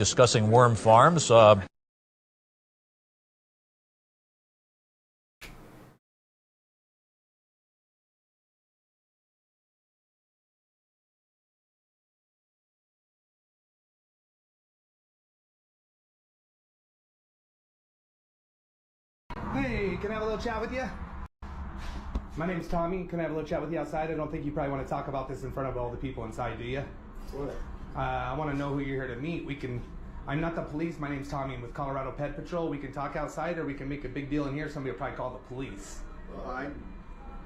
Discussing worm farms. Hey, can I have a little chat with you? My name's Tommy. Can I have a little chat with you outside? I don't think you probably want to talk about this in front of all the people inside, do you? What? I want to know who you're here to meet. I'm not the police. My name's Tommy. I'm with Colorado Pet Patrol. We can talk outside or we can make a big deal in here. Somebody will probably call the police. Well, I'm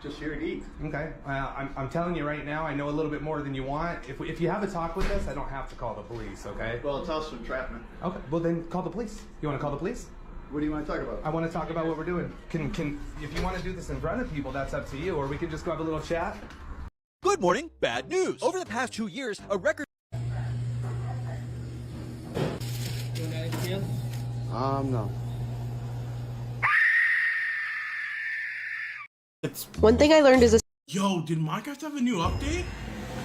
just here to eat. Okay. I'm telling you right now, I know a little bit more than you want. If you have a talk with us, I don't have to call the police, okay? Well, it's also entrapment. Okay. Well, then call the police. You want to call the police? What do you want to talk about? I want to talk about what we're doing. If you want to do this in front of people, that's up to you. Or we could just go have a little chat. Good morning, bad news. Over the past 2 years, a record... No. One thing I learned is Yo, did Minecraft have a new update?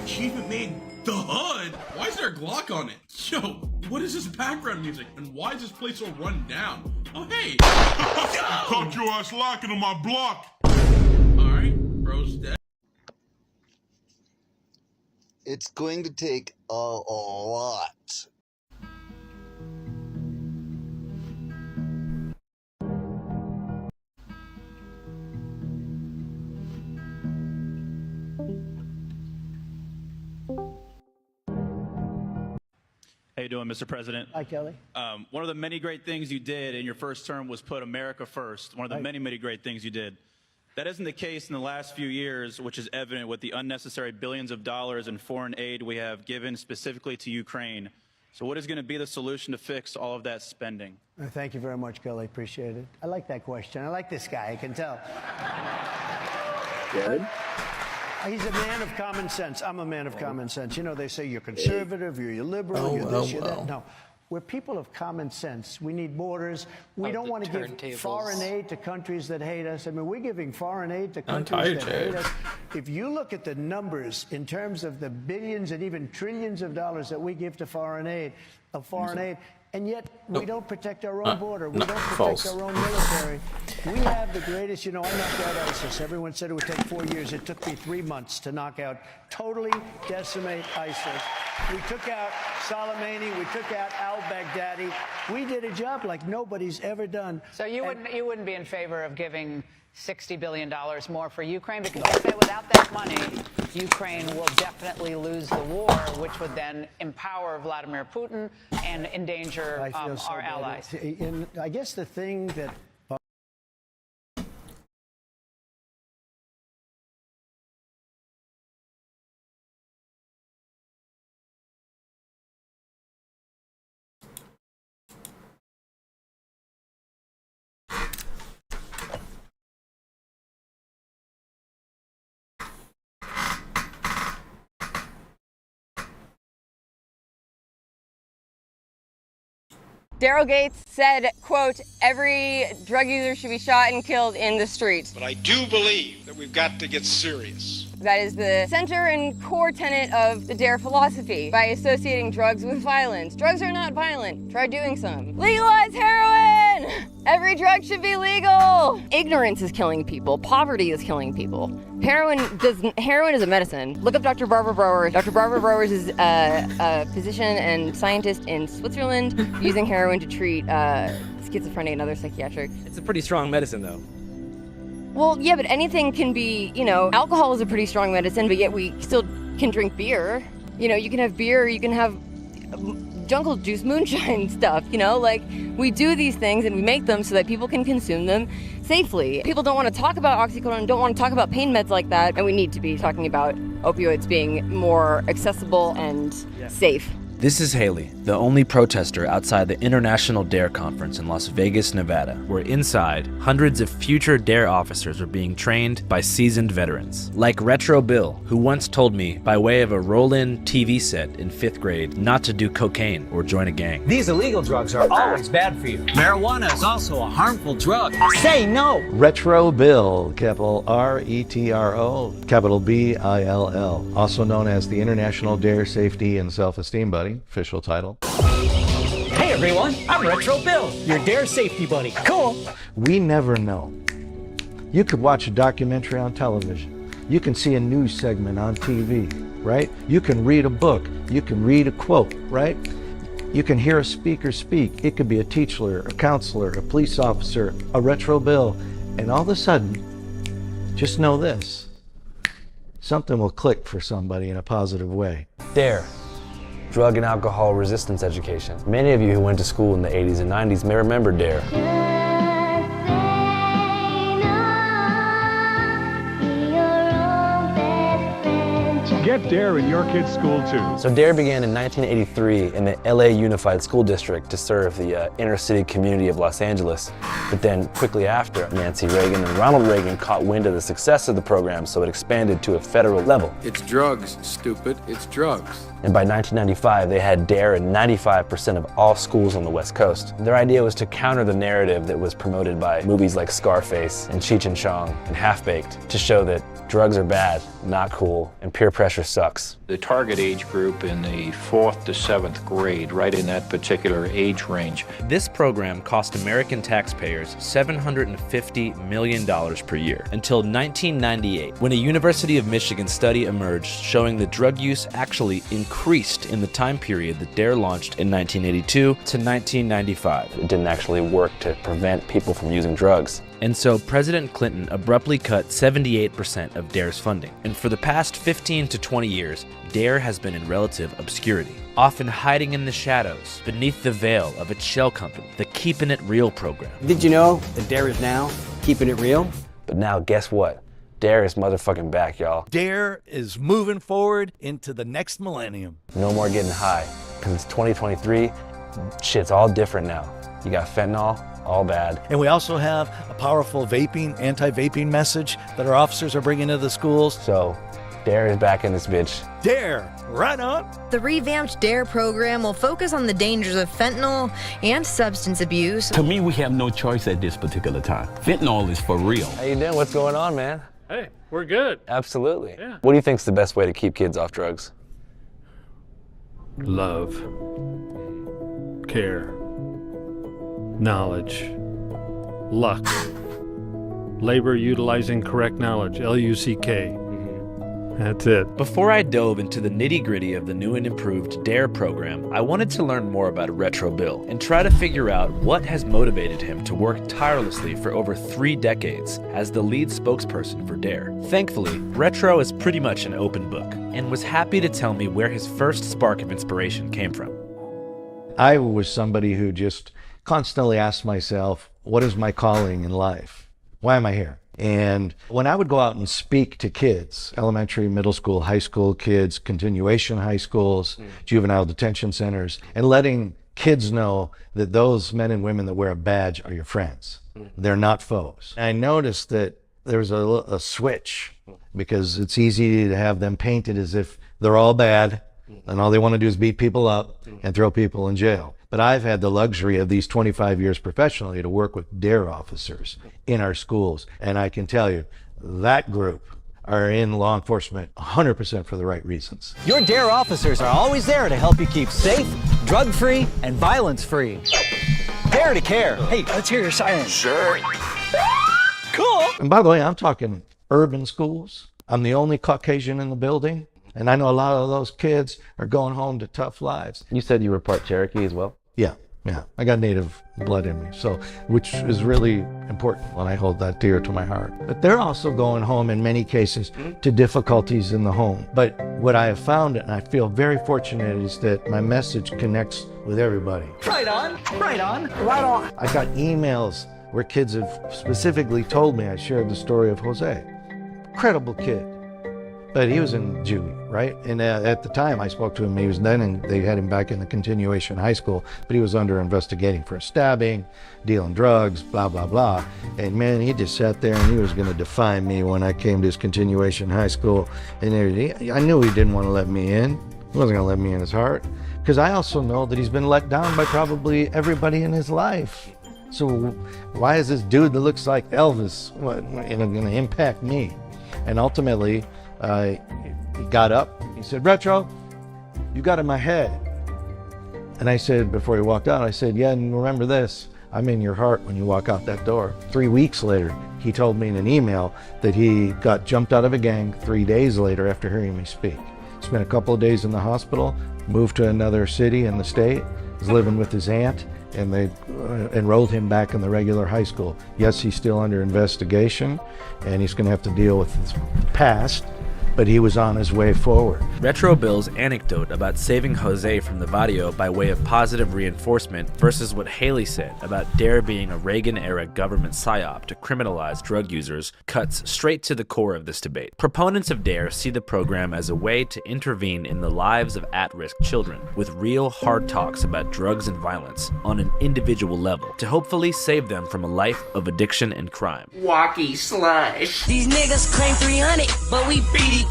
Achievement made the HUD? Why is there a Glock on it? Yo, what is this background music? And why is this place so run down? Oh, hey! Caught your ass locking on my block. Alright, bro's dead. It's going to take a lot. How you doing, Mr. President? Hi, Kelly. One of the many great things you did in your first term was put America first. One of the many great things you did. That isn't the case in the last few years, which is evident with the unnecessary billions of dollars in foreign aid we have given specifically to Ukraine. So what is going to be the solution to fix all of that spending? Thank you very much, Kelly. Appreciate it. I like that question. I like this guy. I can tell. Good. He's a man of common sense. I'm a man of common sense. You know, they say you're conservative, you're liberal, you're this, you're that. No. We're people of common sense. We need borders. We don't want to give foreign aid to countries that hate us. I mean, we're giving foreign aid to countries that hate us. If you look at the numbers in terms of the billions and even trillions of dollars that we give to foreign aid, and yet we don't protect our own border. We don't protect our own military. We have the greatest, I knocked out ISIS. Everyone said it would take 4 years. It took me 3 months to knock out, totally decimate ISIS. We took out Soleimani. We took out al-Baghdadi. We did a job like nobody's ever done. So you wouldn't be in favor of giving $60 billion more for Ukraine? Because they say without that money, Ukraine will definitely lose the war, which would then empower Vladimir Putin and endanger our allies. I guess the thing that Daryl Gates said, quote, every drug user should be shot and killed in the street. But I do believe that we've got to get serious. That is the center and core tenet of the DARE philosophy, by associating drugs with violence. Drugs are not violent. Try doing some. Legalize heroin! Every drug should be legal! Ignorance is killing people. Poverty is killing people. Heroin is a medicine. Look up Dr. Barbara Brouwer. Dr. Barbara Brouwer is a physician and scientist in Switzerland using heroin to treat schizophrenia and other psychiatric. It's a pretty strong medicine, though. Well, yeah, but anything can be, alcohol is a pretty strong medicine, but yet we still can drink beer. You can have beer, you can have jungle juice, moonshine stuff, we do these things and we make them so that people can consume them safely. People don't want to talk about oxycodone, don't want to talk about pain meds like that, and we need to be talking about opioids being more accessible and safe. This is Haley, the only protester outside the International DARE conference in Las Vegas, Nevada, where inside, hundreds of future DARE officers are being trained by seasoned veterans. Like Retro Bill, who once told me, by way of a roll-in TV set in 5th grade, not to do cocaine or join a gang. These illegal drugs are always bad for you. Marijuana is also a harmful drug. Say no! Retro Bill, capital R-E-T-R-O, capital B-I-L-L, also known as the International DARE Safety and Self-Esteem Buddy, official title. everyone. I'm Retro Bill, your Dare safety buddy. Cool. We never know. You could watch a documentary on television. You can see a news segment on TV, right? You can read a book. You can read a quote, right? You can hear a speaker speak. It could be a teacher, a counselor, a police officer, a Retro Bill, and all of a sudden, just know this, something will click for somebody in a positive way. DARE, drug and alcohol resistance education. Many of you who went to school in the 80s and 90s may remember DARE. Get DARE in your kid's school too. So DARE began in 1983 in the LA Unified School District to serve the inner city community of Los Angeles. But then quickly after, Nancy Reagan and Ronald Reagan caught wind of the success of the program, so it expanded to a federal level. It's drugs, stupid. It's drugs. And by 1995, they had DARE in 95% of all schools on the West Coast. Their idea was to counter the narrative that was promoted by movies like Scarface and Cheech and Chong and Half-Baked to show that drugs are bad, not cool, and peer pressure sucks. The target age group in the 4th to 7th grade, right in that particular age range. This program cost American taxpayers $750 million per year until 1998, when a University of Michigan study emerged showing that drug use actually increased in the time period that DARE launched in 1982 to 1995. It didn't actually work to prevent people from using drugs. And so President Clinton abruptly cut 78% of DARE's funding. And for the past 15 to 20 years, DARE has been in relative obscurity, often hiding in the shadows beneath the veil of its shell company, the Keeping It Real program. Did you know that DARE is now keeping it real? But now guess what? DARE is motherfucking back, y'all. DARE is moving forward into the next millennium. No more getting high, because it's 2023, shit's all different now. You got fentanyl, all bad. And we also have a powerful anti-vaping message that our officers are bringing to the schools. So, DARE is back in this bitch. DARE, right on. The revamped DARE program will focus on the dangers of fentanyl and substance abuse. To me, we have no choice at this particular time. Fentanyl is for real. How you doing? What's going on, man? Hey, we're good. Absolutely. Yeah. What do you think's the best way to keep kids off drugs? Love, care, knowledge, luck, labor utilizing correct knowledge, L-U-C-K. That's it. Before I dove into the nitty-gritty of the new and improved DARE program, I wanted to learn more about Retro Bill and try to figure out what has motivated him to work tirelessly for over 3 decades as the lead spokesperson for DARE. Thankfully, Retro is pretty much an open book and was happy to tell me where his first spark of inspiration came from. I was somebody who just constantly asked myself, what is my calling in life? Why am I here? And when I would go out and speak to kids, elementary, middle school, high school kids, continuation high schools, juvenile detention centers, and letting kids know that those men and women that wear a badge are your friends. They're not foes. I noticed that there was a switch, because it's easy to have them painted as if they're all bad and all they want to do is beat people up and throw people in jail. But I've had the luxury of these 25 years professionally to work with DARE officers in our schools. And I can tell you, that group are in law enforcement 100% for the right reasons. Your DARE officers are always there to help you keep safe, drug-free, and violence-free. Dare to care. Hey, let's hear your siren. Sure. Cool. And by the way, I'm talking urban schools. I'm the only Caucasian in the building. And I know a lot of those kids are going home to tough lives. You said you were part Cherokee as well? Yeah. I got Native blood in me, so which is really important when I hold that dear to my heart. But they're also going home in many cases to difficulties in the home. But what I have found, and I feel very fortunate, is that my message connects with everybody. Right on, right on, right on. I got emails where kids have specifically told me, I shared the story of Jose. Incredible kid. But he was in juvie, right? And at the time I spoke to him, he was then, and they had him back in the continuation high school, but he was under investigating for a stabbing, dealing drugs, blah, blah, blah. And man, he just sat there and he was gonna define me when I came to his continuation high school. And I knew he didn't want to let me in. He wasn't gonna let me in his heart. Because I also know that he's been let down by probably everybody in his life. So why is this dude that looks like Elvis gonna impact me? And ultimately, he got up, he said, Retro, you got in my head. And I said, before he walked out, I said, yeah, and remember this, I'm in your heart when you walk out that door. 3 weeks later, he told me in an email that he got jumped out of a gang 3 days later after hearing me speak. Spent a couple of days in the hospital, moved to another city in the state, was living with his aunt, and they enrolled him back in the regular high school. Yes, he's still under investigation, and he's gonna have to deal with his past, but he was on his way forward. Retro Bill's anecdote about saving Jose from the Vadio by way of positive reinforcement versus what Haley said about DARE being a Reagan-era government psyop to criminalize drug users cuts straight to the core of this debate. Proponents of DARE see the program as a way to intervene in the lives of at-risk children with real hard talks about drugs and violence on an individual level to hopefully save them from a life of addiction and crime. Walkie slush. These niggas claim 300, but we BDK.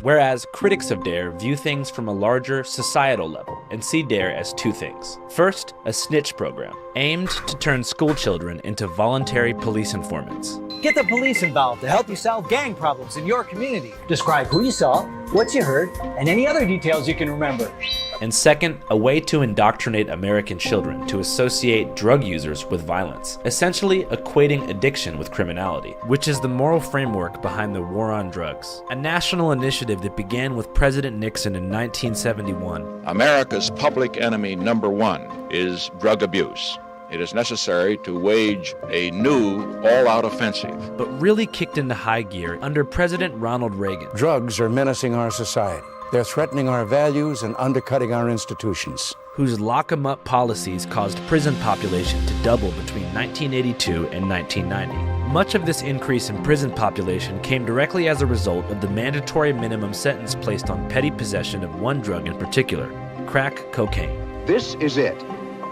Whereas critics of DARE view things from a larger societal level and see DARE as two things. First, a snitch program aimed to turn school children into voluntary police informants. Get the police involved to help you solve gang problems in your community. Describe who you saw, what you heard, and any other details you can remember. And second, a way to indoctrinate American children to associate drug users with violence, essentially equating addiction with criminality, which is the moral framework behind the war on drugs. A national initiative that began with President Nixon in 1971. America's public enemy number one is drug abuse. It is necessary to wage a new all-out offensive. But really kicked into high gear under President Ronald Reagan. Drugs are menacing our society. They're threatening our values and undercutting our institutions. Whose lock-em-up policies caused prison population to double between 1982 and 1990. Much of this increase in prison population came directly as a result of the mandatory minimum sentence placed on petty possession of one drug in particular, crack cocaine. This is it.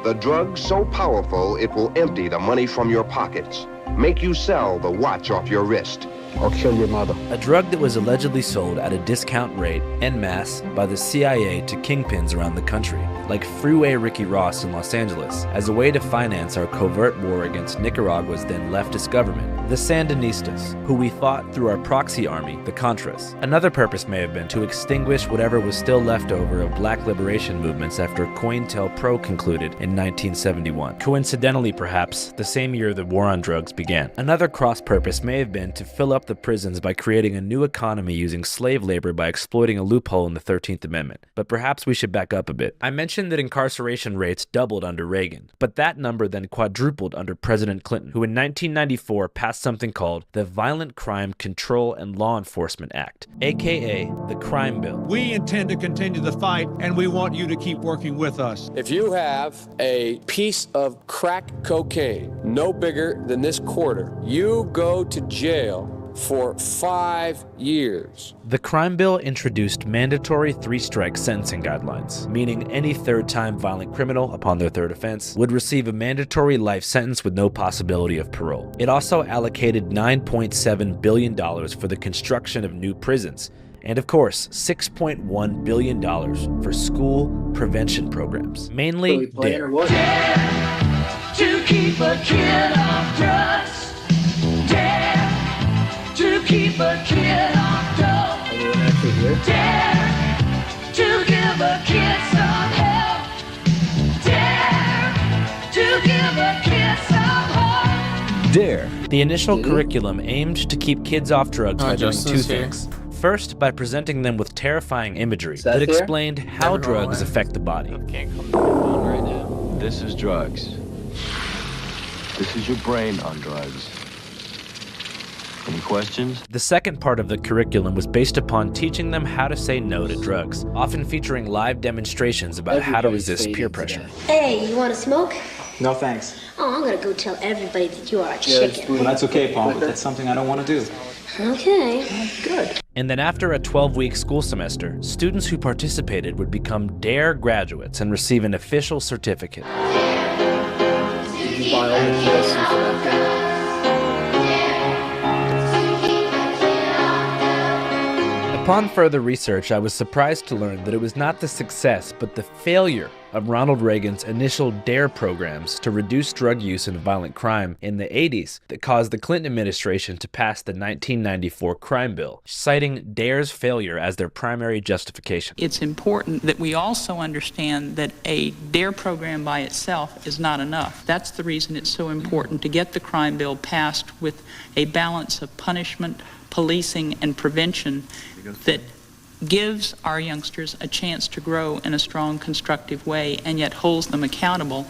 The drug so powerful it will empty the money from your pockets, make you sell the watch off your wrist, or kill your mother. A drug that was allegedly sold at a discount rate en masse by the CIA to kingpins around the country, like Freeway Ricky Ross in Los Angeles, as a way to finance our covert war against Nicaragua's then leftist government, the Sandinistas, who we fought through our proxy army, the Contras. Another purpose may have been to extinguish whatever was still left over of black liberation movements after COINTELPRO concluded in 1971. Coincidentally, perhaps, the same year the war on drugs began. Another cross-purpose may have been to fill up the prisons by creating a new economy using slave labor by exploiting a loophole in the 13th Amendment. But perhaps we should back up a bit. I mentioned that incarceration rates doubled under Reagan, but that number then quadrupled under President Clinton, who in 1994 passed something called the Violent Crime Control and Law Enforcement Act, aka the Crime Bill. We intend to continue the fight, and we want you to keep working with us. If you have a piece of crack cocaine no bigger than this quarter, you go to jail for 5 years. The crime bill introduced mandatory 3-strike sentencing guidelines, meaning any third-time violent criminal upon their third offense would receive a mandatory life sentence with no possibility of parole. It also allocated $9.7 billion for the construction of new prisons, and of course, $6.1 billion for school prevention programs, mainly DARE. To keep a kid off drugs. To keep a kid off dope. Dare to give a kid some help. Dare to give a kid some hope. DARE. The initial curriculum aimed to keep kids off drugs by doing two things. First, by presenting them with terrifying imagery that explained how drugs affect the body. Can't come to my phone right now. This is drugs. This is your brain on drugs. Any questions? The second part of the curriculum was based upon teaching them how to say no to drugs, often featuring live demonstrations about how to resist peer pressure. Hey, you want to smoke? No thanks. Oh, I'm gonna go tell everybody that you are a chicken. Well, that's okay, Paul, but that's something I don't want to do. Okay, good. And then after a 12-week school semester, students who participated would become DARE graduates and receive an official certificate. Did you buy all the medicine for that thing? Upon further research, I was surprised to learn that it was not the success, but the failure of Ronald Reagan's initial DARE programs to reduce drug use and violent crime in the 80s that caused the Clinton administration to pass the 1994 crime bill, citing DARE's failure as their primary justification. It's important that we also understand that a DARE program by itself is not enough. That's the reason it's so important to get the crime bill passed with a balance of punishment, policing, and prevention that gives our youngsters a chance to grow in a strong, constructive way, and yet holds them accountable.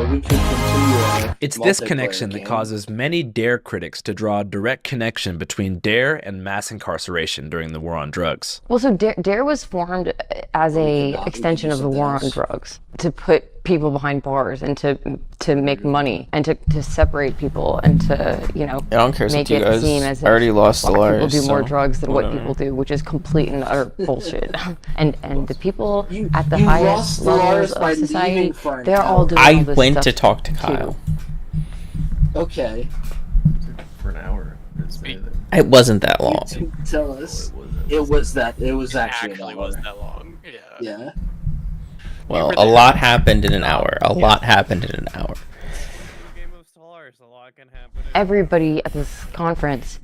We can continue. It's this connection that causes many DARE critics to draw a direct connection between DARE and mass incarceration during the war on drugs. Well, so DARE was formed as a extension of the war on drugs, to put people behind bars and to make money and to separate people and to, you know, I don't care make you it guys seem as if already lost black the people liars, do more so drugs than whatever. white people do, which is complete and utter bullshit. and the people at the you highest lost the liars levels by of society, leaving for they're all doing all I this went stuff to talk to too. Kyle. Okay. For an hour. It wasn't that long. You tell us. It was actually an hour. wasn't that long. Yeah. Yeah. Well, a lot happened in an hour. A lot happened in an hour. Everybody at this conference,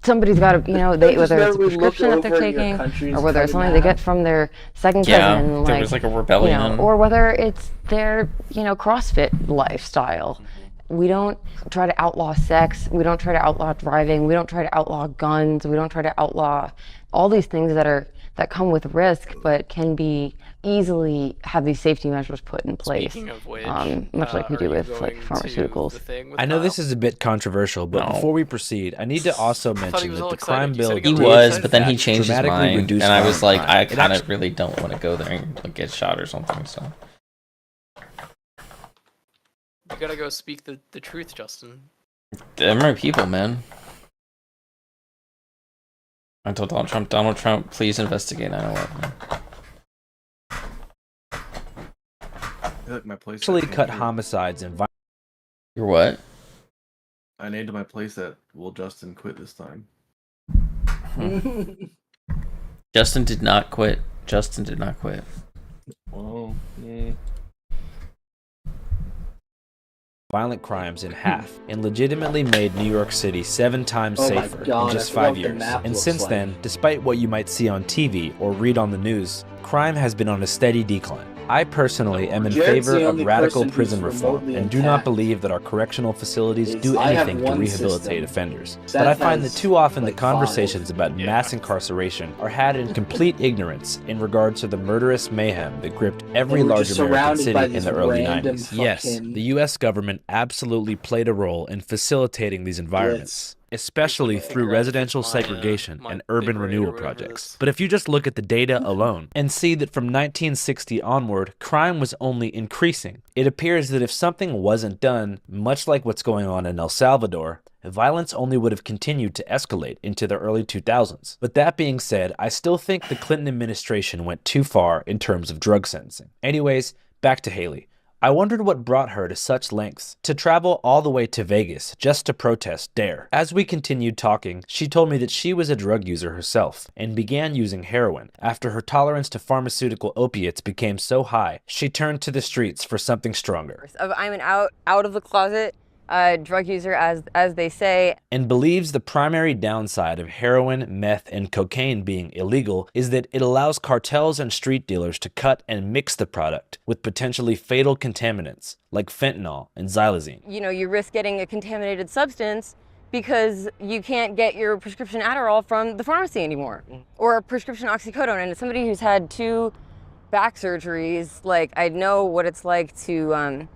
somebody's got to, you know, whether it's a prescription that they're taking, or whether it's something they get from their second cousin, there was like a rebellion. you know, or whether it's their, you know, CrossFit lifestyle. We don't try to outlaw sex. We don't try to outlaw driving. We don't try to outlaw guns. We don't try to outlaw all these things that come with risk, but can be easily have these safety measures put in place. Speaking of which, much like we do with like pharmaceuticals. I know this is a bit controversial, but before we proceed, I need to also mention that the crime bill He was, but then he changed his mind, reduced and I was violent like, crime. I It kind of actually- really don't want to go there and like, get shot or something. So You gotta go speak the truth, Justin. they're my people, man. I told Donald Trump, please investigate 9/11. My place Actually cut homicides and violence. You're what? I named my place that Will Justin quit this time. Justin did not quit. Justin did not quit. Well, violent crimes in half and legitimately made New York City 7 times Oh my safer God, in just I forgot 5 what the years. map And looks since like. then, despite what you might see on TV or read on the news, crime has been on a steady decline. I personally am in Jared's the favor of only radical person who's prison reform remotely and do not intact. believe that our correctional facilities do I have anything to one rehabilitate system offenders. that But I find that has, too often the like, conversations about mass incarceration are had in complete ignorance in regard to the murderous mayhem that gripped every And we're large just American surrounded by city in these the early random 90s. Yes, fucking- the US government absolutely played a role in facilitating these environments, especially through residential segregation and urban renewal projects. But if you just look at the data alone and see that from 1960 onward, crime was only increasing, it appears that if something wasn't done, much like what's going on in El Salvador, violence only would have continued to escalate into the early 2000s. But that being said, I still think the Clinton administration went too far in terms of drug sentencing. Anyways, back to Haley. I wondered what brought her to such lengths to travel all the way to Vegas just to protest DARE. As we continued talking, she told me that she was a drug user herself and began using heroin. After her tolerance to pharmaceutical opiates became so high, she turned to the streets for something stronger. I'm an out of the closet drug user, as they say. And believes the primary downside of heroin, meth, and cocaine being illegal is that it allows cartels and street dealers to cut and mix the product with potentially fatal contaminants like fentanyl and xylazine. You know, you risk getting a contaminated substance because you can't get your prescription Adderall from the pharmacy anymore, or a prescription oxycodone. And as somebody who's had 2 back surgeries, like, I know what it's like to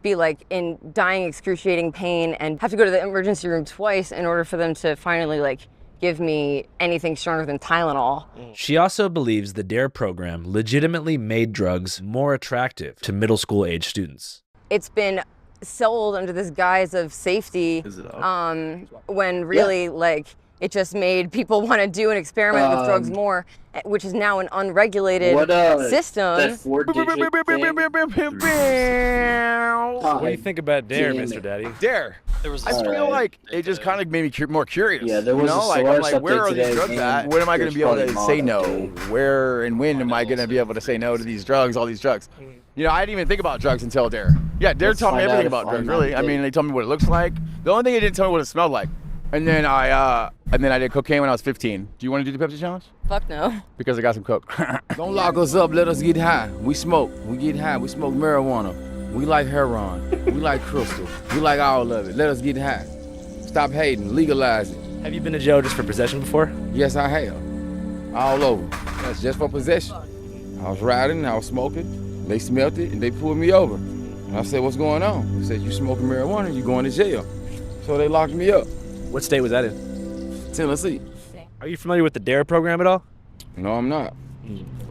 be like in dying, excruciating pain and have to go to the emergency room twice in order for them to finally like give me anything stronger than Tylenol. She also believes the DARE program legitimately made drugs more attractive to middle school age students. It's been sold under this guise of safety, when really like It just made people want to do and experiment with drugs more, which is now an unregulated system. That 4-digit thing? What do you think about DARE, Mr. Daddy? DARE. I feel like it just kind of made me more curious. Yeah, there was a like, I'm like, where are these drugs today, at? When am I going to be able to there's say no? probably Where and when am I going to be able to say no to these drugs, all these drugs? You know, I didn't even think about drugs until DARE. Yeah, DARE taught me everything about drugs, really. I mean, they told me what it looks like. The only thing they didn't tell me what it smelled like. And then I did cocaine when I was 15. Do you want to do the Pepsi challenge? Fuck no. Because I got some coke. Don't lock us up, let us get high. We smoke, we get high, we smoke marijuana. We like heroin, we like crystal, we like all of it. Let us get high. Stop hating, legalize it. Have you been to jail just for possession before? Yes, I have. All over. That's just for possession. I was riding, I was smoking, they smelled it, and they pulled me over. And I said, what's going on? They said, you smoking marijuana, you going to jail. So they locked me up. What state was that in? Tennessee. Are you familiar with the DARE program at all? No, I'm not.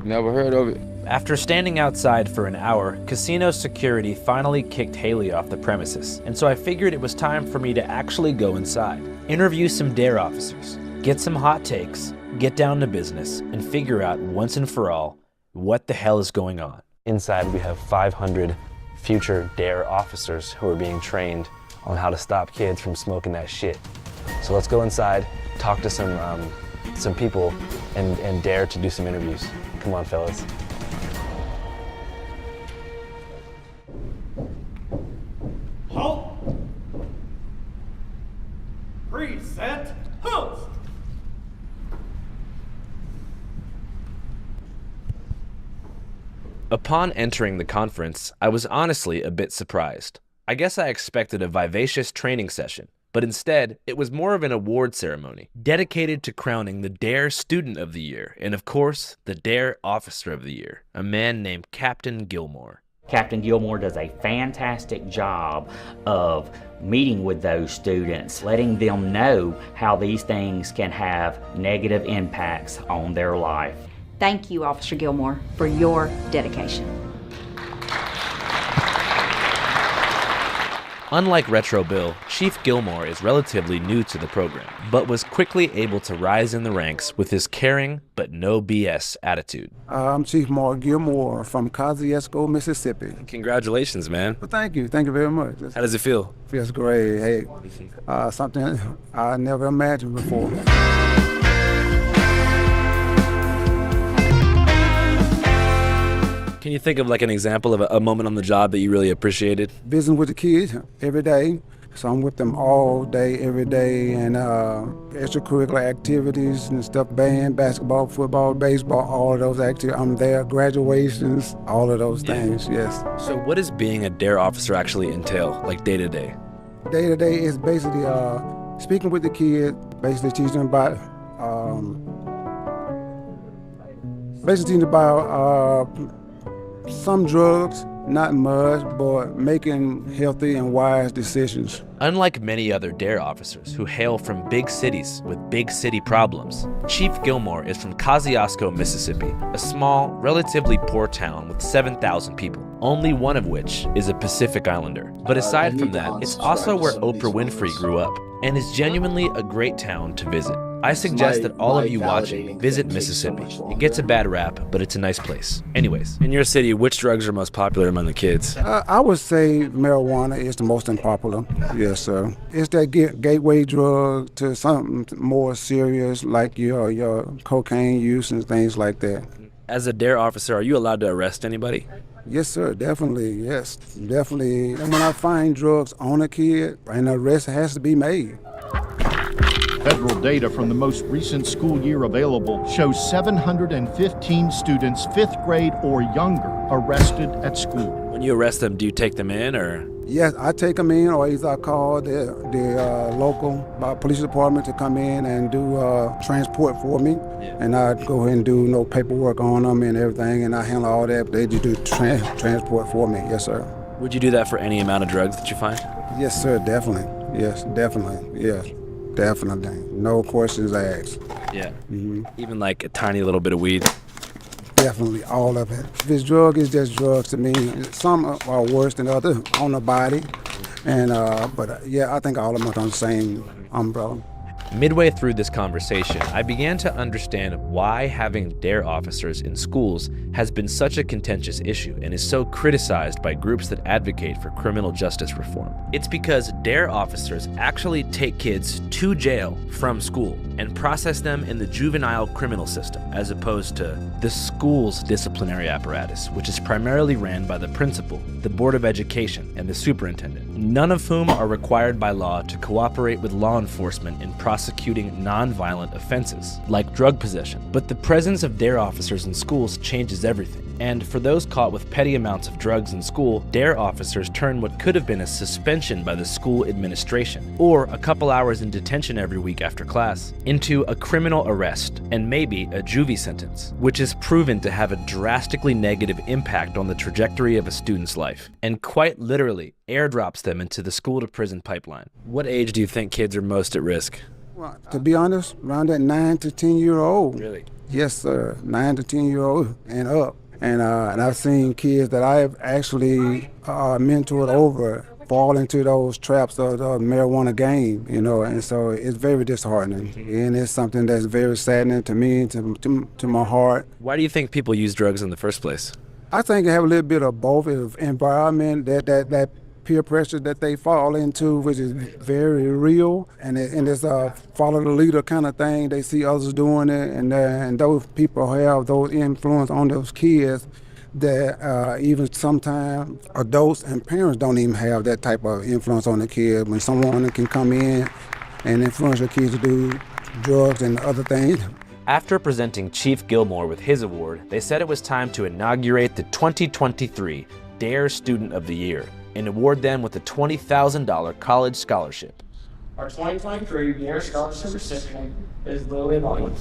Never heard of it. After standing outside for an hour, casino security finally kicked Haley off the premises, and so I figured it was time for me to actually go inside, interview some DARE officers, get some hot takes, get down to business, and figure out once and for all what the hell is going on. Inside we have 500 future DARE officers who are being trained on how to stop kids from smoking that shit. So let's go inside, talk to some people, and dare to do some interviews. Come on, fellas. Halt! Preset host! Upon entering the conference, I was honestly a bit surprised. I guess I expected a vivacious training session, but instead, it was more of an award ceremony, dedicated to crowning the DARE Student of the Year, and of course, the DARE Officer of the Year, a man named Captain Gilmore. Captain Gilmore does a fantastic job of meeting with those students, letting them know how these things can have negative impacts on their life. Thank you, Officer Gilmore, for your dedication. Unlike Retro Bill, Chief Gilmore is relatively new to the program, but was quickly able to rise in the ranks with his caring but no BS attitude. I'm Chief Mark Gilmore from Kosciuszko, Mississippi. Congratulations, man. Well, thank you very much. How does it feel? Feels great. Hey, something I never imagined before. Can you think of like an example of a moment on the job that you really appreciated? Visiting with the kids every day. So I'm with them all day, every day, and extracurricular activities and stuff, band, basketball, football, baseball, all of those activities. I'm there, graduations, all of those things, yes. So what does being a DARE officer actually entail, like day to day? Day to day is basically speaking with the kids, basically teaching them about some drugs, not much, but making healthy and wise decisions. Unlike many other DARE officers who hail from big cities with big city problems, Chief Gilmore is from Kosciuszko, Mississippi, a small, relatively poor town with 7,000 people, only one of which is a Pacific Islander. But aside from that, it's also where Oprah Winfrey grew up, and is genuinely a great town to visit. I suggest that all of you watching visit Mississippi. It gets a bad rap, but it's a nice place. Anyways, in your city, which drugs are most popular among the kids? I would say marijuana is the most unpopular. Yes, sir. It's that gateway drug to something more serious, like your cocaine use and things like that. As a DARE officer, are you allowed to arrest anybody? Yes, sir. Definitely. Yes, definitely. And when I find drugs on a kid, an arrest has to be made. Federal data from the most recent school year available shows 715 students 5th grade or younger arrested at school. When you arrest them, do you take them in or? Yes, I take them in, or either I call the local police department to come in and do transport for me. Yeah. And I go ahead and do paperwork on them and everything, and I handle all that. They just do transport for me. Yes, sir. Would you do that for any amount of drugs that you find? Yes, sir, definitely. Yes, definitely. Yes. Definitely. No questions asked. Yeah. Mm-hmm. Even like a tiny little bit of weed? Definitely, all of it. This drug is just drugs to me. Some are worse than others on the body. And, but yeah, I think all of them are on the same umbrella. Midway through this conversation, I began to understand why having DARE officers in schools has been such a contentious issue and is so criticized by groups that advocate for criminal justice reform. It's because DARE officers actually take kids to jail from school and process them in the juvenile criminal system, as opposed to the school's disciplinary apparatus, which is primarily ran by the principal, the Board of Education, and the superintendent, none of whom are required by law to cooperate with law enforcement in prosecuting nonviolent offenses, like drug possession. But the presence of DARE officers in schools changes everything. And for those caught with petty amounts of drugs in school, DARE officers turn what could have been a suspension by the school administration, or a couple hours in detention every week after class, into a criminal arrest, and maybe a juvie sentence, which is proven to have a drastically negative impact on the trajectory of a student's life, and quite literally airdrops them into the school-to-prison pipeline. What age do you think kids are most at risk? Well, to be honest, around that 9 to 10-year-old. Really? Yes, sir. 9 to 10-year-old and up. And I've seen kids that I have actually mentored over fall into those traps of the marijuana game, you know, and so it's very disheartening. And it's something that's very saddening to me, to my heart. Why do you think people use drugs in the first place? I think it have a little bit of both, of environment, that peer pressure that they fall into, which is very real, and it's a follow the leader kind of thing. They see others doing it, and those people have those influence on those kids that even sometimes adults and parents don't even have that type of influence on the kid. When someone can come in and influence the kids to do drugs and other things. After presenting Chief Gilmore with his award, they said it was time to inaugurate the 2023 DARE Student of the Year and award them with a $20,000 college scholarship. Our 2023 DARE Scholarship recipient is Lily Long.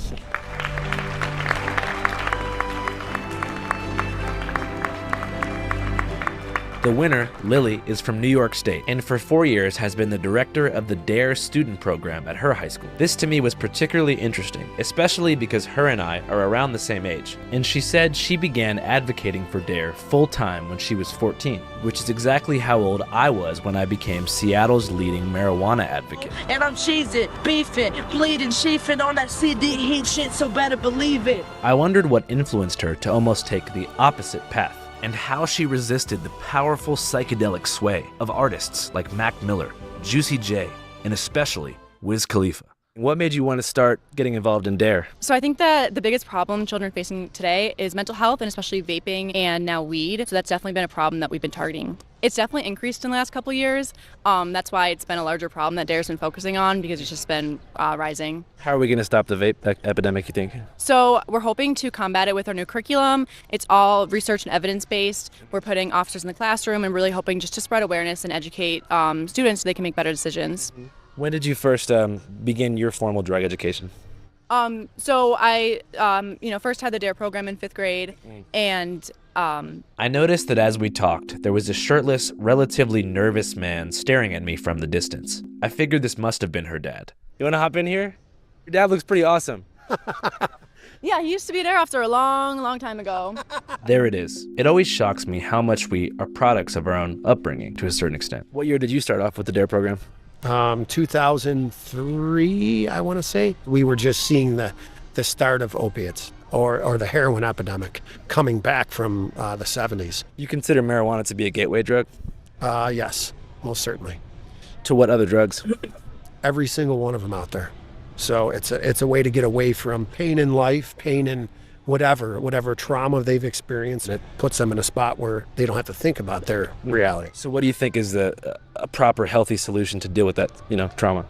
The winner, Lily, is from New York State and for 4 years has been the director of the DARE student program at her high school. This to me was particularly interesting, especially because her and I are around the same age. And she said she began advocating for DARE full-time when she was 14, which is exactly how old I was when I became Seattle's leading marijuana advocate. And I'm cheesing, beefing, bleeding, sheafing on that CD heat shit, so better believe it. I wondered what influenced her to almost take the opposite path, and how she resisted the powerful psychedelic sway of artists like Mac Miller, Juicy J, and especially Wiz Khalifa. What made you want to start getting involved in DARE? So I think that the biggest problem children are facing today is mental health, and especially vaping and now weed. So that's definitely been a problem that we've been targeting. It's definitely increased in the last couple of years. That's why it's been a larger problem that DARE's been focusing on, because it's just been rising. How are we going to stop the vape epidemic, you think? So we're hoping to combat it with our new curriculum. It's all research and evidence-based. We're putting officers in the classroom and really hoping just to spread awareness and educate students so they can make better decisions. When did you first begin your formal drug education? So I, first had the DARE program in 5th grade, and I noticed that as we talked, there was a shirtless, relatively nervous man staring at me from the distance. I figured this must have been her dad. You want to hop in here? Your dad looks pretty awesome. Yeah, he used to be a DARE officer a long, long time ago. There it is. It always shocks me how much we are products of our own upbringing to a certain extent. What year did you start off with the DARE program? 2003, I want to say. We were just seeing the start of opiates or the heroin epidemic coming back from the 70s. You consider marijuana to be a gateway drug? Yes, most certainly. To what other drugs? Every single one of them out there. So it's a way to get away from pain in life, pain in whatever trauma they've experienced. It puts them in a spot where they don't have to think about their reality. So what do you think is a proper, healthy solution to deal with that, trauma?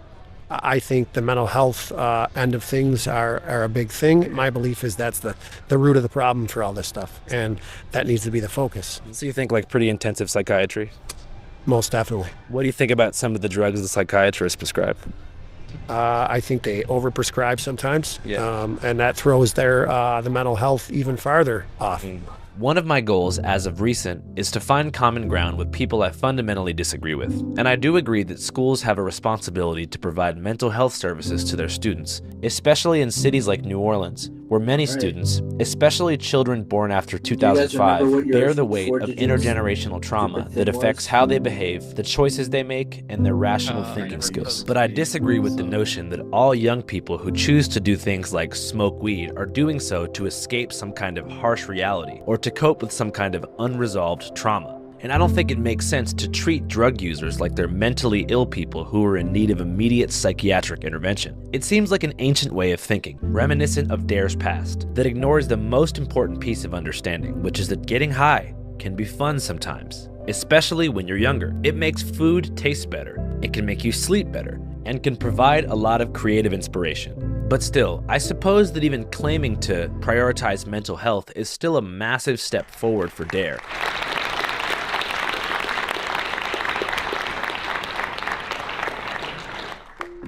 I think the mental health end of things are a big thing. My belief is that's the root of the problem for all this stuff, and that needs to be the focus. So you think like pretty intensive psychiatry? Most definitely. What do you think about some of the drugs the psychiatrists prescribe? I think they overprescribe sometimes, yeah. And that throws the mental health even farther off. One of my goals as of recent is to find common ground with people I fundamentally disagree with. And I do agree that schools have a responsibility to provide mental health services to their students, especially in cities like New Orleans, where many students, especially children born after 2005, bear the weight of intergenerational trauma that affects how they behave, the choices they make, and their rational thinking skills. But I disagree with the notion that all young people who choose to do things like smoke weed are doing so to escape some kind of harsh reality or to cope with some kind of unresolved trauma. And I don't think it makes sense to treat drug users like they're mentally ill people who are in need of immediate psychiatric intervention. It seems like an ancient way of thinking, reminiscent of DARE's past, that ignores the most important piece of understanding, which is that getting high can be fun sometimes, especially when you're younger. It makes food taste better, it can make you sleep better, and can provide a lot of creative inspiration. But still, I suppose that even claiming to prioritize mental health is still a massive step forward for DARE.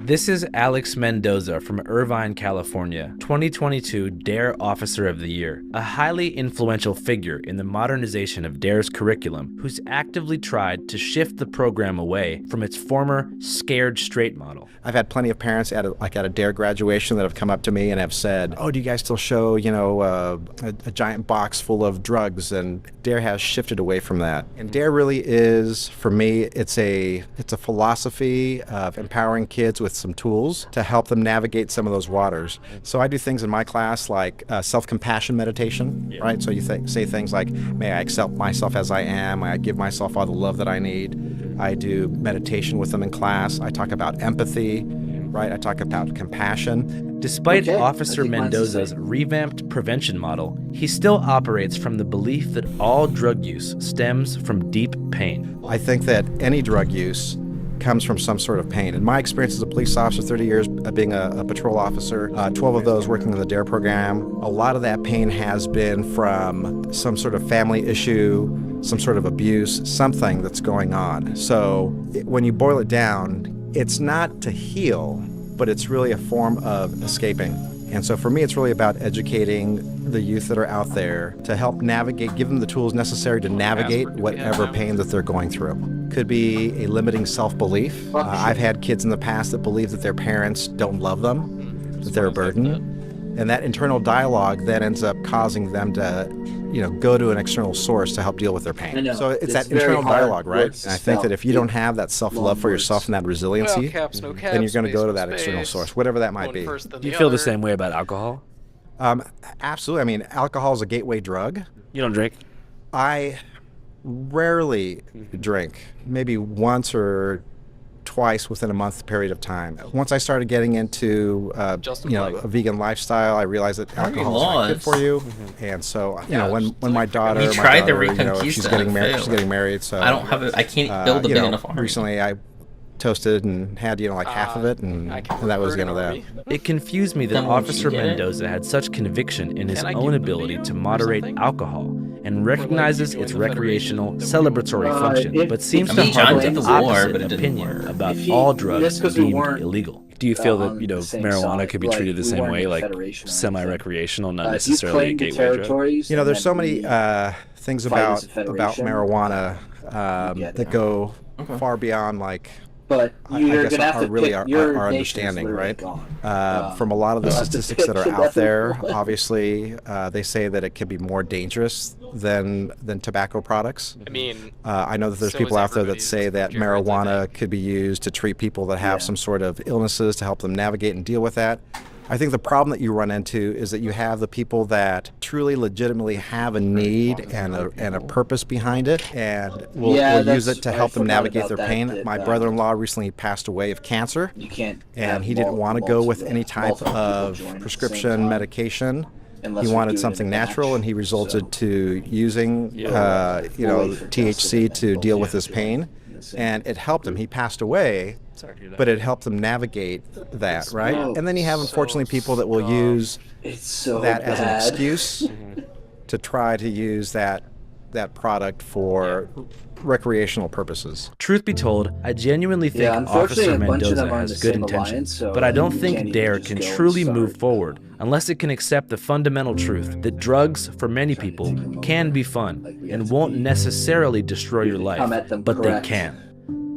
This is Alex Mendoza from Irvine, California, 2022 DARE Officer of the Year, a highly influential figure in the modernization of DARE's curriculum who's actively tried to shift the program away from its former scared straight model. I've had plenty of parents at a DARE graduation that have come up to me and have said, "Oh, do you guys still show, a giant box full of drugs?" And DARE has shifted away from that. And DARE really is, for me, it's a philosophy of empowering kids with some tools to help them navigate some of those waters. So I do things in my class like self-compassion meditation, right? So you say things like, "May I accept myself as I am, may I give myself all the love that I need." I do meditation with them in class. I talk about empathy, right? I talk about compassion. Despite Officer Mendoza's revamped prevention model, he still operates from the belief that all drug use stems from deep pain. I think that any drug use comes from some sort of pain. In my experience as a police officer, 30 years being a patrol officer, 12 of those working in the DARE program, a lot of that pain has been from some sort of family issue, some sort of abuse, something that's going on. So when you boil it down, it's not to heal, but it's really a form of escaping. And so for me, it's really about educating the youth that are out there to help navigate, give them the tools necessary to navigate whatever pain that they're going through. Could be a limiting self-belief. I've had kids in the past that believe that their parents don't love them, that they're a burden. And that internal dialogue then ends up causing them to, go to an external source to help deal with their pain. So it's that internal dialogue, right? And I think that if you don't have that self-love for yourself and that resiliency, then you're going to go to that external source, whatever that might be. Do you feel the same way about alcohol? Absolutely. I mean, alcohol is a gateway drug. You don't drink? I rarely drink, maybe once or twice within a month period of time. Once I started getting into a vegan lifestyle, I realized that alcohol is not good for you. And so when my daughter, she's getting married, so I can't build a big enough army. Recently I toasted and had half of it, and that was the end of that. It confused me that Officer Mendoza had such conviction in his own ability to moderate alcohol and recognizes its recreational, celebratory function, but seems to harbor an opposite opinion about all drugs deemed illegal. Do you feel that marijuana could be treated the same way, like semi-recreational, not necessarily a gateway drug? There's so many things about marijuana that go far beyond But you're going to have to really pick your our understanding, right? From a lot of the statistics that are out there, obviously, they say that it can be more dangerous than tobacco products. I mean, I know that there's people out there that say that marijuana could be used to treat people that have some sort of illnesses to help them navigate and deal with that. I think the problem that you run into is that you have the people that truly legitimately have a need and a purpose behind it, and will use it to help them navigate their pain. My brother-in-law recently passed away of cancer, and he didn't want to go with any type of prescription medication. He wanted something natural, and he resorted to using THC to deal with his pain, and it helped him. He passed away, but it helped them navigate that, right? And then you have, unfortunately, people that will use that as an excuse to try to use that product for recreational purposes. Truth be told, I genuinely think Officer Mendoza has good intentions, but I don't think DARE can truly move forward unless it can accept the fundamental truth that drugs, for many people, can be fun and won't necessarily destroy your life, but they can.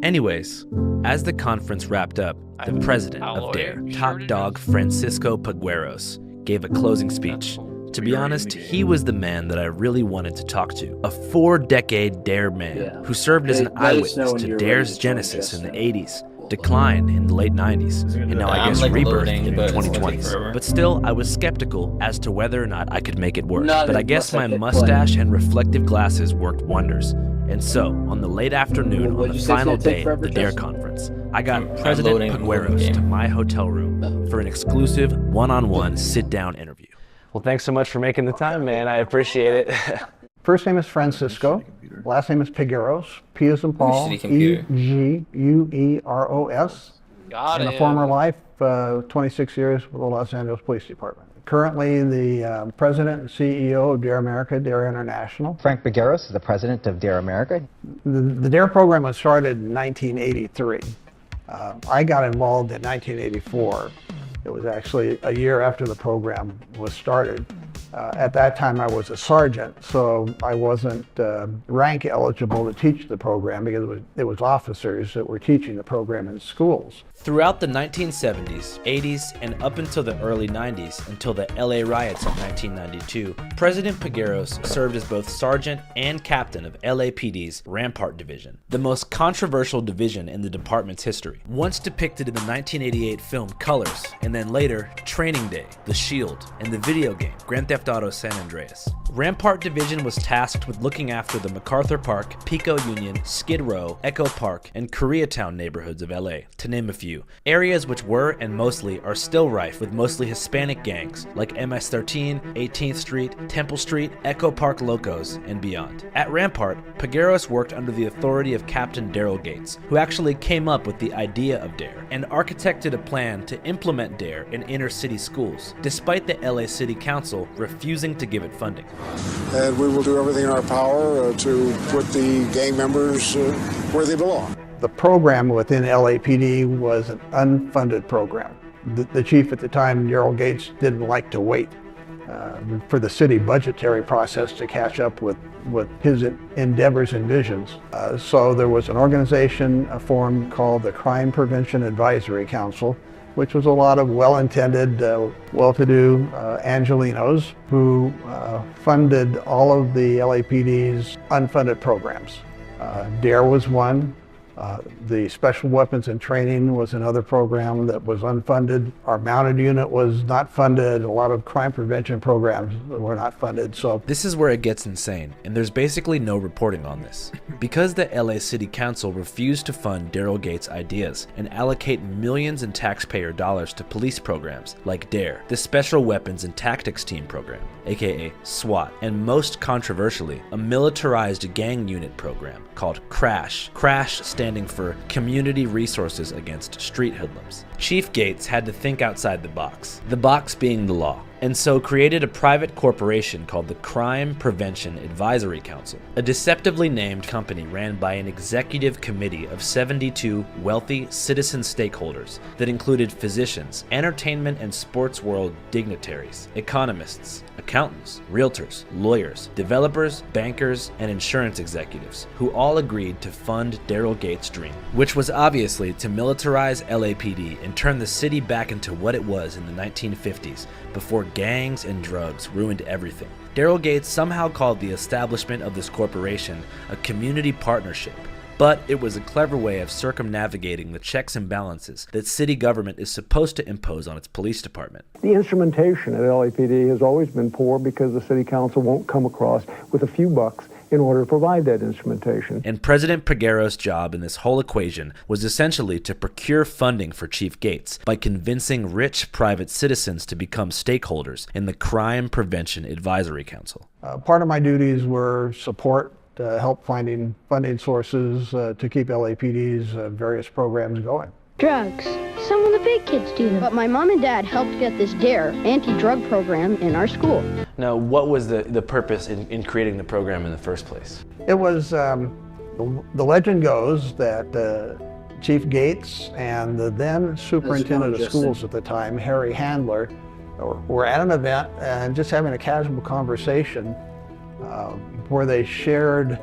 Anyways, as the conference wrapped up, the president of DARE, Top Dog Francisco Pagueros, gave a closing speech. To be honest, he was the man that I really wanted to talk to. A 4-decade DARE man who served as an eyewitness to DARE's genesis in the 80s, decline in the late 90s, and now I guess rebirth in the 2020s. But still, I was skeptical as to whether or not I could make it work. But I guess my mustache and reflective glasses worked wonders. And so, on the late afternoon on the final day of the DARE conference, I got President Pegueros to my hotel room for an exclusive one-on-one sit-down interview. Well, thanks so much for making the time, man. I appreciate it. First name is Francisco. Last name is Pegueros. P as in Paul. E-G-U-E-R-O-S. Got in it. a former life, 26 years with the Los Angeles Police Department. Currently the president and CEO of DARE America, DARE International. Frank Pegueros is the president of DARE America. The DARE program was started in 1983. I got involved in 1984. It was actually a year after the program was started. At that time I was a sergeant, so I wasn't rank eligible to teach the program because it was officers that were teaching the program in schools. Throughout the 1970s, 80s, and up until the early 90s, until the LA riots of 1992, President Pegueros served as both sergeant and captain of LAPD's Rampart Division, the most controversial division in the department's history. Once depicted in the 1988 film Colors, and then later Training Day, The Shield, and the video game Grand Theft Auto San Andreas. Rampart Division was tasked with looking after the MacArthur Park, Pico Union, Skid Row, Echo Park, and Koreatown neighborhoods of LA, to name a few. Areas which were, and mostly, are still rife with mostly Hispanic gangs like MS-13, 18th Street, Temple Street, Echo Park Locos, and beyond. At Rampart, Pegueros worked under the authority of Captain Daryl Gates, who actually came up with the idea of DARE, and architected a plan to implement DARE in inner-city schools, despite the LA City Council refusing to give it funding. And we will do everything in our power to put the gang members where they belong. The program within LAPD was an unfunded program. The chief at the time, Daryl Gates, didn't like to wait for the city budgetary process to catch up with his endeavors and visions. So there was an organization formed called the Crime Prevention Advisory Council, which was a lot of well-intended, well-to-do Angelenos who funded all of the LAPD's unfunded programs. DARE was one. The Special Weapons and Training was another program that was unfunded. Our mounted unit was not funded. A lot of crime prevention programs were not funded. So this is where it gets insane, and there's basically no reporting on this. Because the LA City Council refused to fund Daryl Gates' ideas and allocate millions in taxpayer dollars to police programs like DARE, the Special Weapons and Tactics Team program, aka SWAT, and most controversially, a militarized gang unit program called CRASH. CRASH standing for Community Resources Against Street Hoodlums. Chief Gates had to think outside the box being the law, and so created a private corporation called the Crime Prevention Advisory Council, a deceptively named company ran by an executive committee of 72 wealthy citizen stakeholders that included physicians, entertainment and sports world dignitaries, economists, accountants, realtors, lawyers, developers, bankers, and insurance executives, who all agreed to fund Daryl Gates' dream, which was obviously to militarize LAPD and turn the city back into what it was in the 1950s, before gangs and drugs ruined everything. Daryl Gates somehow called the establishment of this corporation a community partnership, but it was a clever way of circumnavigating the checks and balances that city government is supposed to impose on its police department. The instrumentation at LAPD has always been poor because the city council won't come across with a few bucks in order to provide that instrumentation. And President Pegueros' job in this whole equation was essentially to procure funding for Chief Gates by convincing rich private citizens to become stakeholders in the Crime Prevention Advisory Council. Part of my duties were support, help finding funding sources to keep LAPD's various programs going. Drugs. Some of the big kids do them. But my mom and dad helped get this DARE anti-drug program in our school. Now, what was the purpose in creating the program in the first place? It was, the legend goes that Chief Gates and the then superintendent of schools at the time, Harry Handler, were at an event and just having a casual conversation where they shared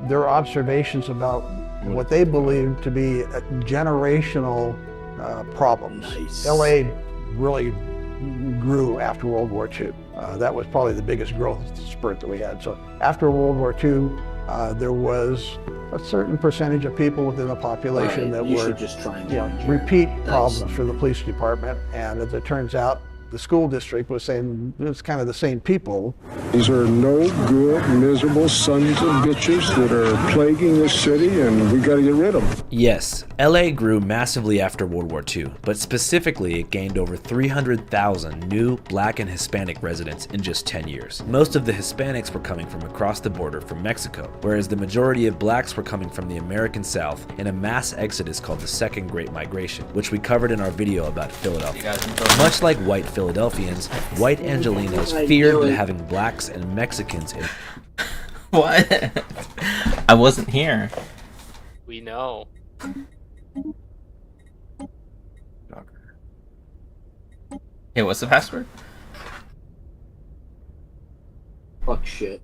their observations about what they believed to be generational problems. LA really grew after World War II. That was probably the biggest growth spurt that we had. So after World War II, there was a certain percentage of people within the population that were repeat problems for the police department. And as it turns out, the school district was saying it's kind of the same people. These are no good, miserable sons of bitches that are plaguing this city, and we got to get rid of them. Yes, LA grew massively after World War II, but specifically it gained over 300,000 new Black and Hispanic residents in just 10 years. Most of the Hispanics were coming from across the border from Mexico, whereas the majority of Blacks were coming from the American South in a mass exodus called the Second Great Migration, which we covered in our video about Philadelphia. Much like white Philadelphians, white Angelenos feared having Blacks and Mexicans in. What? I wasn't here. We know. Hey, what's the password? Fuck shit.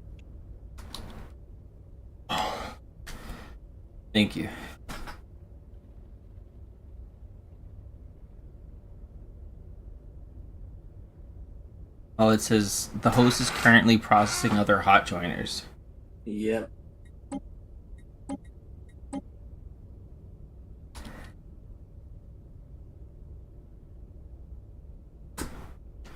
Thank you. Oh, it says the host is currently processing other hot joiners. Yep.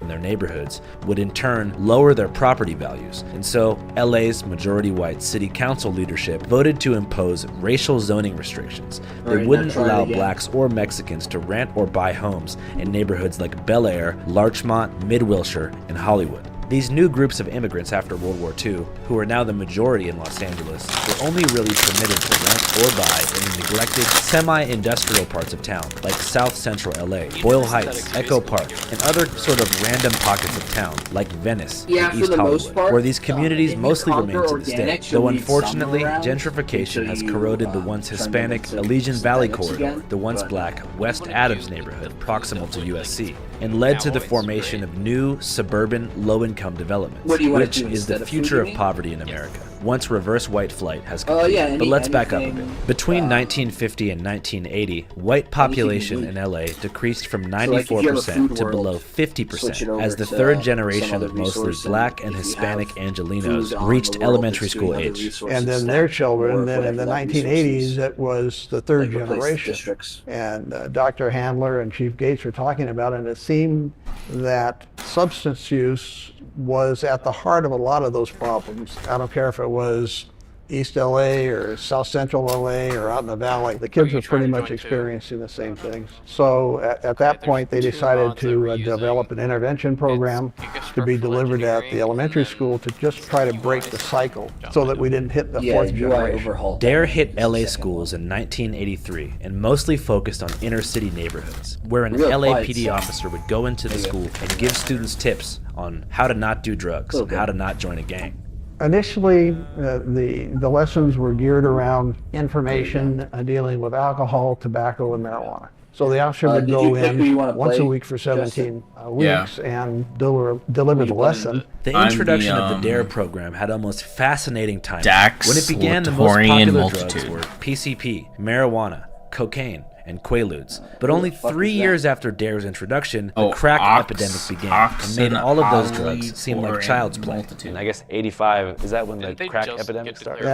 in their neighborhoods would in turn lower their property values. And so LA's majority white city council leadership voted to impose racial zoning restrictions. They wouldn't allow blacks or Mexicans to rent or buy homes in neighborhoods like Bel Air, Larchmont, Mid-Wilshire, and Hollywood. These new groups of immigrants after World War II, who are now the majority in Los Angeles, were only really permitted to rent or buy in the neglected, semi-industrial parts of town, like South Central LA, Boyle Heights, Echo Park, and other sort of random pockets of town, like Venice and East Hollywood, where these communities mostly remain to this day. Though unfortunately, gentrification has corroded the once Hispanic Elysian Valley corridor, the once black West Adams neighborhood proximal to USC, and led to the formation of new, suburban, low-income developments, which is the future of poverty in America, once reverse white flight has completed. But let's back up a bit. Between 1950 and 1980, white population in LA decreased from 94% to below 50% as the third generation of mostly black and Hispanic Angelenos reached elementary school age. And then their children, then in the 1980s, it was the third generation. And Dr. Handler and Chief Gates were talking about it, and it seemed that substance use was at the heart of a lot of those problems. I don't care if it was East LA or South Central LA or out in the valley. The kids were pretty much experiencing the same things. So at that point, they decided to develop an intervention program to be delivered at the elementary school to just try to break the cycle so that we didn't hit the fourth generation. DARE hit LA schools in 1983 and mostly focused on inner city neighborhoods, where an LAPD officer would go into the school and give students tips on how to not do drugs and how to not join a gang. Initially, the lessons were geared around information dealing with alcohol, tobacco, and marijuana. So the officer would go in once a week for 17 weeks and deliver the lesson. The introduction of the DARE program had a most fascinating time. Dax when it began, the most popular drugs were PCP, marijuana, cocaine, and Quaaludes. But only 3 years after DARE's introduction, the crack epidemic began and made all of those drugs seem like child's play. And I guess 85, is that when the crack epidemic started?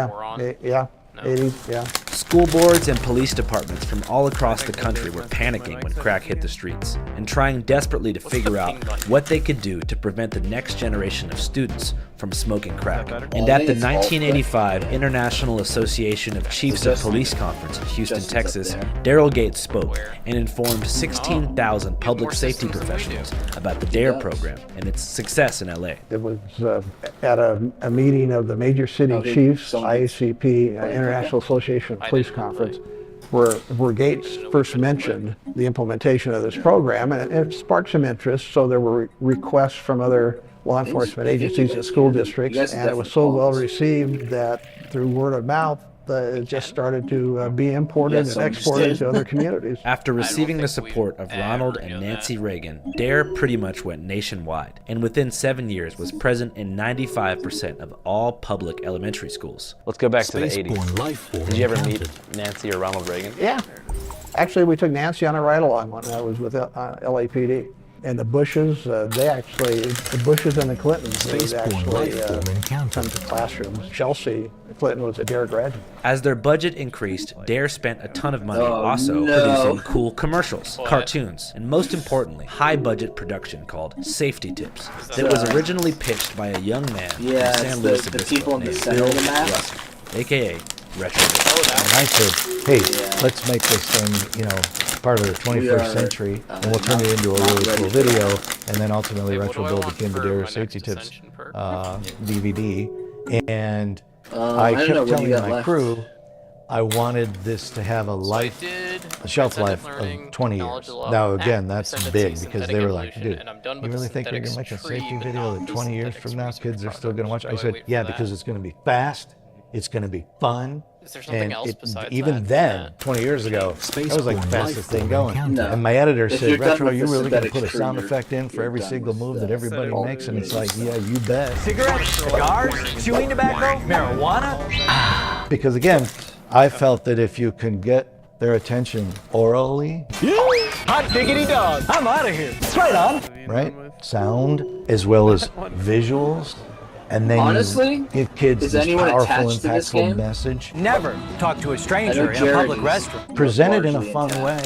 Yeah, 80s, yeah. School boards and police departments from all across the country were panicking when crack hit the streets and trying desperately to figure out what they could do to prevent the next generation of students from smoking crack. And at the 1985 International Association of Chiefs of Police Conference in Houston, Texas, Daryl Gates spoke and informed 16,000 public safety professionals about the DARE program and its success in LA. It was at a meeting of the major city chiefs, IACP, International Association of Police Conference, where Gates first mentioned the implementation of this program, and it sparked some interest. So there were requests from other law enforcement agencies and school districts, and it was so well received that through word of mouth, it just started to be imported and exported to other communities. After receiving the support of Ronald and Nancy Reagan, DARE pretty much went nationwide, and within 7 years was present in 95% of all public elementary schools. Let's go back to the 80s. Did you ever meet Nancy or Ronald Reagan? Yeah. Actually, we took Nancy on a ride-along when I was with LAPD. And the Bushes, the Bushes and the Clintons would actually come to classrooms. Chelsea Clinton was a DARE graduate. As their budget increased, DARE spent a ton of money also producing cool commercials, cartoons, and most importantly, high-budget production called Safety Tips that was originally pitched by a young man from San Luis Obispo named Bill Russell, a.k.a. Retro Bill. And I said, hey, let's make this thing, part of the 21st century, and we'll turn it into a really cool video. And then ultimately, Retro Bill became the DARE Safety Tips DVD. And I kept telling my crew, I wanted this to have a shelf life of 20 years. Now, again, that's big because they were like, dude, you really think you're going to make a safety video that 20 years from now kids are still going to watch? I said, yeah, because it's going to be fast, it's going to be fun. Is there something else besides even then, 20 years ago, that was like the fastest thing going. And my editor said, Retro, you really going to put a sound effect in for every single move that everybody makes? And it's like, yeah, you bet. Cigarettes, cigars, chewing tobacco, marijuana? Because again, I felt that if you can get their attention orally, Hot diggity dog, I'm out of here. Right on. Right? Sound as well as visuals. And then you give kids this powerful, impactful message. Never talk to a stranger in a public restroom. Presented in a fun way.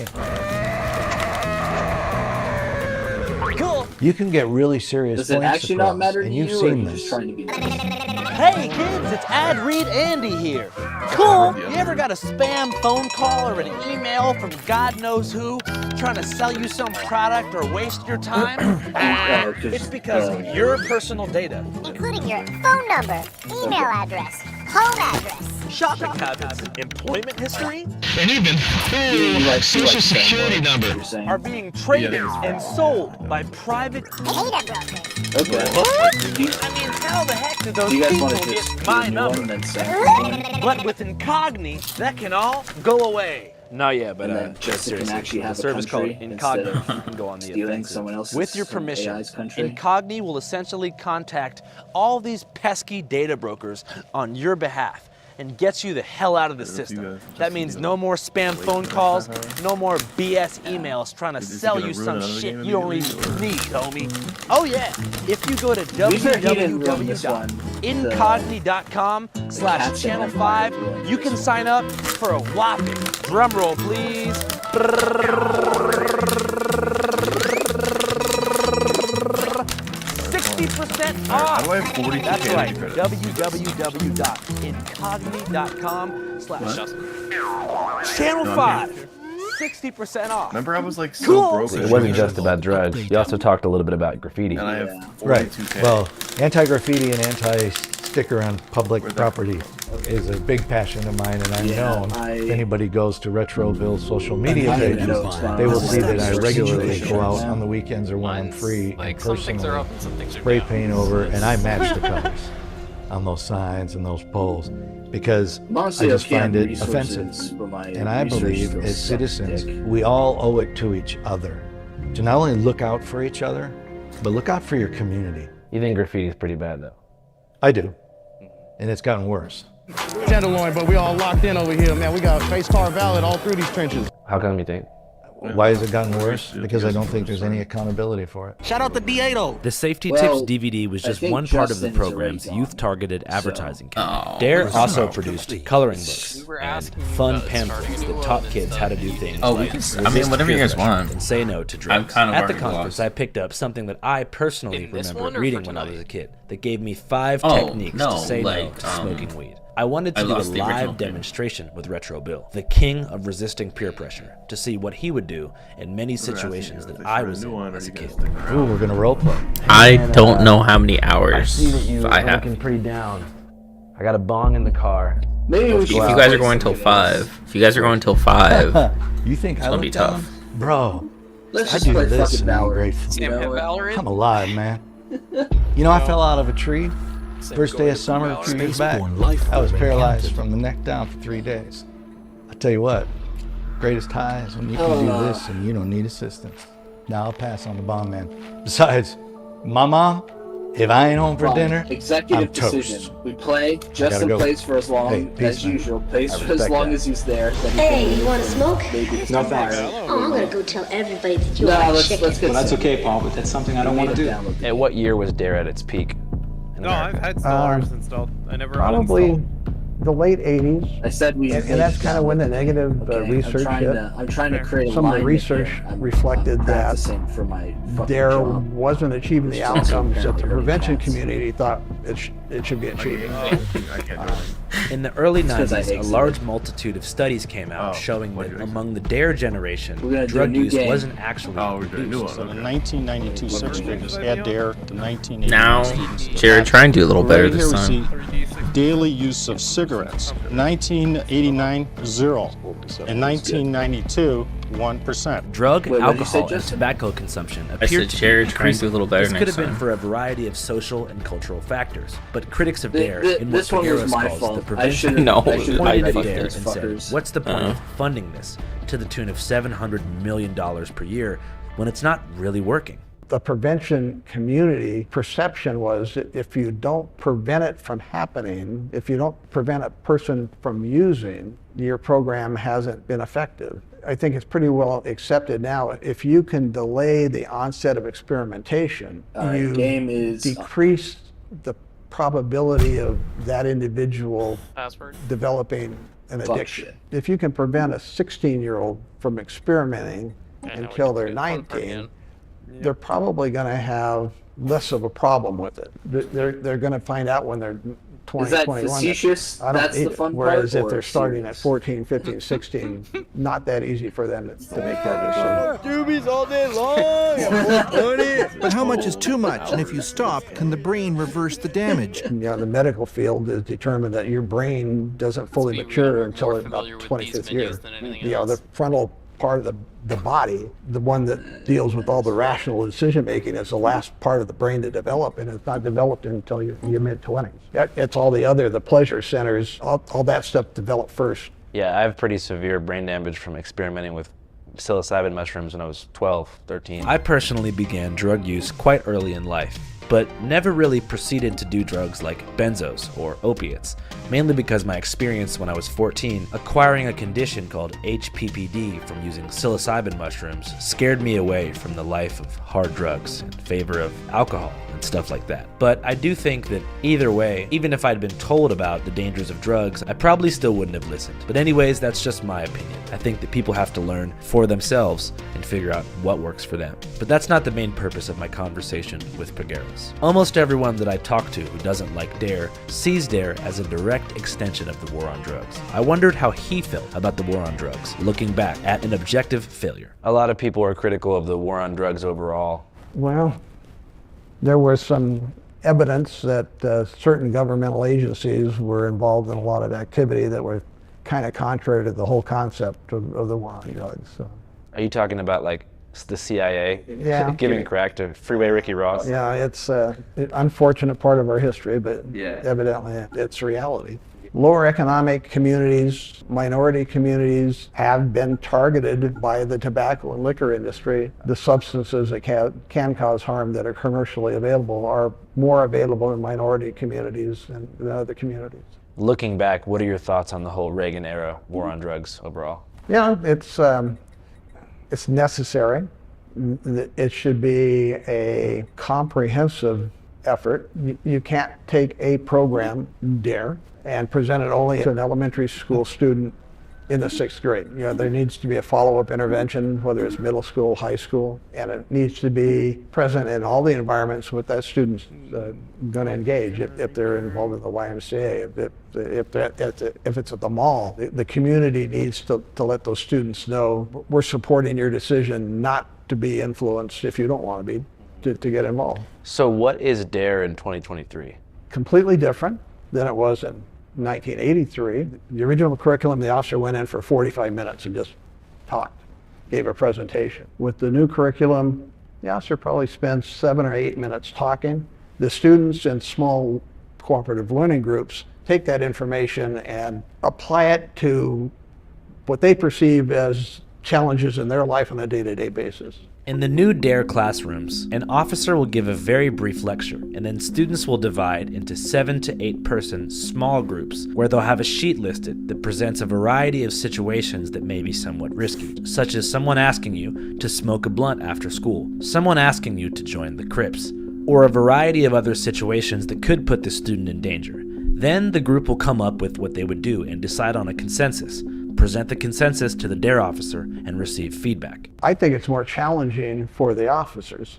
Cool. You can get really serious Does it points actually across, not matter to and you, you've or seen are you this. just trying to be Hey kids, it's Ad Read Andy here. Cool. You ever got a spam phone call or an email from God knows who trying to sell you some product or waste your time? It's because of your personal data, including your phone number, email address, home address, shopping habits, employment history, and even social security number are being traded and sold by private data brokers. Okay. What? I mean, how the heck did those people get my number? But with Incogni, that can all go away. No, yeah, but just seriously, can actually have the service called Incogni. Incogni. You can go on the Stealing someone else's With your permission, AI's country. Incogni will essentially contact all these pesky data brokers on your behalf and gets you the hell out of the system. That means no more spam phone calls, no more BS emails trying to sell you some shit you don't even need, homie. Oh yeah, if you go to www.incogni.com/channel5, you can sign up for a whopping, drumroll please, 60% off. How do I have 42 That's right. credits? www.incogni.com/channel5. 60% off. Remember, I was like so Cool. broke. It wasn't just about drugs. You also talked a little bit about graffiti. And I have Right. 42K. Well, anti-graffiti and anti-sticker on public property is a big passion of mine, and I've known if anybody goes to Retro Bill's social media pages, they will see that I regularly go out on the weekends or when I'm free and some things are personally up and some things are spray down. paint over, and I match the colors on those signs and those poles because Honestly, I just okay, find it resources, offensive. but my And I research believe skills as suck citizens, dick. we all owe it to each other to not only look out for each other, but look out for your community. You think graffiti is pretty bad, though? I do. And it's gotten worse. Tenderloin, but we all locked in over here, man. We got face car valid all through these trenches. How come you think? Why has it gotten worse? Because I don't think there's any accountability for it. Shout out to Diego. The Safety Well, Tips DVD was I just think one part of the Justin is already program's gone, youth-targeted advertising campaign. Oh. DARE Listen also up. produced coloring books and fun pamphlets that taught kids how to do things Oh, we like can I mean, resist whatever you peer guys pressure want. and say no to drugs. I'm kind of At the already conference, lost. I picked up something that I personally In this remember one or reading for when I was tonight? a kid that gave me 5 Oh, techniques no, to say no like, to smoking weed. I wanted I to do a lost the original live thing. demonstration with Retro Bill, the king of resisting peer pressure, to see what he would do in many situations that I was in as a kid. Ooh, we're gonna role play. I don't know how many hours I see that you're I have. looking pretty down. I got a bong in the car. Maybe we If should you go guys out are going and till see 5, if you guys are going till 5, You think it's I gonna look be down? tough. Bro, Let's I just do play this fucking and I'm Valorant. grateful. You know what? Valorant? I'm alive, man. You know, I fell out of a tree first day of summer 2 years back. I was paralyzed from the neck down for 3 days. I tell you what, greatest high is when you can do this and you don't need assistance. Now I'll pass on the bomb man. Besides, my mom, If I ain't home for Fine. dinner, Executive I'm toast. decision. We play. Justin go. plays for as long Hey, peace, as man. usual. Plays I for as respect long that. as he's there. Then he Hey, can you want to smoke? maybe just No, tomorrow. thanks. Oh, I'm gonna go tell everybody that you No, are let's chicken. get. Well, that's okay, Paul, but that's something I don't want to do. At what year was Dare at its peak? No, I've had installers installed. I never Probably uninstalled. the late 80s. I said we. And that's kind of when the negative research hit. I'm trying to create a Some of the alignment research here. I'm reflected that practicing for my fucking DARE job. wasn't achieving the It's also outcomes that the apparently prevention class. community thought it should be achieving. In the early It's 'cause I 90s, a exited. large multitude of studies came out showing that among the DARE generation, We're gonna do a drug new use game. wasn't actually reduced. So the 1992 sixth graders had DARE, the 1980 Now, students did Jared, not. try and do a little better Right this here time. we see daily use of cigarettes. 1989, 0. In 1992, 1%. Drug, Wait, what did you say, alcohol, and Justin? tobacco consumption I appeared said, to Jared, be try and do a little better This could next have been time. for a variety of social and cultural factors, but critics of Th- DARE, th- in what this one was Figueroa my calls fault. the I prevention, should've- No, I should've pointed made at fuck DARE and those said, fuckers. "What's the point of funding this to the tune of $700 million per year when it's not really working?" The prevention community perception was that if you don't prevent it from happening, if you don't prevent a person from using, your program hasn't been effective. I think it's pretty well accepted now. If you can delay the onset of experimentation, All right, you game is- decrease the probability of that individual Password. developing an Fuck addiction. shit. If you can prevent a 16-year-old from experimenting until they're 19, they're probably going to have less of a problem with it. They're going to find out when they're 20, Is that 21. facetious? I don't That's need the it. fun Whereas part, if they're or starting at serious? 14, 15, 16, not that easy for them to make that decision. Doobies all day long. But how much is too much? And if you stop, can the brain reverse the damage? You know, the medical field has determined that your brain doesn't fully mature until about 25th year. You know, the frontal part of the body, the one that deals with all the rational decision making, is the last part of the brain to develop, and it's not developed until your mid-20s. It's all the other, the pleasure centers, all that stuff developed first. Yeah, I have pretty severe brain damage from experimenting with psilocybin mushrooms when I was 12, 13. I personally began drug use quite early in life, but never really proceeded to do drugs like benzos or opiates, mainly because my experience when I was 14 acquiring a condition called HPPD from using psilocybin mushrooms scared me away from the life of hard drugs in favor of alcohol and stuff like that. But I do think that either way, even if I'd been told about the dangers of drugs, I probably still wouldn't have listened. But anyways, that's just my opinion. I think that people have to learn for themselves and figure out what works for them. But that's not the main purpose of my conversation with Pegueros. Almost everyone that I talk to who doesn't like DARE sees DARE as a direct extension of the war on drugs. I wondered how he felt about the war on drugs, looking back at an objective failure. A lot of people are critical of the war on drugs overall. Well, there was some evidence that certain governmental agencies were involved in a lot of activity that were kind of contrary to the whole concept of the war on drugs. So. Are you talking about like the CIA Yeah. giving crack to Freeway Ricky Ross? Yeah, it's an unfortunate part of our history, but Yeah. evidently it's reality. Lower economic communities, minority communities have been targeted by the tobacco and liquor industry. The substances that can cause harm that are commercially available are more available in minority communities than other communities. Looking back, what are your thoughts on the whole Reagan era war on drugs overall? Yeah, it's necessary. It should be a comprehensive effort. You can't take a program, DARE, and present it only to an elementary school student in the 6th grade. You know, there needs to be a follow-up intervention, whether it's middle school, high school, and it needs to be present in all the environments with that student's going to engage. If they're involved in the YMCA, if it's at the mall, the community needs to let those students know we're supporting your decision not to be influenced if you don't want to be, to get involved. So what is DARE in 2023? Completely different than it was in 1983. The original curriculum, the officer went in for 45 minutes and just talked, gave a presentation. With the new curriculum, the officer probably spends 7 or 8 minutes talking. The students in small cooperative learning groups take that information and apply it to what they perceive as challenges in their life on a day-to-day basis. In the new DARE classrooms, an officer will give a very brief lecture, and then students will divide into 7 to 8 person small groups where they'll have a sheet listed that presents a variety of situations that may be somewhat risky, such as someone asking you to smoke a blunt after school, someone asking you to join the Crips, or a variety of other situations that could put the student in danger. Then the group will come up with what they would do and decide on a consensus, present the consensus to the DARE officer, and receive feedback. I think it's more challenging for the officers.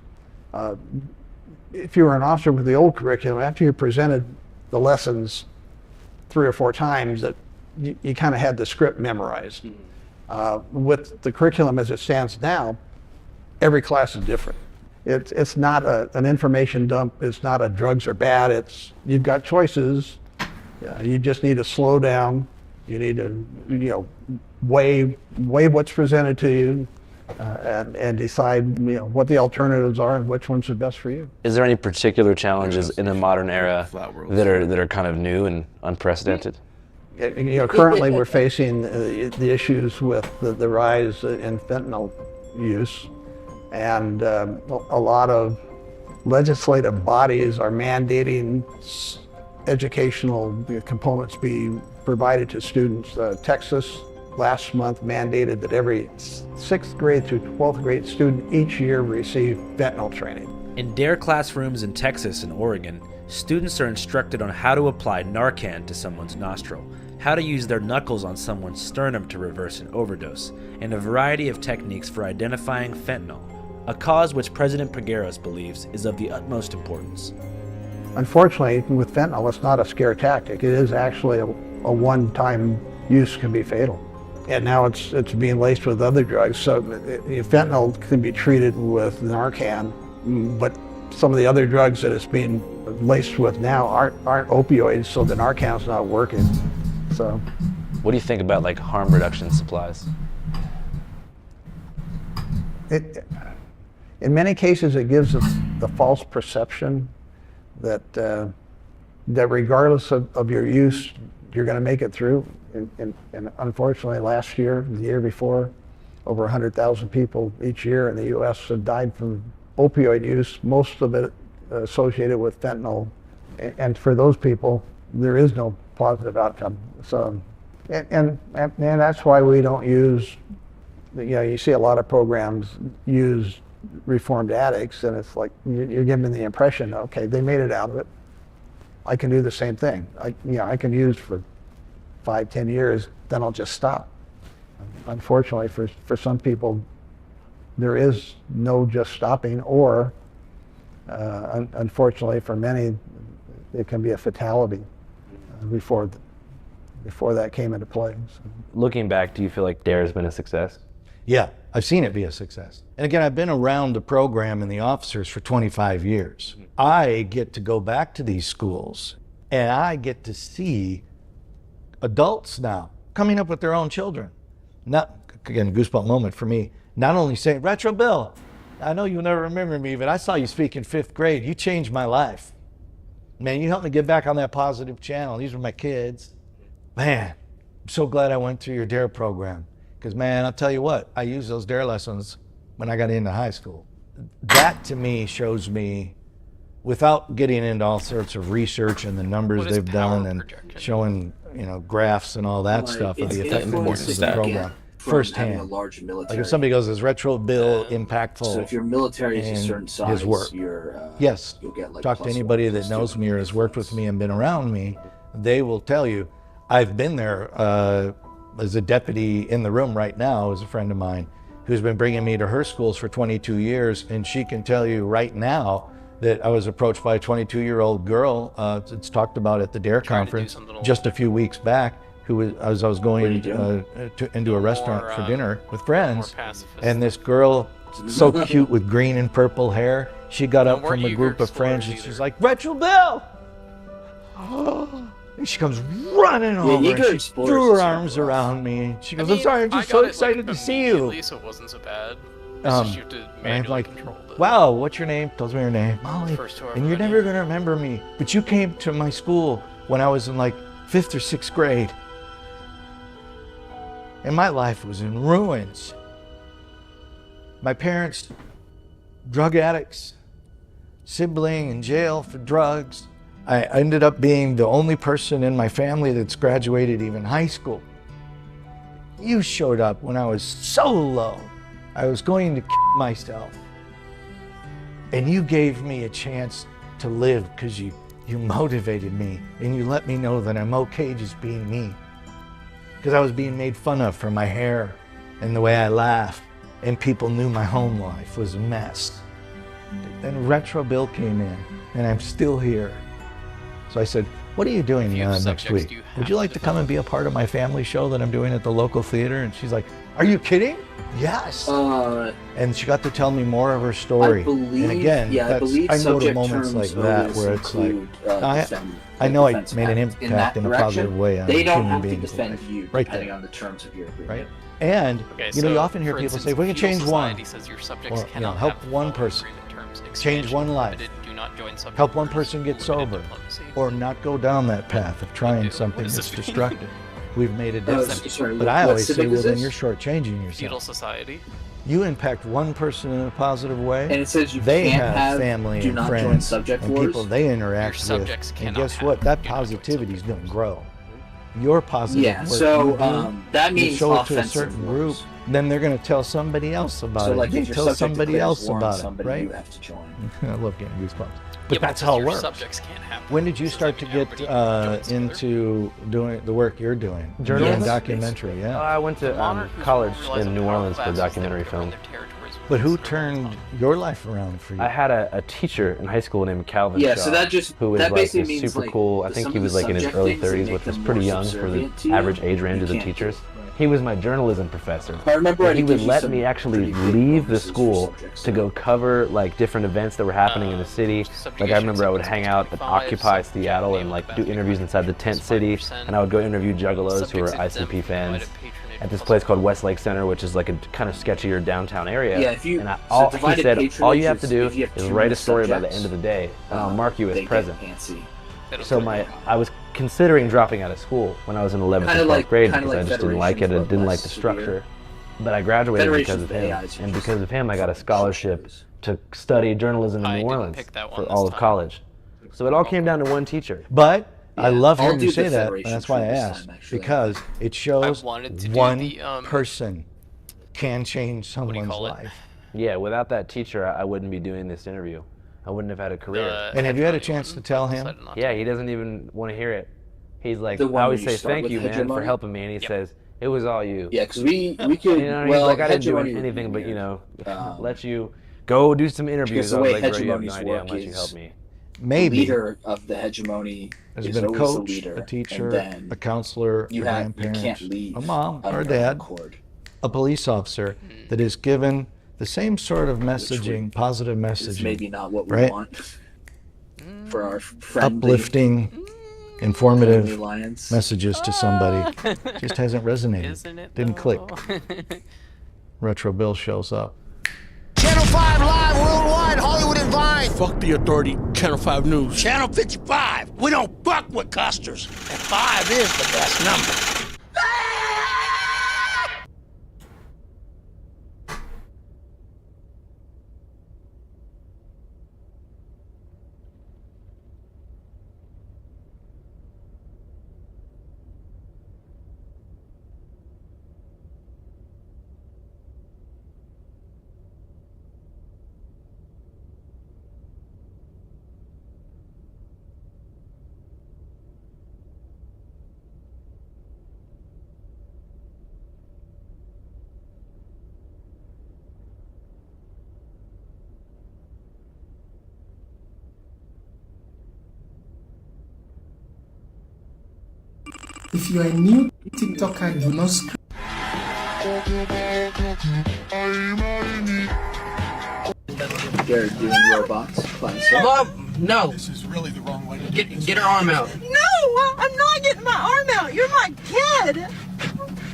If you were an officer with the old curriculum, after you presented the lessons 3 or 4 times, that you kind of had the script memorized. With the curriculum as it stands now, every class is different. It's not an information dump. It's not a drugs are bad. You've got choices. You just need to slow down. You need to, weigh what's presented to you, and decide, what the alternatives are and which ones are best for you. Is there any particular challenges in the modern era that are kind of new and unprecedented? Currently we're facing the issues with the rise in fentanyl use, and a lot of legislative bodies are mandating educational components be provided to students. Texas last month mandated that every 6th grade through 12th grade student each year receive fentanyl training. In DARE classrooms in Texas and Oregon, students are instructed on how to apply Narcan to someone's nostril, how to use their knuckles on someone's sternum to reverse an overdose, and a variety of techniques for identifying fentanyl, a cause which President Pegueros believes is of the utmost importance. Unfortunately, with fentanyl, it's not a scare tactic. It is actually a one-time use can be fatal. And now it's being laced with other drugs. So fentanyl can be treated with Narcan, but some of the other drugs that it's being laced with now aren't opioids, so the Narcan's not working. So, what do you think about like harm reduction supplies? In many cases, it gives the false perception that regardless of your use, you're going to make it through. And unfortunately, last year, the year before, over 100,000 people each year in the U.S. have died from opioid use, most of it associated with fentanyl. And for those people, there is no positive outcome. So, and that's why we don't use, you see a lot of programs use reformed addicts, and it's like you're giving the impression, okay, they made it out of it. I can do the same thing. I can use for 5-10 years, then I'll just stop. Unfortunately, for some people, there is no just stopping, or unfortunately for many, it can be a fatality before that came into play. So. Looking back, do you feel like DARE has been a success? Yeah, I've seen it be a success. And again, I've been around the program and the officers for 25 years. I get to go back to these schools, and I get to see adults now coming up with their own children. Not, again, goosebump moment for me, not only saying, Retro Bill, I know you'll never remember me, but I saw you speak in 5th grade. You changed my life. Man, you helped me get back on that positive channel. These were my kids. Man, I'm so glad I went through your DARE program. Because, man, I'll tell you what, I used those DARE lessons when I got into high school. That, to me, shows me, without getting into all sorts of research and the numbers they've done and showing, graphs and all that stuff of the effectiveness of the program, firsthand. A large military. Like if somebody goes, is Retro Bill impactful? So if your military is a certain size, his work. Yes, you'll get like talk to anybody that knows me or has worked with me and been around me, they will tell you, I've been there as a deputy in the room right now is a friend of mine who's been bringing me to her schools for 22 years, and she can tell you right now that I was approached by a 22-year-old girl, it's talked about at the DARE conference just a few weeks back, who was, as I was going into a restaurant for dinner with friends, and this girl, so cute with green and purple hair, she got up from a group of friends and she's like, Retro Bill! And she comes running over and she threw her arms around me. And she goes, I'm sorry, I'm just so excited to see you. At least it wasn't so bad. And I'm like, wow, what's your name? Tells me her name, Molly. And you're never going to remember me, but you came to my school when I was in like 5th or 6th grade. And my life was in ruins. My parents, drug addicts, sibling in jail for drugs. I ended up being the only person in my family that's graduated even high school. You showed up when I was so low. I was going to kill myself. And you gave me a chance to live because you motivated me and you let me know that I'm okay just being me. Because I was being made fun of for my hair and the way I laughed, and people knew my home life was a mess. Then Retro Bill came in, and I'm still here. So I said, what are you doing next week? Would you like to come and be a part of my family show that I'm doing at the local theater? And she's like, are you kidding? Yes. And she got to tell me more of her story. I believe, and again, I believe I go to subject moments like terms that where it's like, I know I made an impact in a positive way on they don't human have to beings' defend life. you Right depending there. on the terms of your agreement. Right? And you often hear for people instance, say, we can feudal change one, society says your subjects or cannot help have one full person, agreement terms, change expansion, one life, limited, do not join subject help one orders, person get limited sober, diplomacy. or not go down that path of trying something does that's this mean? destructive. We've made a difference. sorry, But what- I what always say, civic well, is then this? you're shortchanging Feudal yourself. society. You impact one person in a positive way, And it says you they can't have have family do and not join friends subject and wars. people they interact with. subjects And cannot guess have what? That do not join positivity is going to grow. Your positive Yeah, work so, you do, that you means show it to a offensive certain wars. group, then they're going to tell somebody else about So it. like They if your tell subject somebody declares else war on about somebody, it, right? you have to join. I love getting goosebumps. But Yeah, that's because how it your works. subjects can't have When did you start to get into doing the work you're doing? Journalism? Doing documentary, yeah. I went to college in New Orleans for documentary film. But who turned your life around for you? I had a teacher in high school named Calvin Yeah, Shaw, so that just- who was that like basically this means, super like, cool. I the- think some he of was the like in his subject early things that 30s, make which is them pretty more young for the subservient to you, average age range you of the can't do. teachers. He was my journalism professor. I remember And he I would did let some me actually pretty big leave the bonuses for school subjects. to go cover like different events that were happening in the city. Like I remember I would hang out at Occupy Seattle and like do interviews inside the tent city, and I would go interview juggalos who were ICP fans at this place called Westlake Center, which is like a kind of sketchier downtown area. Yeah, if you- and so he divided said, patronage all you have is to do if you have is too write many a story by the subjects, end of the day, and I'll mark you they as get present. antsy. So I was considering dropping out of school when I was in 11th and 12th grade because I just didn't like it and didn't like the structure. But I graduated because of him, and because of him I got a scholarship to study journalism in New Orleans for all of college. So it all came down to one teacher. But I love I'll hearing you do say the that, Federation and that's why I trip this asked, time, actually. because it shows wanted to do one the, person can change someone's life. Yeah, without that teacher, I wouldn't be doing this interview. I wouldn't have had a career. And have you had a chance to tell him? Yeah, he doesn't even want to hear it. He's like, The I one always where you say start thank with you, man, for hegemony? helping me, and he says it was all you. Yeah, because we could. You know, well, he's like, I didn't do hegemony would anything be but, you know, weird. let you go do some interviews. Because the I was way like, bro, you have no hegemonies idea how work much you is helped me. Maybe. The leader of the hegemony There's is been a always coach, the leader, a teacher, and then a counselor, you a have- you grandparent, can't leave a mom of or a your own dad, accord. a police officer that is given the same sort of messaging, positive It's messaging, maybe not what we right? want for our friendly, Uplifting, friendly informative alliance. messages to somebody. Just hasn't resonated. Isn't it, Didn't click. Retro Bill shows up. Channel 5 Live Worldwide, Hollywood and Vine. Fuck the authority, Channel 5 News. Channel 55. We don't fuck with custers. And 5 is the best number. If you are a new TikToker, do not scream. Jared doing robots. Classic. Mom, no. This is really the wrong way. Get her arm out. No, I'm not getting my arm out. You're my kid.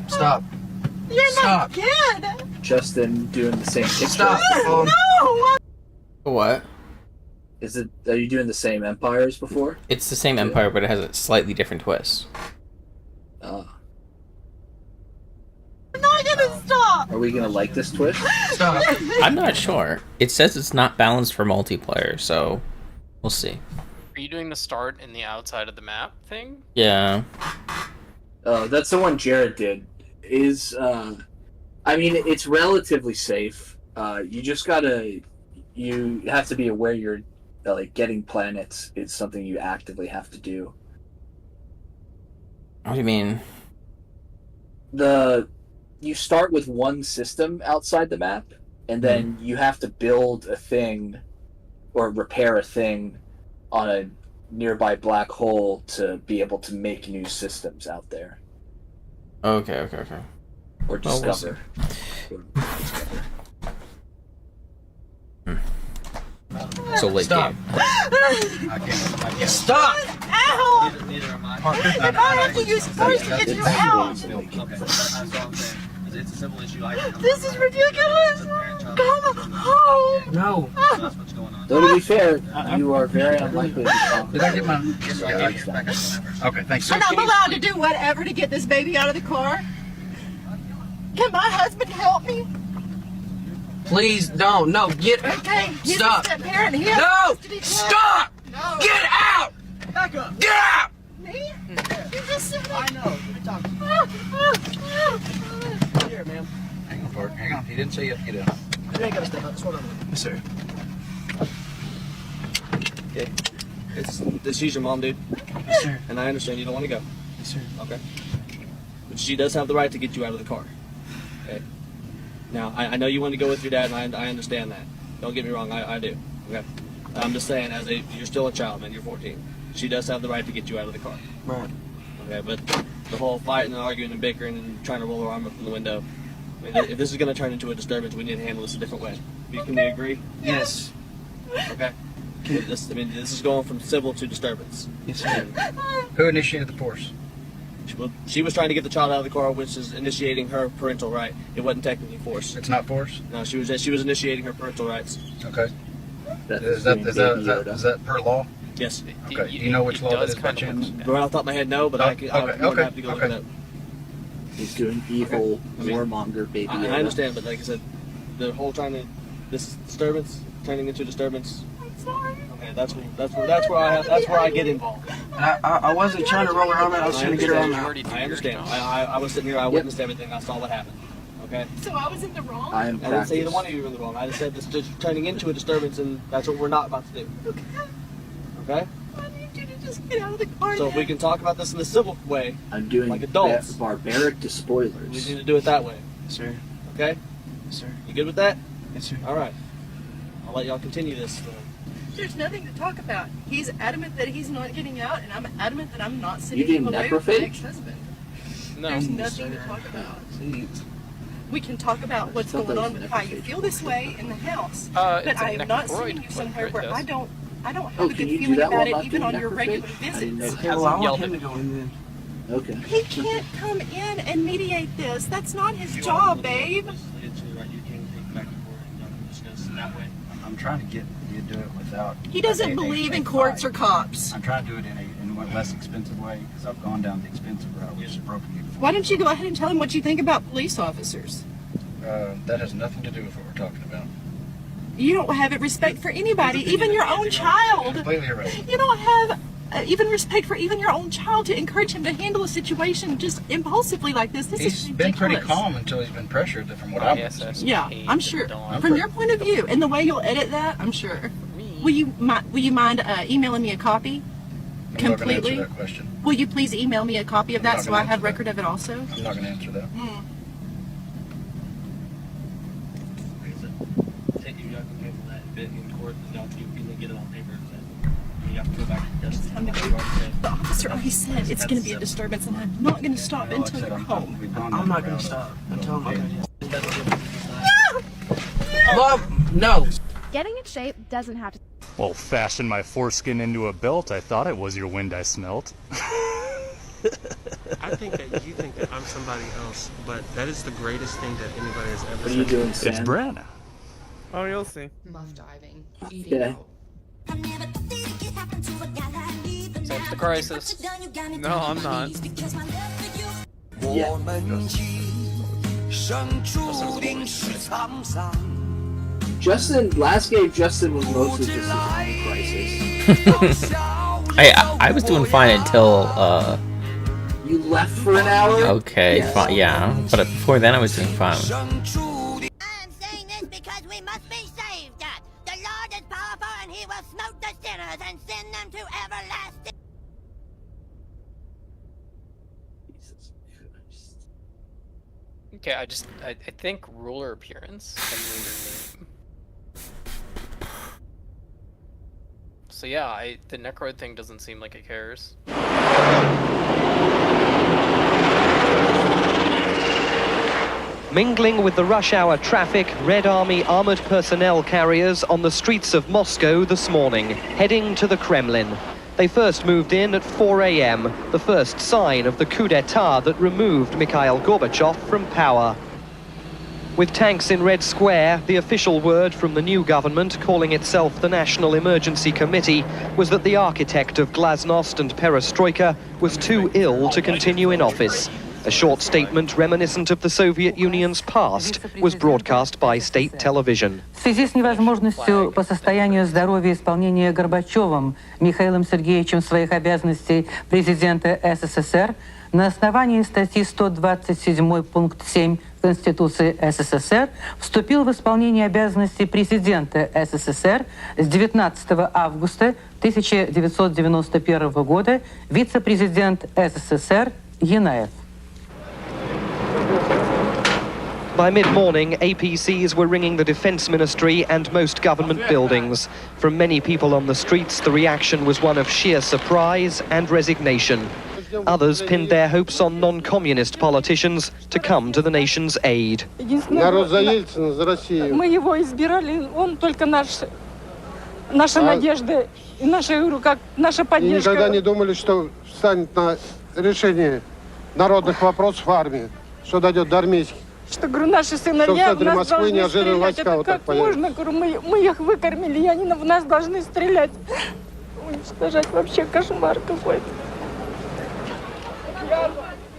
Stop. You're Stop. my kid. Justin doing the same picture. Stop. No. What? Is it? Are you doing the same Empire as before? It's the same Empire, but it has a slightly different twist. Oh. I'm not gonna stop. Are Are we gonna like this twist? I'm not sure. It says it's not balanced for multiplayer, so we'll see. Are you doing the start in the outside of the map thing? Yeah. That's the one Jared did. I mean, it's relatively safe. You just gotta, you have to be aware you're like getting planets is something you actively have to do. What do you mean? You start with one system outside the map, and then you have to build a thing or repair a thing on a nearby black hole to be able to make new systems out there. Okay. Or discover. So late game. I can't. Stop! Ow! If I have to use force to get you out! It's a simple issue. This is ridiculous! Come home! No. Though to be fair, you are very unlikely to be confident. Did I get my... Okay, thanks. And I'm allowed to do whatever to get this baby out of the car? Can my husband help me? Please don't. No, get... Okay, Stop. Step parent here. No! Stop! No. Get out! Back up. Get out! Me? You just said I know. Here, ma'am. Hang on, Park. Hang on. He didn't say you have to get out. You ain't gotta step out. Just hold on. Yes, sir. Okay. She's your mom, dude. Yes, sir. And I understand you don't want to go. Yes, sir. Okay. But she does have the right to get you out of the car. Okay. Now, I know you want to go with your dad, and I understand that. Don't get me wrong, I do. Okay. I'm just saying, you're still a child, man. You're 14. She does have the right to get you out of the car. Right. Okay, but the whole fighting and arguing and bickering and trying to roll her arm up in the window, I mean, if this is going to turn into a disturbance, we need to handle this a different way. Can we agree? Yes. Okay. This is going from civil to disturbance. Yes, sir. Who initiated the force? She was trying to get the child out of the car, which is initiating her parental right. It wasn't technically force. It's not force? No, she was initiating her parental rights. Okay. Is that per law? Yes. Okay. Do you know which law that is by chance? Right off the top of my head, no, but I'm more than happy to go look it up. He's doing evil warmonger baby. I understand, but like I said, the whole this disturbance turning into disturbance. I'm sorry. Okay, that's where I get involved. I wasn't trying to roll her arm out. I was trying to get her arm out. I understand. I was sitting here. I witnessed everything. I saw what happened. Okay. So I was in the wrong? I didn't say either one of you were in the wrong. I just said this is turning into a disturbance, and that's what we're not about to do. Okay. Okay? I need you to just get out of the car So if we now. can talk about this in the civil way, I'm doing like adults, barbaric despoilers. we need to do it that way. Yes, sir. Okay? Yes, sir. You good with that? Yes, sir. All right. I'll let y'all continue this. There's nothing to talk about. He's adamant that he's not getting out, and I'm adamant that I'm not You sending did him away with my necrophage? ex-husband. No. There's nothing to talk about. Please. We can talk about what's Something's going on with how you necrophage. feel this way in the house, It's but a I am not necroid sending you click, somewhere right, where Des? I don't have Oh, a can good you do feeling that about while it, not even doing on your necrophage? regular I didn't know visits. that. Well, I want Yelled him at to go in then. Okay. He can't come in and mediate this. That's not his job, babe. I'm trying to get you to do it without... He doesn't believe in courts or cops. I'm trying to do it in a less expensive way because I've gone down the expensive route, which has broken me before. Why don't you go ahead and tell him what you think about police officers? That has nothing to do with what we're talking about. You don't have respect for anybody, even your own child. Completely irrelevant. You don't have even respect for even your own child to encourage him to handle a situation just impulsively like this. This is He's ridiculous. been pretty calm until he's been pressured from what I've seen. Yeah, I'm sure. From your point of view and the way you'll edit that, I'm sure. Will you mind emailing me a copy? I'm not going to Completely. answer that question. Will you please email me a copy of I'm that not so gonna I have answer that. record of it also? I'm not going to answer that. The officer already said it's going to be a disturbance and I'm not going to stop until you're home. I'm not going to stop until I'm Mom, no. Getting in shape doesn't have to. Well, fashion my foreskin into a belt. I thought it was your wind I smelt. I think that you think that I'm somebody else, but that is the greatest thing that anybody has ever said. What are you doing, Sam? It's Brenna. Oh, you'll see. Muff diving. Yeah. Sam's the crisis. No, I'm not. Yeah. Justin, last game, Justin was mostly just his own crisis. I was doing fine until You left for an hour? okay, Yes. fine, yeah, but before then I was doing fine. I'm saying this because we must be saved. The Lord is powerful and he will smote the sinners and send them to everlasting. Okay, I think ruler appearance and ruler name. So yeah, the Necroid thing doesn't seem like it cares. Mingling with the rush hour traffic, Red Army armored personnel carriers on the streets of Moscow this morning, heading to the Kremlin. They first moved in at 4 a.m., the first sign of the coup d'etat that removed Mikhail Gorbachev from power. With tanks in Red Square, the official word from the new government, calling itself the National Emergency Committee, was that the architect of Glasnost and Perestroika was too ill to continue in office. A short statement reminiscent of the Soviet Union's past was broadcast by state television. В связи с невозможностью по состоянию здоровья исполнения Горбачевым Михаилом Сергеевичем своих обязанностей президента СССР на основании статьи 127 пункт 7 Конституции СССР вступил в исполнение обязанностей президента СССР с 19 августа 1991 года вице-президент СССР Янаев. By mid-morning, APCs were ringing the Defense Ministry and most government buildings. From many people on the streets, the reaction was one of sheer surprise and resignation. Others pinned their hopes on non-communist politicians to come to the nation's aid. Народ за Ельцина, за Россию. Мы его избирали, он только наша надежда и наша поддержка. Никогда не думали, что встанет на решение народных вопросов в армии, что дойдет до армейских. Что, говорю, наши сыновья в нас должны стрелять. Это как можно? Говорю, мы их выкормили, и они в нас должны стрелять. Уничтожать вообще кошмар какой-то.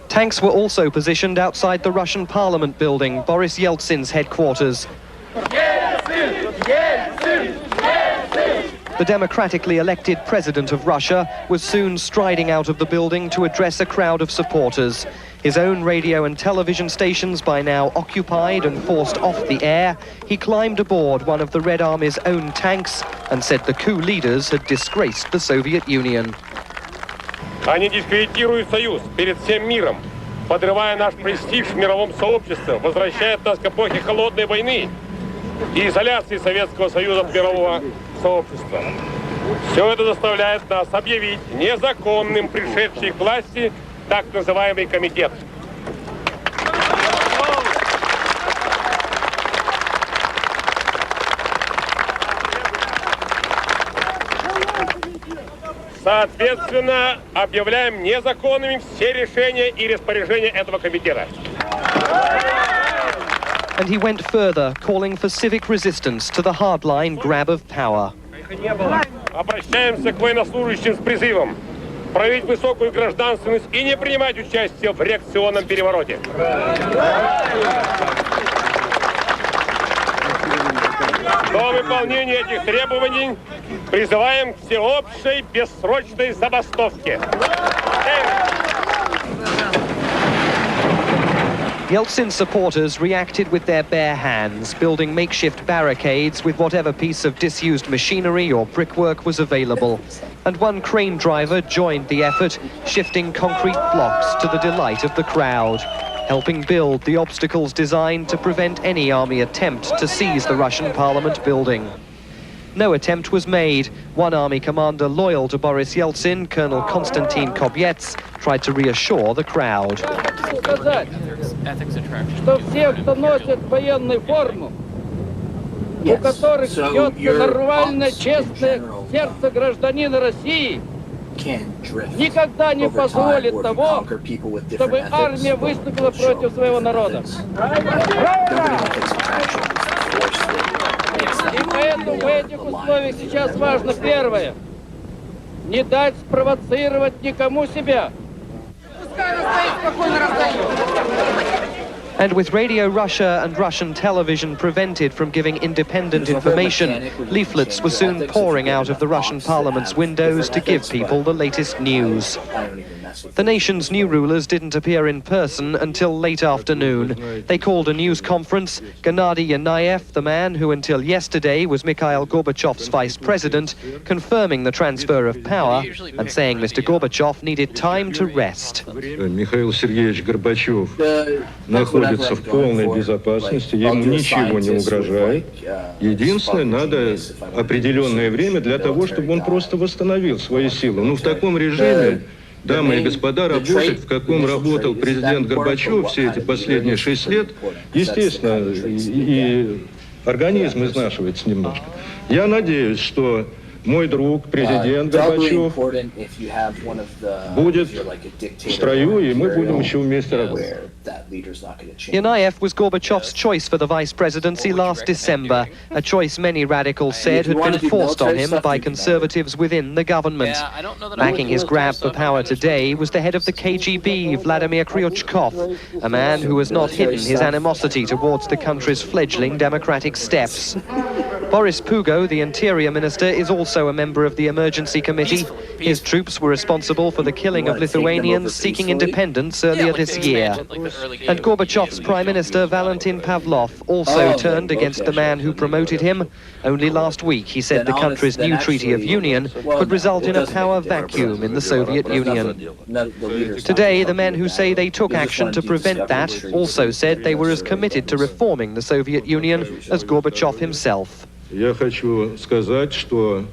Tanks were also positioned outside the Russian Parliament building, Boris Yeltsin's headquarters. The democratically elected president of Russia was soon striding out of the building to address a crowd of supporters. His own radio and television stations by now occupied and forced off the air, he climbed aboard one of the Red Army's own tanks and said the coup leaders had disgraced the Soviet Union. Они дискредитируют Союз перед всем миром, подрывая наш престиж в мировом сообществе, возвращает нас к эпохе холодной войны и изоляции Советского Союза от мирового сообщества. Все это заставляет нас объявить незаконным пришедший к власти так называемый комитет. Соответственно, объявляем незаконными все решения и распоряжения этого комитета. And he went further, calling for civic resistance to the hardline grab of power. Обращаемся к военнослужащим с призывом проявить высокую гражданственность и не принимать участие в реакционном перевороте. До выполнения этих требований призываем к всеобщей бессрочной забастовке. Yeltsin supporters reacted with their bare hands, building makeshift barricades with whatever piece of disused machinery or brickwork was available. And one crane driver joined the effort, shifting concrete blocks to the delight of the crowd, helping build the obstacles designed to prevent any army attempt to seize the Russian parliament building. No attempt was made. One army commander loyal to Boris Yeltsin, Colonel Konstantin Kobyets, tried to reassure the crowd. Что все, кто носит военную форму, у которых бьется нормальное, честное сердце гражданина России, никогда не позволит того, чтобы армия выступила против своего народа. И поэтому в этих условиях сейчас важно первое – не дать спровоцировать никому себя. Пускай она стоит спокойно раздает. And with Radio Russia and Russian television prevented from giving independent information, leaflets were soon pouring out of the Russian parliament's windows to give people the latest news. The nation's new rulers didn't appear in person until late afternoon. They called a news conference. Gennady Yanayev, the man who until yesterday was Mikhail Gorbachev's vice president, confirming the transfer of power and saying Mr. Gorbachev needed time to rest. Михаил Сергеевич Горбачев находится в полной безопасности, ему ничего не угрожает. Единственное, надо определенное время для того, чтобы он просто восстановил свои силы. Ну, в таком режиме, дамы и господа, работать, в каком работал президент Горбачев все эти последние 6 лет, естественно, и организм изнашивается немножко. Я надеюсь, что мой друг, президент Горбачев, будет в строю, и мы будем еще вместе работать. Yanayev was Gorbachev's choice for the vice presidency last December, a choice many radicals said had been forced on him by conservatives within the government. Backing his grab for power today was the head of the KGB, Vladimir Kryuchkov, a man who has not hidden his animosity towards the country's fledgling democratic steps. Boris Pugo, the interior minister, is also a member of the emergency committee. His troops were responsible for the killing of Lithuanians seeking independence earlier this year. And Gorbachev's prime minister, Valentin Pavlov, also turned against the man who promoted him. Only last week he said the country's new Treaty of Union could result in a power vacuum in the Soviet Union. Today, the men who say they took action to prevent that also said they were as committed to reforming the Soviet Union as Gorbachev himself. Я хочу сказать, что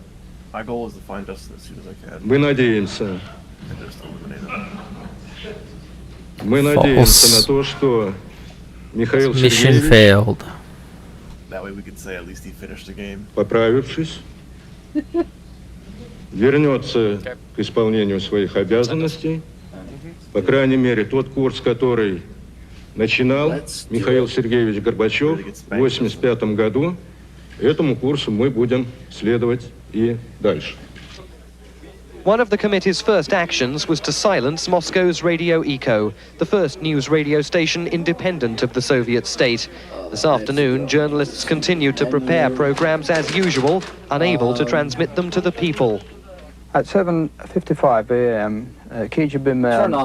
мы надеемся на то, что Михаил Сергеевич, поправившись, вернется к исполнению своих обязанностей. По крайней мере, тот курс, который начинал Михаил Сергеевич Горбачев в 1985 году, этому курсу мы будем следовать и дальше. One of the committee's first actions was to silence Moscow's Radio Echo, the first news radio station independent of the Soviet state. This afternoon, journalists continued to prepare programs as usual, unable to transmit them to the people. At 7:55 a.m., KGB men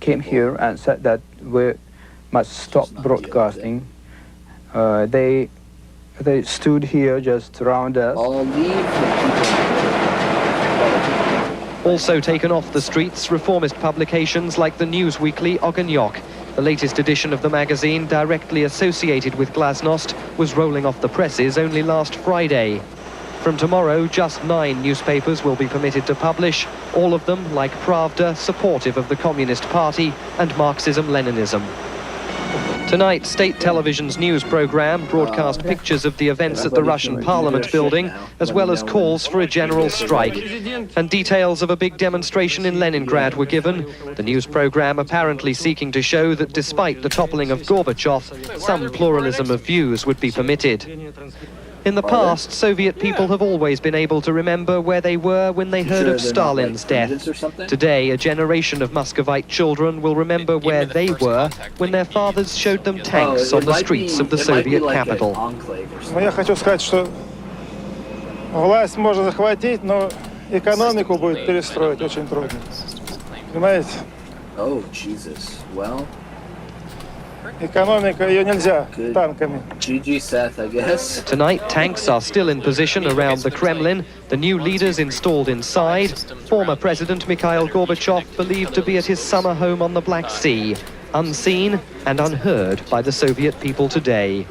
came here and said that we must stop broadcasting. They stood here just around us. Also taken off the streets, reformist publications like the news weekly Ogonyok. The latest edition of the magazine, directly associated with Glasnost, was rolling off the presses only last Friday. From tomorrow, just 9 newspapers will be permitted to publish, all of them, like Pravda, supportive of the Communist Party and Marxism-Leninism. Tonight, state television's news program broadcast pictures of the events at the Russian Parliament building, as well as calls for a general strike. And details of a big demonstration in Leningrad were given, the news program apparently seeking to show that despite the toppling of Gorbachev, some pluralism of views would be permitted. In the past, Soviet people have always been able to remember where they were when they heard of Stalin's death. Today, a generation of Muscovite children will remember where they were when their fathers showed them tanks on the streets of the Soviet capital. Я хочу сказать, что власть можно захватить, но экономику будет перестроить очень трудно. Понимаете? Oh, Jesus. Well... Экономика, ее нельзя танками. GG, Seth, I guess. Tonight, tanks are still in position around the Kremlin, the new leaders installed inside, former President Mikhail Gorbachev believed to be at his summer home on the Black Sea, unseen and unheard by the Soviet people today.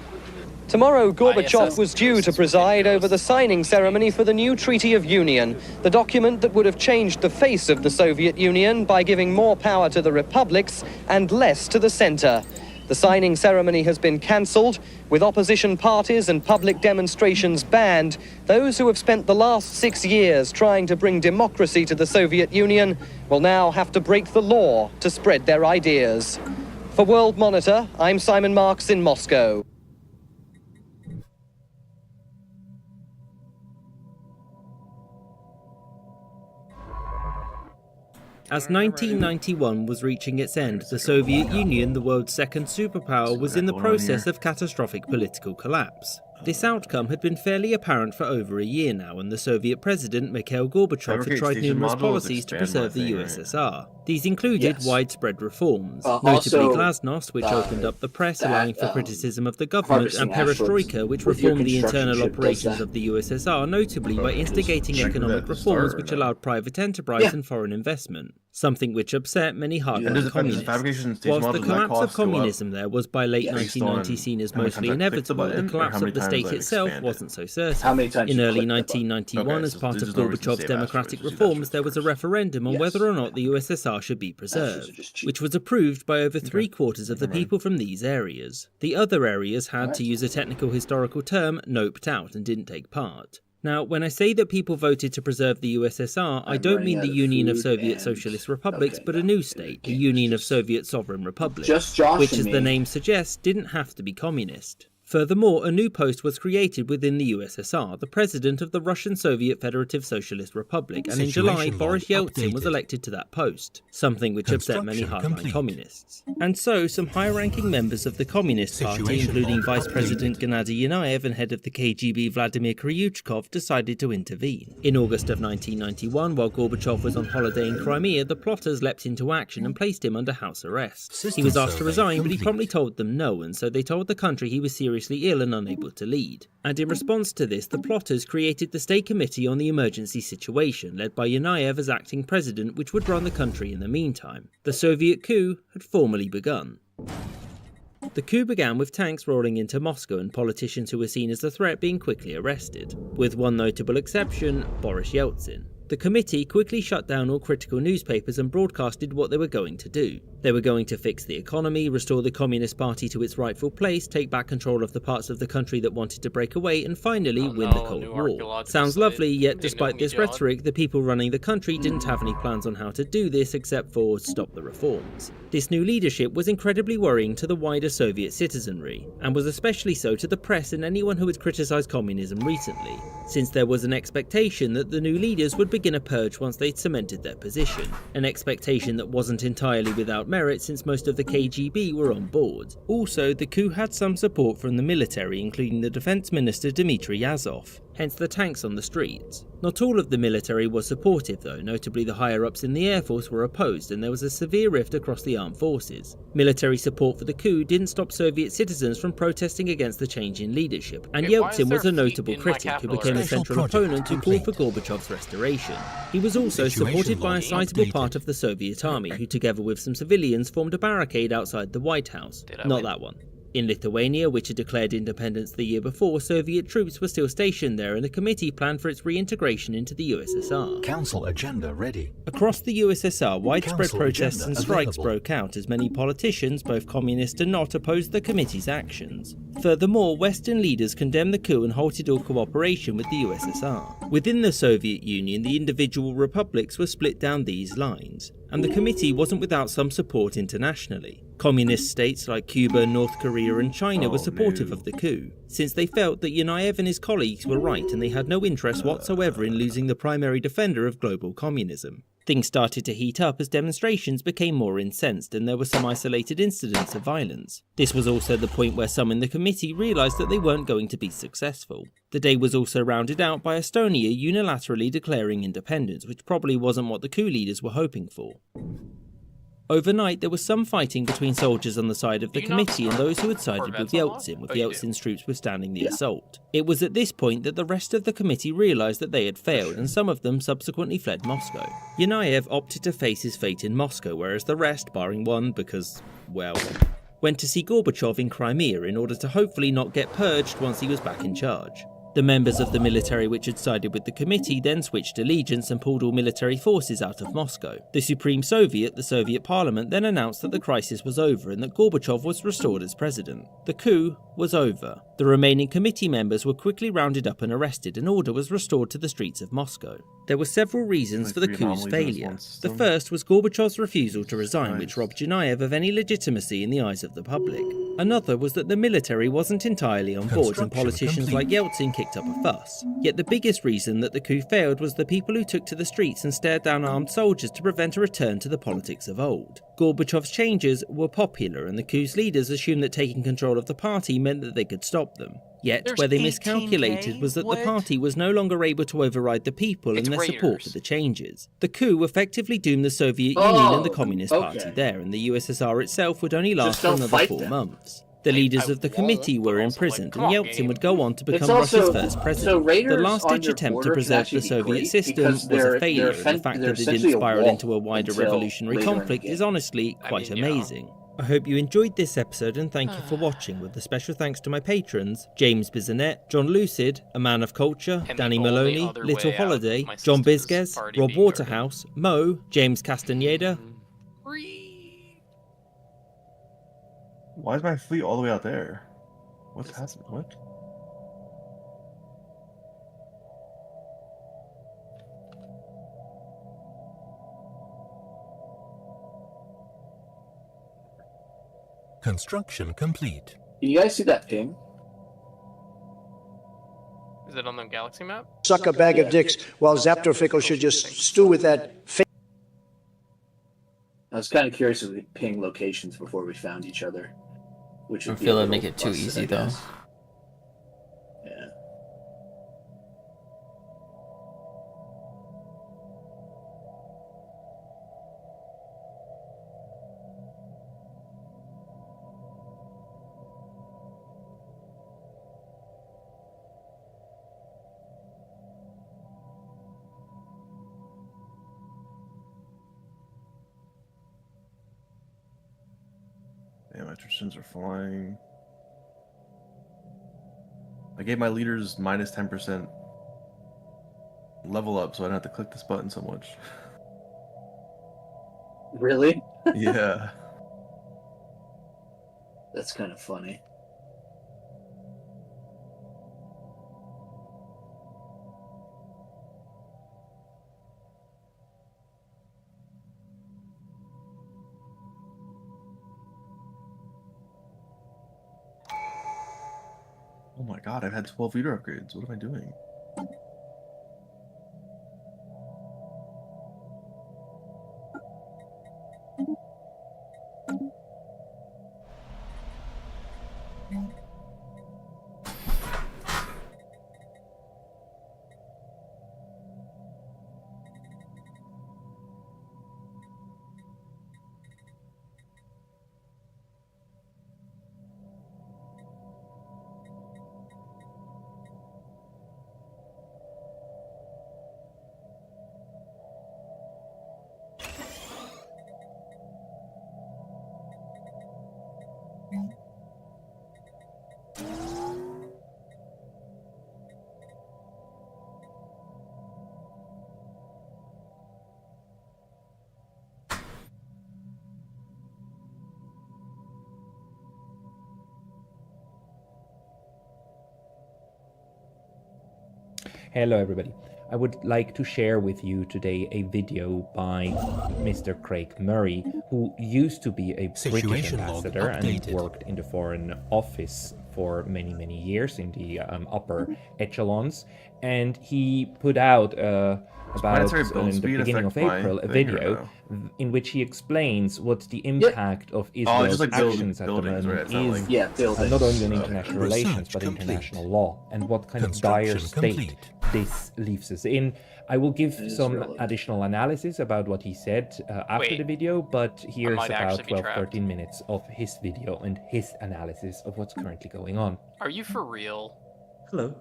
Tomorrow, Gorbachev was due to preside over the signing ceremony for the new Treaty of Union, the document that would have changed the face of the Soviet Union by giving more power to the republics and less to the center. The signing ceremony has been cancelled, with opposition parties and public demonstrations banned. Those who have spent the last 6 years trying to bring democracy to the Soviet Union will now have to break the law to spread their ideas. For World Monitor, I'm Simon Marks in Moscow. As 1991 was reaching its end, the Soviet Union, the world's second superpower, was in the process of catastrophic political collapse. This outcome had been fairly apparent for over a year now, and the Soviet president Mikhail Gorbachev had tried numerous policies to preserve the USSR. These included widespread reforms, notably Glasnost, which opened up the press, allowing for criticism of the government, and Perestroika, which reformed the internal operations of the USSR, notably by instigating economic reforms which allowed private enterprise and foreign investment, something which upset many hardline communists. Whilst the collapse of communism there was by late 1990 seen as mostly inevitable, the collapse of the state itself wasn't so certain. In early 1991, as part of Gorbachev's democratic reforms, there was a referendum on whether or not the USSR should be preserved, which was approved by over 3/4 of the people from these areas. The other areas had, to use a technical historical term, noped out and didn't take part. Now, when I say that people voted to preserve the USSR, I don't mean the Union of Soviet Socialist Republics, but a new state, the Union of Soviet Sovereign Republics, which, as the name suggests, didn't have to be communist. Furthermore, a new post was created within the USSR, the president of the Russian Soviet Federative Socialist Republic, and in July, Boris Yeltsin was elected to that post, something which upset many hardline communists. And so, some high-ranking members of the Communist Party, including Vice President Gennady Yanayev and head of the KGB Vladimir Kryuchkov, decided to intervene. In August of 1991, while Gorbachev was on holiday in Crimea, the plotters leapt into action and placed him under house arrest. He was asked to resign, but he promptly told them no, and so they told the country he was seriously ill and unable to lead. And in response to this, the plotters created the State Committee on the Emergency Situation, led by Yanayev as acting president, which would run the country in the meantime. The Soviet coup had formally begun. The coup began with tanks rolling into Moscow and politicians who were seen as a threat being quickly arrested, with one notable exception, Boris Yeltsin. The committee quickly shut down all critical newspapers and broadcasted what they were going to do. They were going to fix the economy, restore the Communist Party to its rightful place, take back control of the parts of the country that wanted to break away, and finally win the Cold War. Sounds lovely, yet despite this rhetoric, the people running the country didn't have any plans on how to do this except for stop the reforms. This new leadership was incredibly worrying to the wider Soviet citizenry, and was especially so to the press and anyone who had criticised communism recently, since there was an expectation that the new leaders would begin a purge once they'd cemented their position, an expectation that wasn't entirely without merit since most of the KGB were on board. Also, the coup had some support from the military, including the Defense Minister Dmitry Yazov, hence the tanks on the streets. Not all of the military was supportive though, notably the higher-ups in the Air Force were opposed and there was a severe rift across the armed forces. Military support for the coup didn't stop Soviet citizens from protesting against the change in leadership, and Yeltsin was a notable critic who became a central opponent who called for Gorbachev's restoration. He was also supported by a sizable part of the Soviet army who, together with some civilians, formed a barricade outside the White House. Not that one. In Lithuania, which had declared independence the year before, Soviet troops were still stationed there and a committee planned for its reintegration into the USSR. Council agenda ready. Across the USSR, widespread protests and strikes broke out as many politicians, both communist and not, opposed the committee's actions. Furthermore, Western leaders condemned the coup and halted all cooperation with the USSR. Within the Soviet Union, the individual republics were split down these lines, and the committee wasn't without some support internationally. Communist states like Cuba, North Korea and China were supportive of the coup, since they felt that Yanayev and his colleagues were right and they had no interest whatsoever in losing the primary defender of global communism. Things started to heat up as demonstrations became more incensed and there were some isolated incidents of violence. This was also the point where some in the committee realised that they weren't going to be successful. The day was also rounded out by Estonia unilaterally declaring independence, which probably wasn't what the coup leaders were hoping for. Overnight, there was some fighting between soldiers on the side of the committee and those who had sided with Yeltsin, with Yeltsin's troops withstanding the assault. It was at this point that the rest of the committee realised that they had failed, and some of them subsequently fled Moscow. Yanayev opted to face his fate in Moscow, whereas the rest, barring one because, well, went to see Gorbachev in Crimea in order to hopefully not get purged once he was back in charge. The members of the military which had sided with the committee then switched allegiance and pulled all military forces out of Moscow. The Supreme Soviet, the Soviet Parliament, then announced that the crisis was over and that Gorbachev was restored as president. The coup was over. The remaining committee members were quickly rounded up and arrested, and order was restored to the streets of Moscow. There were several reasons for the coup's failure. The first was Gorbachev's refusal to resign, which robbed Genayev of any legitimacy in the eyes of the public. Another was that the military wasn't entirely on board, and politicians like Yeltsin kicked up a fuss. Yet the biggest reason that the coup failed was the people who took to the streets and stared down armed soldiers to prevent a return to the politics of old. Gorbachev's changes were popular, and the coup's leaders assumed that taking control of the party meant that they could stop them. Yet, where they miscalculated was that the party was no longer able to override the people and their support for the changes. The coup effectively doomed the Soviet Union and the Communist Party there, and the USSR itself would only last for another 4 months. The leaders of the committee were imprisoned, and Yeltsin would go on to become Russia's first president. The last-ditch attempt to preserve the Soviet system was a failure, and the fact that it didn't spiral into a wider revolutionary conflict is honestly quite amazing. I hope you enjoyed this episode, and thank you for watching, with a special thanks to my patrons: James Bizanet, John Lucid, A Man of Culture, Danny Maloney, Little Holiday, John Bizges, Rob Waterhouse, Mo, James Castaneda. Why is my fleet all the way out there? What's happening? What? Construction complete. Can you guys see that ping? Is it on the galaxy map? Suck a bag of dicks, while Zapdofickle should just stew with that fake. I was kind of curious if we could ping locations before we found each other. Which would I feel it'd make it too plus, easy I though. guess. Yeah. Damn, my Tristans are flying. I gave my leaders minus 10% level up, so I don't have to click this button so much. Really? Yeah. That's kind of funny. Oh my god, I've had 12 leader upgrades. What am I doing? Hello everybody. I would like to share with you today a video by Mr. Craig Murray, who used to be a British ambassador and worked in the Foreign Office for many years in the upper echelons, and he put out about in the beginning of April a video in which he explains what the impact of Israel's actions at the moment is, not only on international relations but international law, and what kind of dire state this leaves us in. I will give some additional analysis about what he said after the video, but here's about 12-13 minutes of his video and his analysis of what's currently going on. Are you for real? Hello,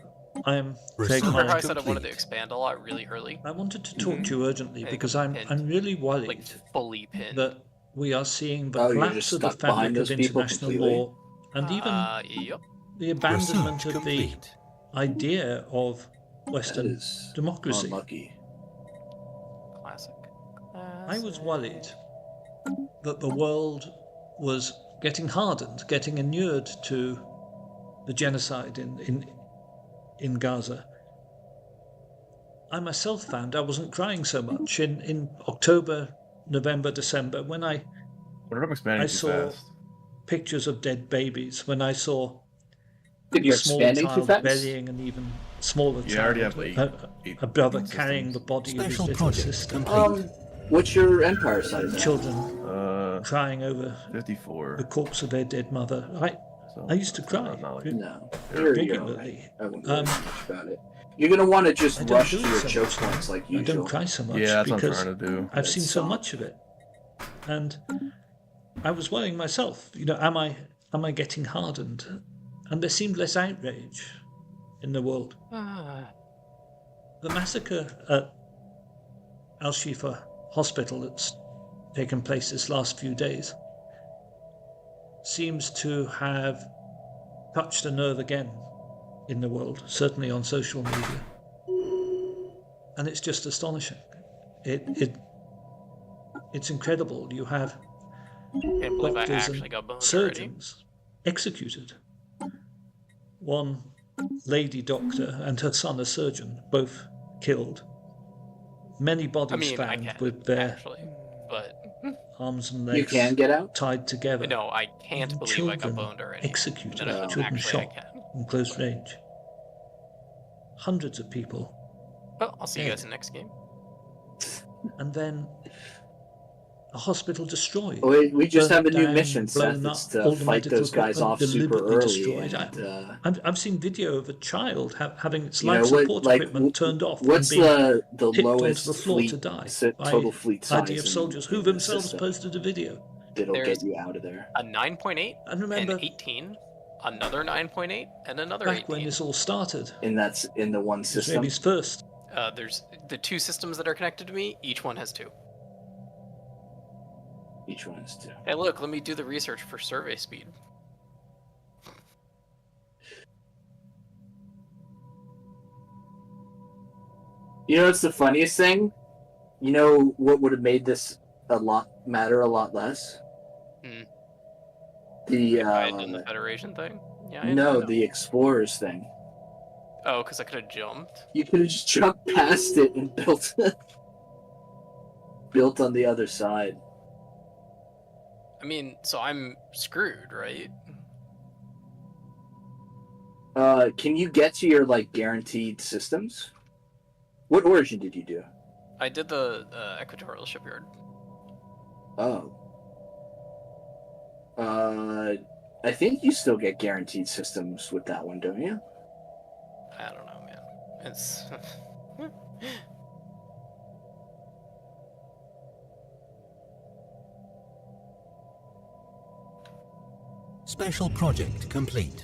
I'm Craig Remember how I said I wanted to expand a lot really early? I wanted to talk to you urgently because I'm really worried that we are seeing the collapse of the fabric of international law and even the abandonment of the idea of Western democracy. Classic. I was worried that the world was getting hardened, getting inured to the genocide in Gaza, I myself found I wasn't crying so much in October, November, December when I saw pictures of dead babies, when I saw a small child burying an even smaller child, a brother carrying the body of his little sister. What's your empire size? Children crying over 54. The corpse of their dead mother. I used to cry regularly. I wouldn't worry much about it. You're going to want to just rush to your choke points like usual. I don't cry so much because I've seen so much of it. And I was worrying myself, am I getting hardened? And there seemed less outrage in the world. The massacre at Al-Shifa Hospital that's taken place this last few days seems to have touched a nerve again in the world, certainly on social media. And it's just astonishing. It's incredible. You have doctors and surgeons executed. One lady doctor and her son, a surgeon, both killed. Many bodies found with their arms and legs tied together. No, I can't believe I got boned already. Executed, children shot in close range. Hundreds of people. Well, I'll see you guys in the next game. And then a hospital destroyed. We just have a new mission, Seth. It's to fight those guys off super early. I've seen video of a child having its life support equipment turned off. What's and the lowest the floor fleet, to die total fleet size? IDF soldiers who themselves posted a video. That'll get you out of there. A 9.8 and remember, an 18, another 9.8, and another 18. Back when this all started. And that's in the one system? Israelis first. There's the two systems that are connected to me. Each one has two. Each one has two. Hey, look, let me do the research for survey speed. You know what's the funniest thing? You know what would have made this a lot less? The the Federation thing? Yeah, no, the Explorers thing. Oh, because I could have jumped? You could have just jumped past it and built on the other side. I mean, so I'm screwed, right? Can you get to your, guaranteed systems? What origin did you do? I did the Equatorial Shipyard. Oh. I think you still get guaranteed systems with that one, don't you? I don't know, man. It's... Special project complete.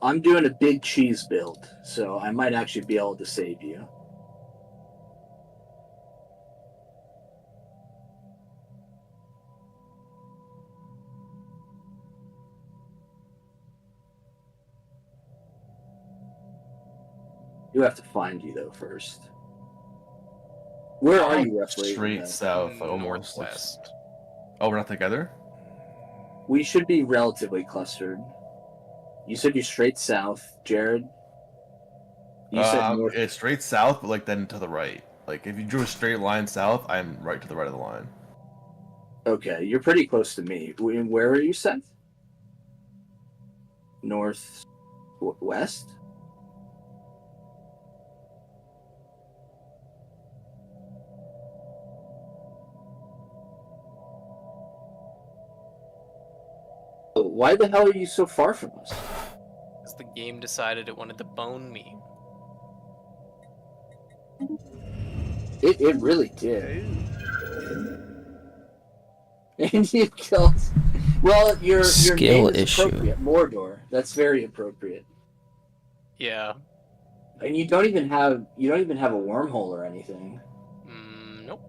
I'm doing a big cheese build, so I might actually be able to save you. You have to find you though first. Where are you roughly? Straight south, almost. Northwest. Oh, we're not together? We should be relatively clustered. You said you're straight south, Jared. You said north. It's straight south, but then to the right. If you drew a straight line south, I'm right to the right of the line. Okay, you're pretty close to me. Where are you, Seth? North, west. Why the hell are you so far from us? Because the game decided it wanted to bone me. It really did. And you killed. Well, your name is appropriate. Mordor. That's very appropriate. Yeah. And you don't even have a wormhole or anything. Nope.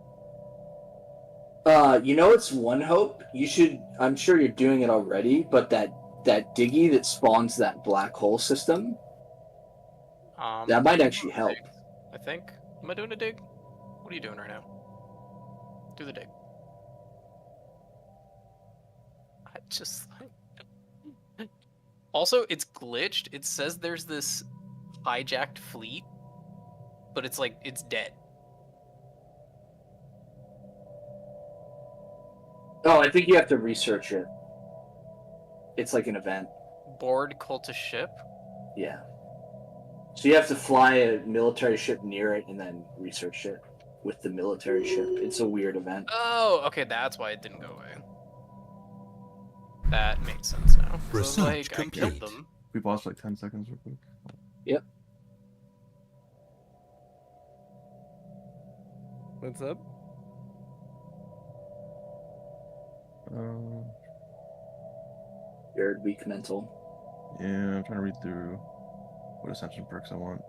You know, it's one hope. You should. I'm sure you're doing it already, but that diggy that spawns that black hole system, that might actually help. I think. Am I doing a dig? What are you doing right now? Do the dig. I just like. Also, it's glitched. It says there's this hijacked fleet, but it's like it's dead. Oh, I think you have to research it. It's like an event. Board cultist ship? Yeah. So you have to fly a military ship near it and then research it with the military ship. It's a weird event. Oh, okay, that's why it didn't go away. That makes sense now. So like, I killed them. We paused for like 10 seconds real quick. Yep. What's up? Jared, weak mental. Yeah, I'm trying to read through what ascension perks I want.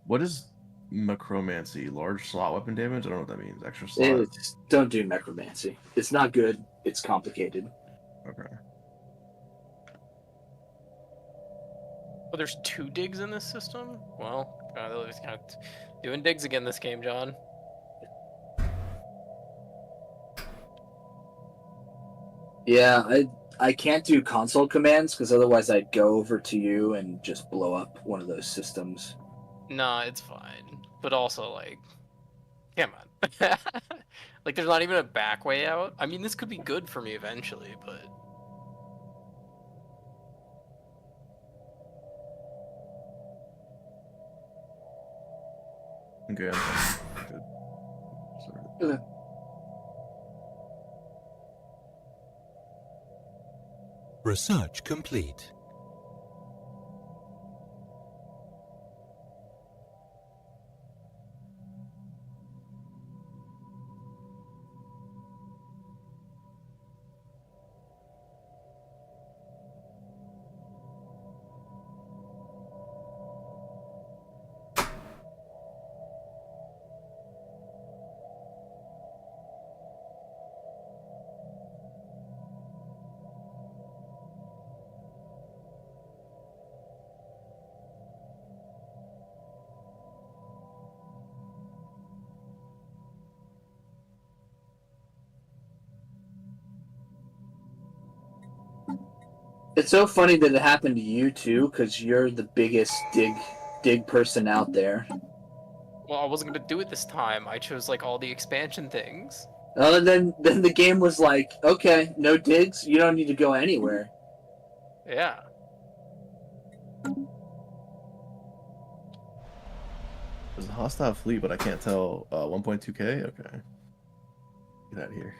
What is necromancy? Large slot weapon damage? I don't know what that means. Extra slot. Don't do necromancy. It's not good. It's complicated. Okay. Oh, there's 2 digs in this system? Well, they're just kind of doing digs again this game, John. Yeah, I can't do console commands because otherwise I'd go over to you and just blow up one of those systems. Nah, it's fine. But also, like, come on. Like, there's not even a back way out. I mean, this could be good for me eventually, but... Okay, I'm good. Sorry. Okay. Research complete. It's so funny that it happened to you too, because you're the biggest dig person out there. Well, I wasn't gonna do it this time. I chose like all the expansion things. And then the game was like, okay, no digs. You don't need to go anywhere. Yeah. There's a hostile fleet, but I can't tell. 1.2k. Okay. Get out of here.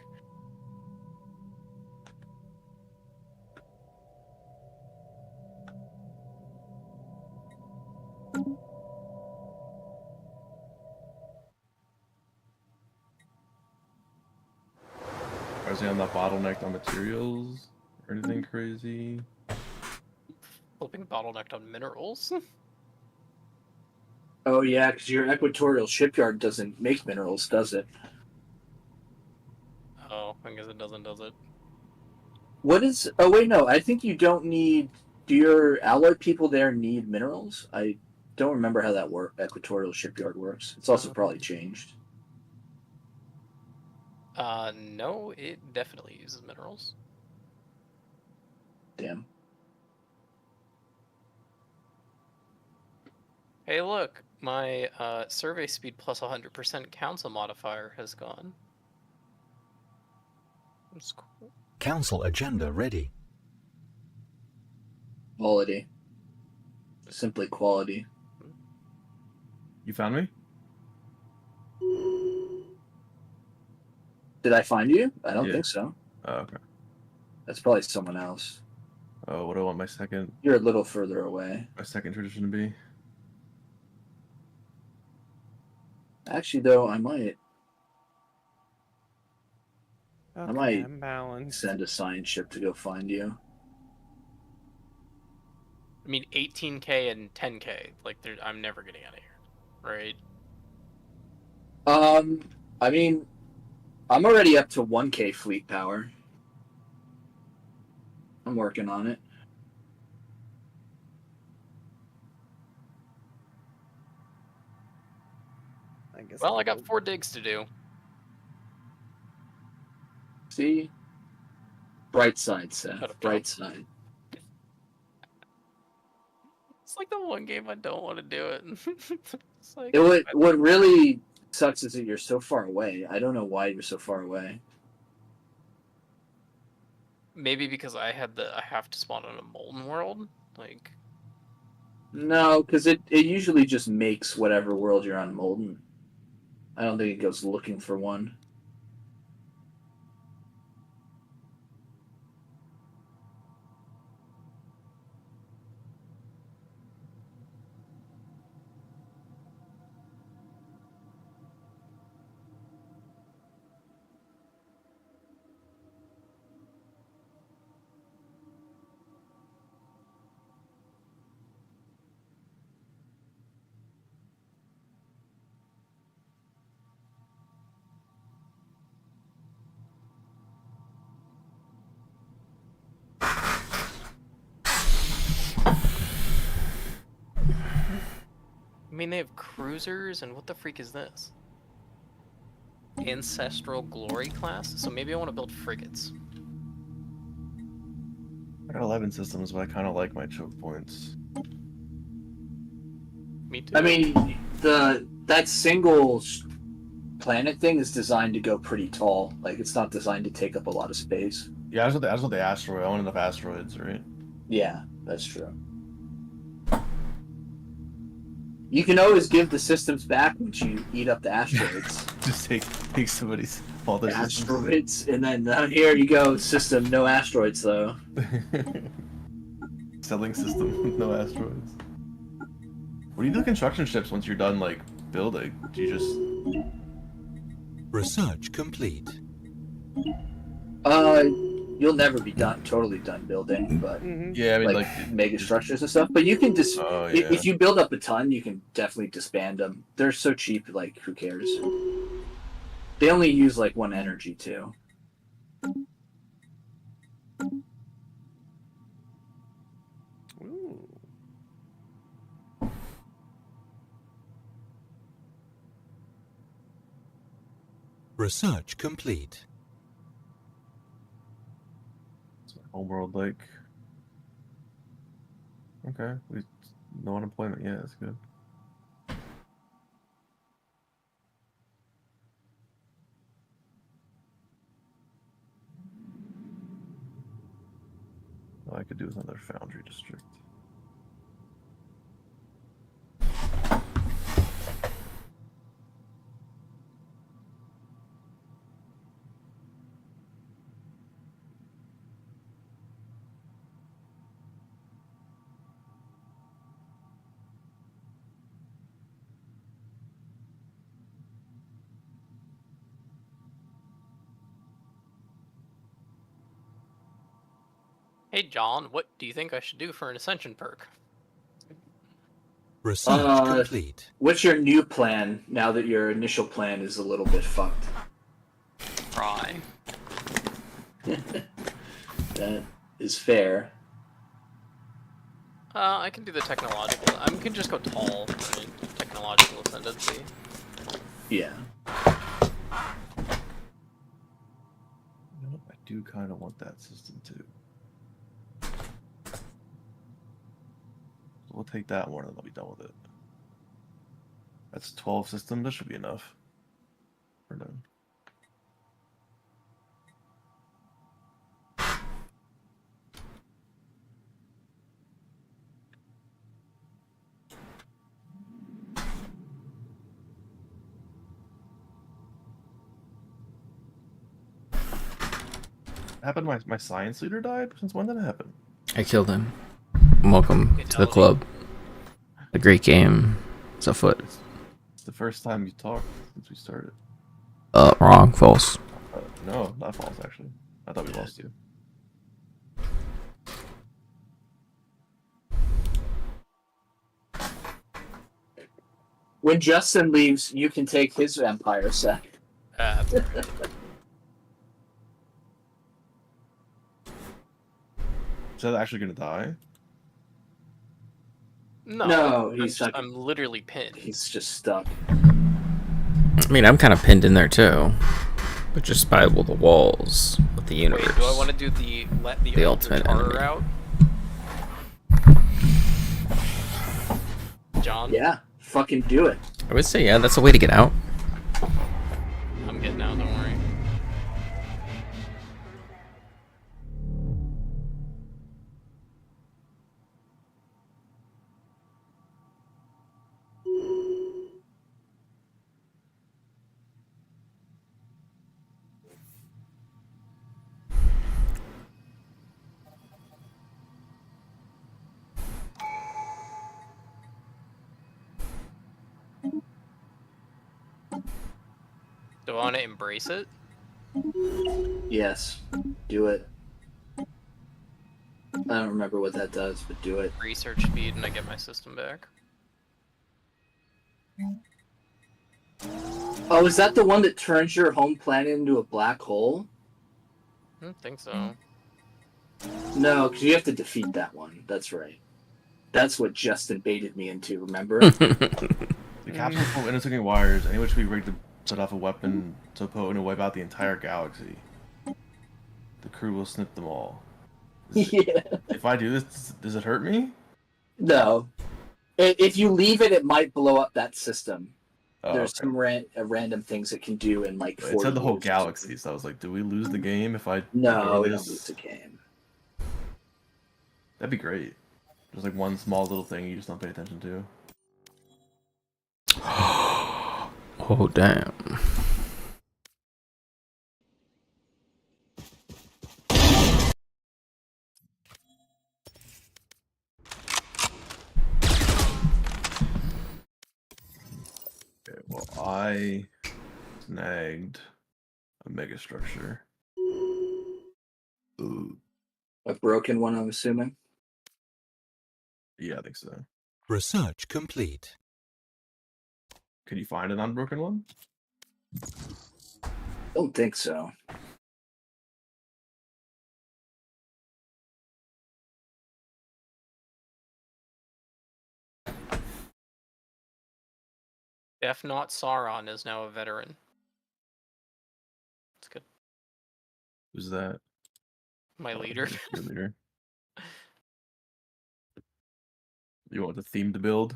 Is he on that bottlenecked on materials or anything crazy? Flipping bottlenecked on minerals? Oh yeah, because your Equatorial Shipyard doesn't make minerals, does it? Oh, I guess it doesn't, does it? What is... Oh wait, no, I think you don't need... Do your alloy people there need minerals? I don't remember how that Equatorial Shipyard works. It's also probably changed. No, it definitely uses minerals. Damn. Hey, look, my survey speed plus 100% council modifier has gone. That's cool. Council agenda ready. Quality. Simply quality. You found me? Did I find you? I don't think so. Oh, okay. That's probably someone else. Oh, what do I want my second? You're a little further away. My second tradition to be? Actually, though, I might. Okay, I might I'm balanced. send a science ship to go find you. I mean, 18K and 10K. Like, I'm never getting out of here, right? I mean, I'm already up to 1K fleet power. I'm working on it. Well, I got 4 digs to do. See? Bright side, Seth. Bright side. It's like the one game I don't want to do it. It's like, What really sucks is that you're so far away. I don't know why you're so far away. Maybe because I have to spawn on a molten world? Like... No, because it usually just makes whatever world you're on molten. I don't think it goes looking for one. I mean, they have cruisers, and what the freak is this? Ancestral Glory class? So maybe I want to build frigates. I got 11 systems, but I kind of like my choke points. Me too. I mean, that single planet thing is designed to go pretty tall. Like, it's not designed to take up a lot of space. Yeah, that's what the asteroid. I want enough asteroids, right? Yeah, that's true. You can always give the systems back once you eat up the asteroids. Just take somebody's all the asteroids, and then here you go, system, no asteroids though. Selling system, no asteroids. What do you do with construction ships once you're done, like, building? Do you just... Research complete. You'll never be totally done building, but yeah, I mean, like mega structures and stuff. But you can just if you build up a ton, you can definitely disband them. They're so cheap, like who cares? They only use like 1 energy too. Ooh. Research complete. Homeworld, like... Okay, no unemployment yet, that's good. All I could do is another foundry district. Hey John, what do you think I should do for an ascension perk? Research complete. What's your new plan now that your initial plan is a little bit fucked? Try. That is fair. I can do the technological. I can just go tall. Right? Technological ascendancy. Yeah. I do kind of want that system too. We'll take that one and I'll be done with it. That's 12 systems. That should be enough. We're done. Happened? My science leader died? Since when did it happen? I killed him. Welcome to the club. A great game. It's afoot. It's the first time you talked since we started. Wrong. False. No, not false, actually. I thought we lost you. When Justin leaves, you can take his vampire set. Is that actually gonna die? No, I'm literally pinned. He's just stuck. I mean, I'm kind of pinned in there too, but just by the walls with the universe. Wait, do I want to do the ultimate enemy route? John? Yeah, fucking do it. I would say, yeah, that's a way to get out. I'm getting out, don't worry. Do I want to embrace it? Yes, do it. I don't remember what that does, but do it. Research speed and I get my system back. Oh, is that the one that turns your home planet into a black hole? I don't think so. No, because you have to defeat that one. That's right. That's what Justin baited me into, remember? The capsule full of interlocking wires, any which we rigged to set off a weapon so potent to wipe out the entire galaxy. The crew will snip them all. Yeah. If I do this, does it hurt me? No. If you leave it, it might blow up that system. Oh, There's okay. some random things it can do in like 40 It said the whole years. galaxy, so I was like, do we lose the game if I... No, we do don't this? lose the game. That'd be great. There's like one small little thing you just don't pay attention to. Oh, damn. Okay, well, I snagged a mega structure. Ooh. A broken one, I'm assuming. Yeah, I think so. Research complete. Can you find an unbroken one? Don't think so. If not, Sauron is now a veteran. That's good. Who's that? My leader. Your leader. You want the theme to build?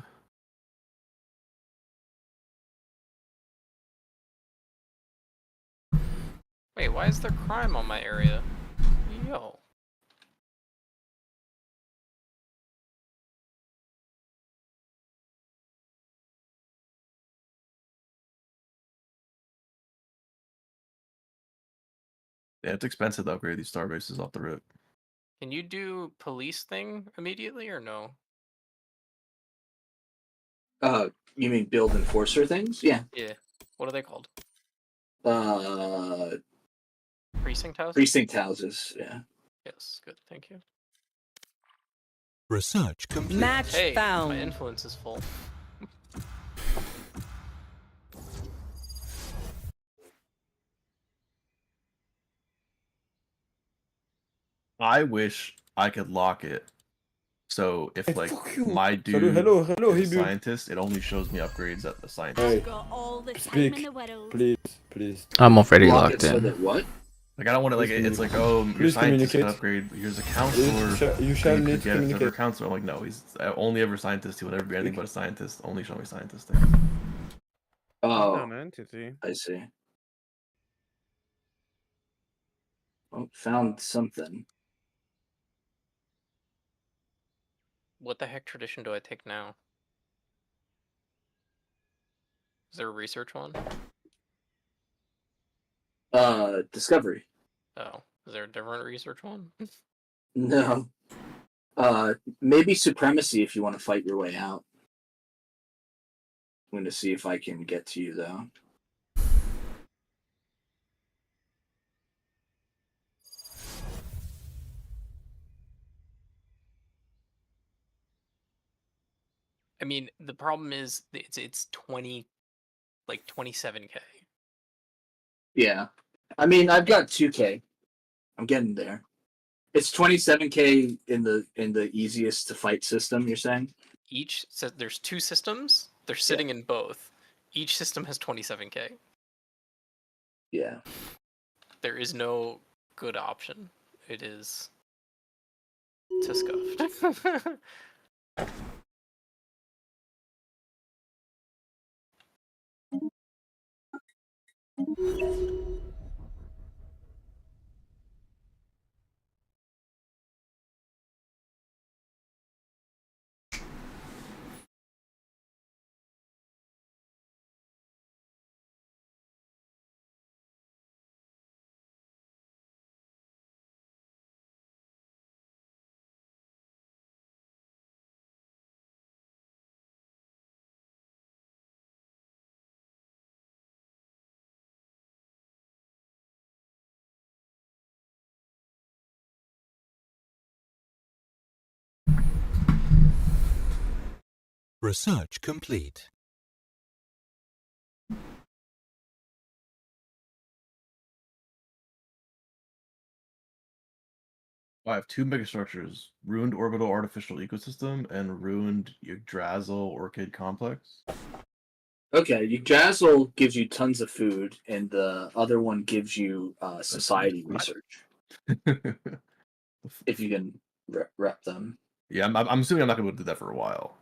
Wait, why is there crime on my area? Yo. Yeah, it's expensive to upgrade these star bases off the rip. Can you do police thing immediately or no? You mean build enforcer things? Yeah. Yeah. What are they called? Precinct houses? Precinct houses, yeah. Yes, good, thank you. Research complete. Match Hey, found. my influence is full. I wish I could lock it. So if like my dude Hello, is a Hibu. scientist, it only shows me upgrades at the scientist. Speak, please. I'm already Lock locked it so in. that what? Like I don't want to like it's like, oh, your Please scientist can communicate. upgrade, but here's a counselor. You shall you need could to get it for communicate. counselor. I'm like, no, he's only ever scientist. He would never be anything but a scientist. Only show me scientist things. Oh, An entity. I see. Oh, found something. What the heck tradition do I take now? Is there a research one? Discovery. Oh, is there a different research one? No. Maybe supremacy if you want to fight your way out. I'm going to see if I can get to you, though. I mean, the problem is it's 27K. Yeah. I mean, I've got 2K. I'm getting there. It's 27K in the easiest to fight system, you're saying? Each says there's 2 systems. They're sitting in both. Each system has 27K. Yeah. There is no good option. It is to scuffed. Research complete. I have 2 megastructures: Ruined Orbital Artificial Ecosystem and Ruined Yggdrasil Orchid Complex. Okay, Yggdrasil gives you tons of food, and the other one gives you society research. If you can rep them. Yeah, I'm assuming I'm not going to be able to do that for a while.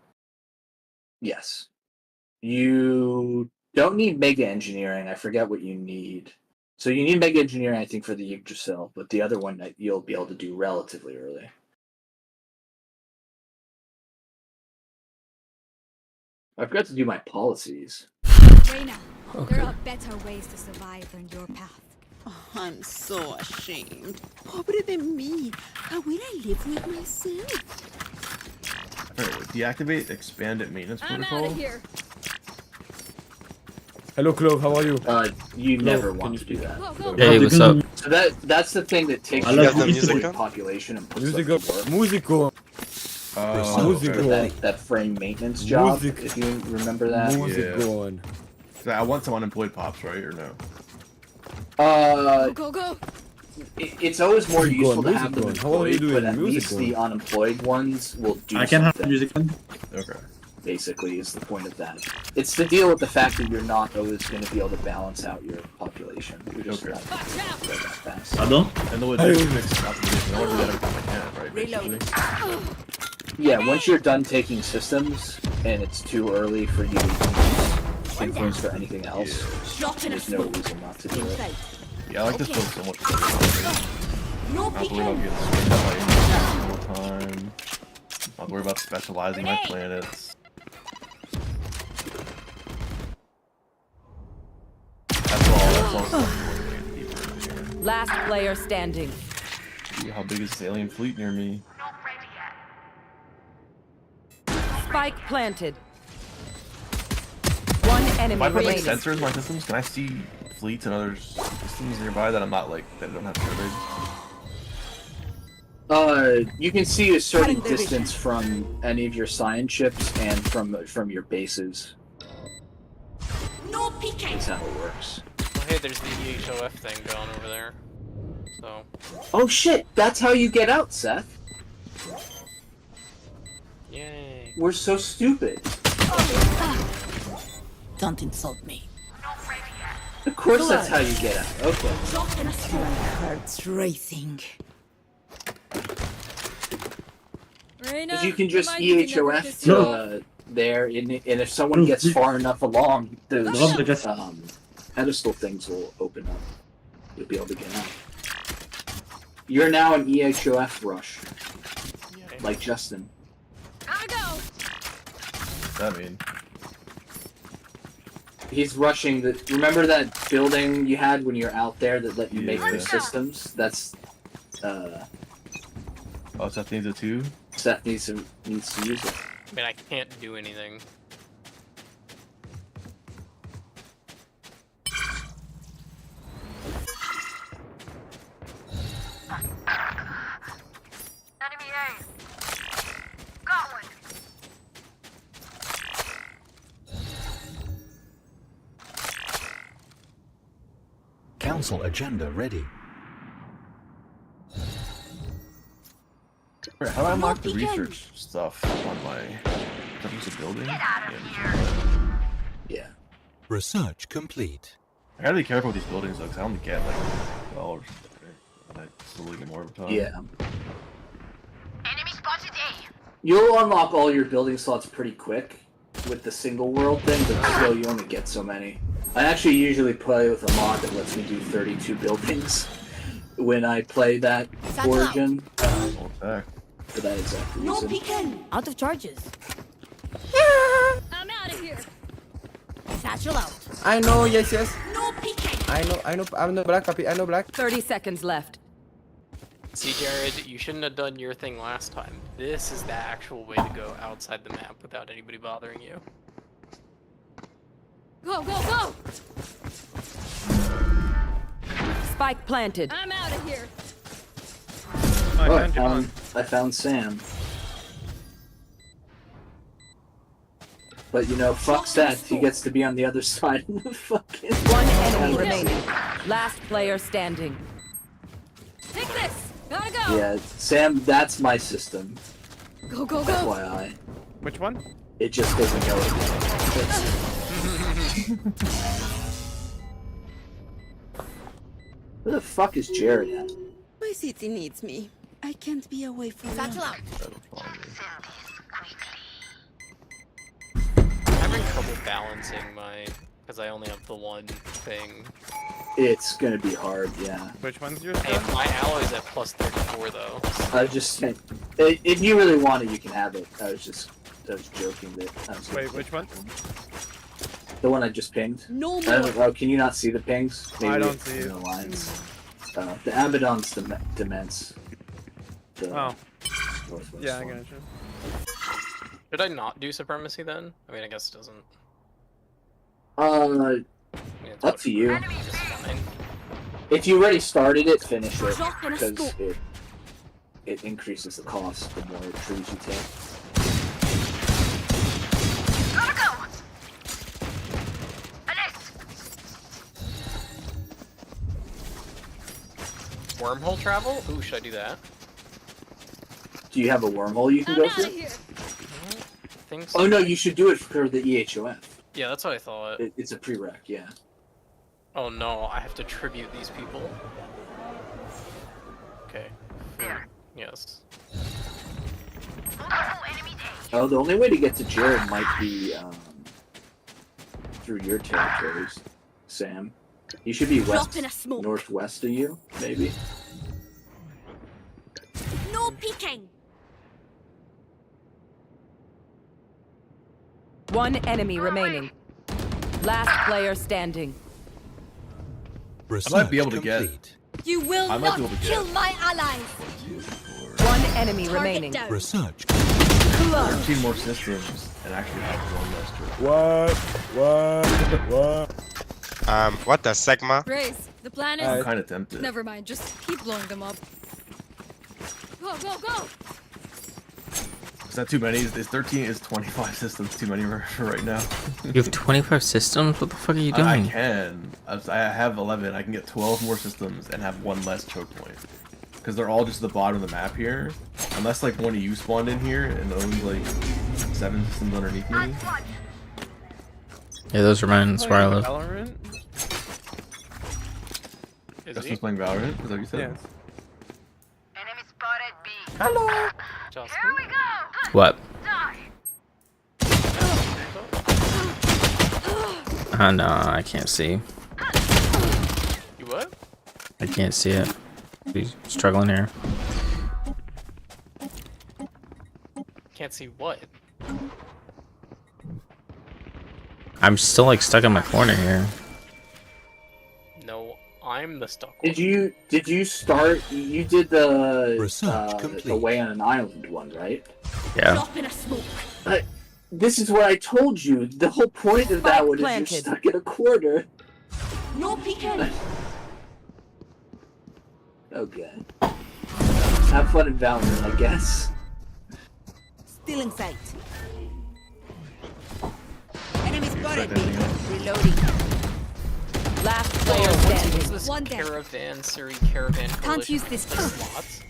Yes. You don't need mega engineering. I forget what you need. So you need mega engineering, I think, for the Yggdrasil, but the other one you'll be able to do relatively early. I forgot to do my policies. Reyna, there are better ways to survive than your path. Oh, I'm so ashamed. Pobre de mí. How will I live with myself? Alright, deactivate expanded maintenance protocol. Here. Hello, Clove. How are you? You never want to do that. Hey, what's up? So that's the thing that takes you the music population and puts them to work. Musico. That frame maintenance job, if you remember that. Yeah. So I want some unemployed pops, right, or no? Go. It's always more useful to have them employed, but at least the unemployed ones will do something. I can have music on. Okay. Basically, is the point of that. It's to deal with the fact that you're not always going to be able to balance out your population. You're just not fast. Pardon? And the logistics optimization, I want to do that every time I can, right? Basically. Yeah, once you're done taking systems, and it's too early for you to use influence for anything else, there's no reason not to do it. Yeah, I like this build so much better. Not worry about getting screwed up by enemies all the time. Not worry about specializing my planets. That's all Last player standing. See how big is this alien fleet near me? Spike planted. One enemy If I put like remaining. sensors in my systems, can I see fleets and other systems nearby that I'm not like that don't have surveyed? You can see a certain distance from any of your science ships and from your bases. No peeking. That's how it works. Well, hey, there's the EHOF thing going over there. So. Oh shit! That's how you get out, Seth. Yay. We're so stupid. Don't insult me. Of course, that's how you get out. Okay. My heart's racing. Because you can just EHOF to there, and if someone gets far enough along, those pedestal things will open up. You'll be able to get out. You're now an EHOF rush, like Justin. What's that mean? He's rushing the. Remember that building you had when you're out there that let you make the systems? That's. Oh, Seth needs it too? Seth needs to use it. I mean, I can't do anything. Enemy A. Got one. council agenda ready. Wait, how do I unlock the research stuff on my... That was a building? Yeah. Research complete. I gotta be careful with these buildings though, because I only get like 12 or something. And I still get more of a time. Yeah. You'll unlock all your building slots pretty quick with the single world thing, but still you only get so many. I actually usually play with a mod that lets me do 32 buildings when I play that Origin. For that exact reason. No peeking! Out of charges. I'm out of here. Satchel out. I know, yes. No peeking! I know black, puppy, I know black. 30 seconds left. See, Jared, you shouldn't have done your thing last time. This is the actual way to go outside the map without anybody bothering you. Go, go, go! Spike planted. I'm out of here. I found Sam. But you know, fuck Seth, he gets to be on the other side of the fucking... One enemy remaining. Last player standing. Take this! Gotta go! Yeah, Sam, that's my system. Go, go, go! FYI. Which one? It just doesn't go again. Where the fuck is Jared at? My city needs me. I can't be away for Satchel out. I'm having trouble balancing my... because I only have the one thing. It's gonna be hard, yeah. Which one's yours? Hey, my alloy's at plus 34 though. I was just saying, if you really want it, you can have it. I was joking that. Wait, which one? The one I just pinged. No I don't know, can you not see the pings? Maybe I don't see it. the lines. The Abaddon's Demence. Oh. Yeah, I got you. Should I not do Supremacy then? I mean, I guess it doesn't... Up to you. If you already started it, finish it, because it increases the cost the more trees you take. Wormhole travel? Ooh, should I do that? Do you have a wormhole you can go through? Think so. Oh no, you should do it for the EHOF. Yeah, that's what I thought. It's a prereq, yeah. Oh no, I have to tribute these people. Okay. Yes. Oh, the only way to get to Jared might be through your territories, Sam. He should be northwest of you, maybe. No peeking! One enemy remaining. Last player standing. I might be able to get... You will not kill my allies! 1 enemy remaining. Research. 13 more systems and actually have one less What? What the Sigma? Grace, the plan is... I'm kind of tempted. Never mind, just keep blowing them up. Go, go, go! Is that too many? Is 13 is 25 systems too many for right now? You have 25 systems? What the fuck are you doing? I can. I have 11. I can get 12 more systems and have one less choke point. Because they're all just at the bottom of the map here. Unless like one of you spawned in here and owns like 7 systems underneath me. Yeah, those are mine. That's where I live. Valorant? Justin's playing Valorant? Is that what you said? Yes. Hello! Justin? Here we go! What? No, I can't see. You what? I can't see it. He's struggling here. Can't see what? I'm still like stuck in my corner here. No, I'm the stuck one. Did you start? You did the Away on an Island one, right? Yeah. This is what I told you. The whole point of that one is you're stuck in a corner. No peeking! Okay. Have fun in Valorant, I guess. Still in sight. Enemy spotted me. Reloading. Last player standing. What's this One down. caravan Can't coalition use this. with slots?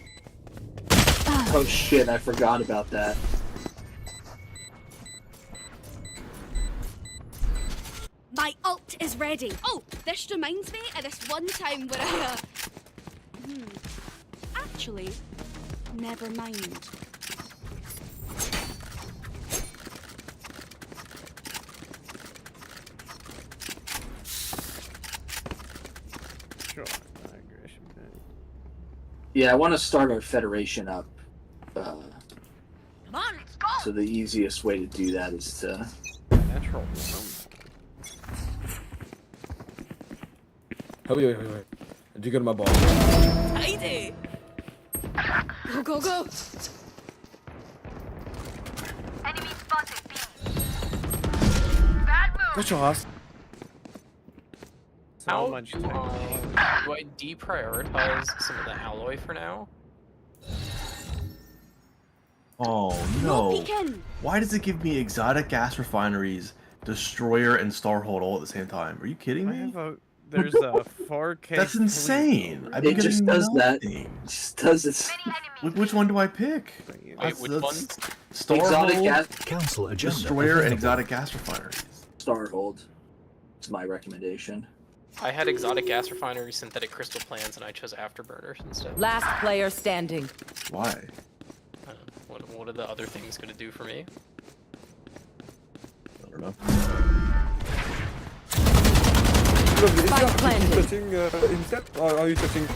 Oh shit, I forgot about that. My ult is ready. Oh, this reminds me of this one time where I. Actually, never mind. Yeah, I want to start our federation up. Come on, let's go. So the easiest way to do that is to. Natural. Oh, wait. Did you go to my ball? Tidy. Go, go, go. Enemy spotted. Bad move. Got your ass. How do I deprioritize some of the alloy for now? Oh no! Why does it give me exotic gas refineries, destroyer, and starhold all at the same time? Are you kidding me? There's a 4K. That's insane. I've been It just getting does that. nothing. It just does it. Which one do I pick? Wait, which one? Exotic gas. Council agenda. Destroyer and exotic gas refineries. Starhold. It's my recommendation. I had exotic gas refinery, synthetic crystal plans, and I chose afterburners instead. Last player standing. Why? What are the other things going to do for me? I don't know. Spike planted. Touching instead, or are you touching?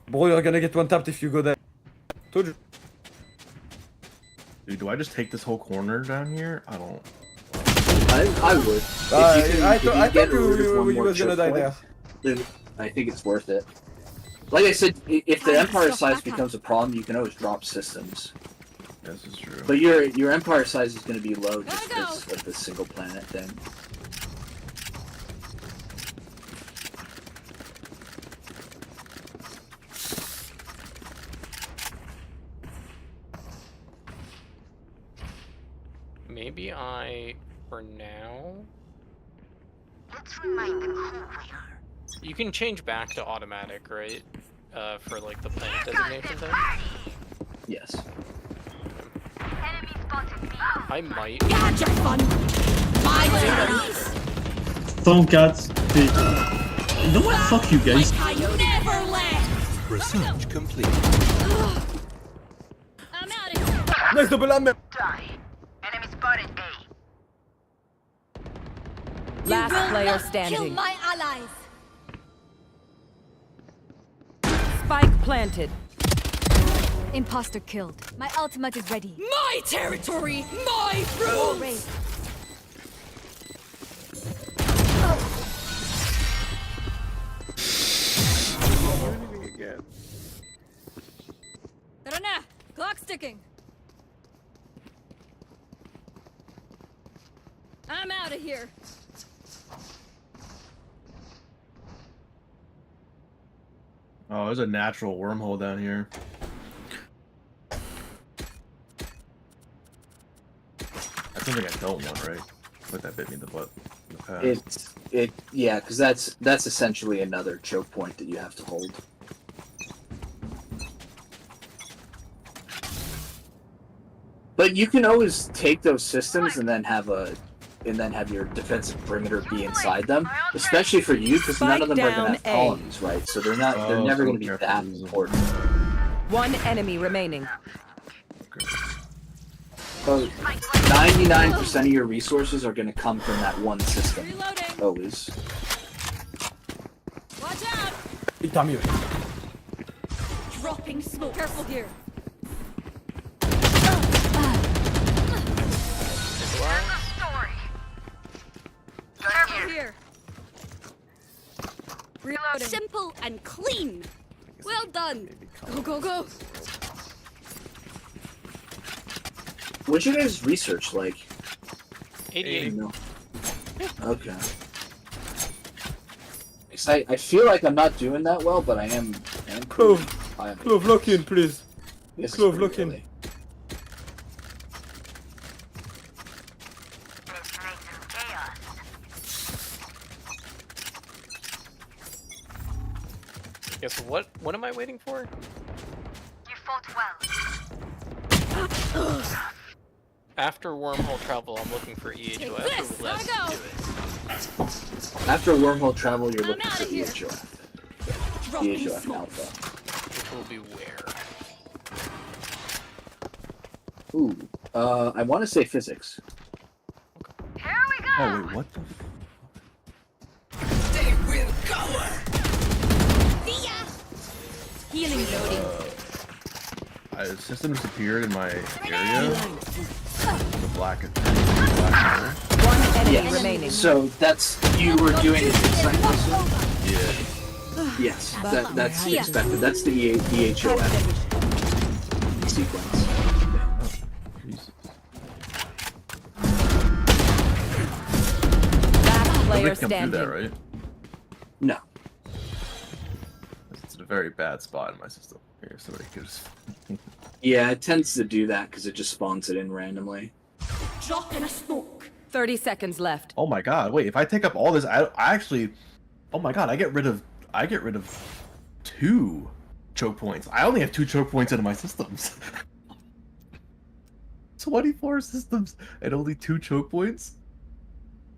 Bro, you're gonna get one tapped if you go there. Told you. Dude, do I just take this whole corner down here? I don't. I would. I thought you was gonna die there. Then I think it's worth it. Like I said, if the empire size becomes a problem, you can always drop systems. This is true. But your empire size is going to be low just because of the single planet thing. Maybe I, for now... Let's remind them who we are. You can change back to automatic, right? For like the planet designation thing? Yes. Enemy spotted. I might. Gadget fun. My babies. Tomcats. You know what? Fuck you guys. I never left. Research complete. I'm out of here. Nice double ammo. Die. Enemy spotted. Last You will player not standing. Kill my allies. Spike planted. Imposter killed. My ultimate is ready. My territory, my rules. Rana, clock's ticking. I'm out of here. Oh, there's a natural wormhole down here. That's something I don't want, right? But that bit me in the butt in the past. Yeah, because that's essentially another choke point that you have to hold. But you can always take those systems and then have your defensive perimeter be inside them, especially for you, because none of them are going to have columns, right? So they're never going to be that important. One enemy remaining. So 99% of your resources are going to come from that one system. Reloading. Always. Watch out. Dropping smoke. Careful here. Careful here. Reloading. Simple and clean. Well done. Go, go, go. What's your guys' research like? 88. Okay. I feel like I'm not doing that well, but I am. Clove, lock in, please. Yes, Clove, lock in. Guess what? What am I waiting for? You fought well. After wormhole travel, I'm looking for EHOF or less to do it. After wormhole travel, you're looking for EHOF. EHOF alpha. Which will be where? Ooh, I want to say physics. Here we go. Oh wait, what the? They will go. See ya. Healing loading. Systems appeared in my area. The black hole. One enemy Yes. remaining. So that's you were doing it inside system? Yeah. Yes, that's expected. That's the EHOF sequence. Last player Nobody come through standing. that, right? No. It's in a very bad spot in my system. Here, somebody could just... Yeah, it tends to do that because it just spawns it in randomly. Drop in a smoke. 30 seconds left. Oh my god! Wait, if I take up all this, I actually... Oh my god! I get rid of 2 choke points. I only have 2 choke points into my systems. 24 systems and only 2 choke points.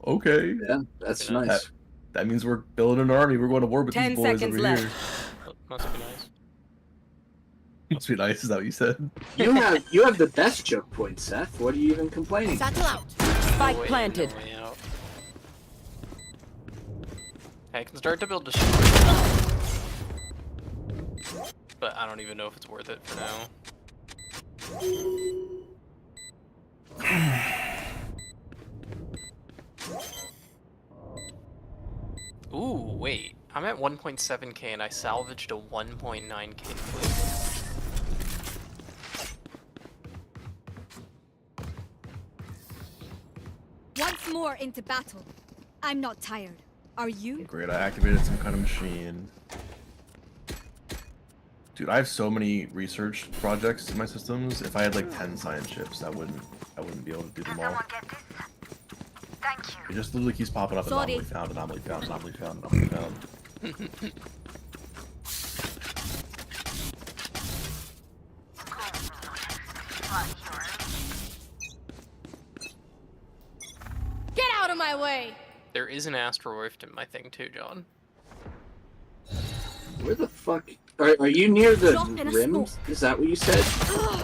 Okay. Yeah, that's nice. That means we're building an army. We're going to war with 10 these boys seconds over left. here. Must be nice. Must be nice. Is that what you said? You have the best choke points, Seth. What are you even complaining? Satchel out. Spike Way in, planted. no way out. I can start to build destroyer. But I don't even know if it's worth it for now. Ooh, wait. I'm at 1.7k and I salvaged a 1.9k fleet. Once more into battle. I'm not tired. Are you? Great, I activated some kind of machine. Dude, I have so many research projects in my systems. If I had like 10 science chips, I wouldn't be able to do them all. Thank you. It just literally keeps popping up. Sorry. Anomaly found, anomaly found, anomaly found, anomaly found. Get out of my way! There is an Astral Rift in my thing too, John. Where the fuck? Are you near the Drop in a rim? smoke. Is that what you said,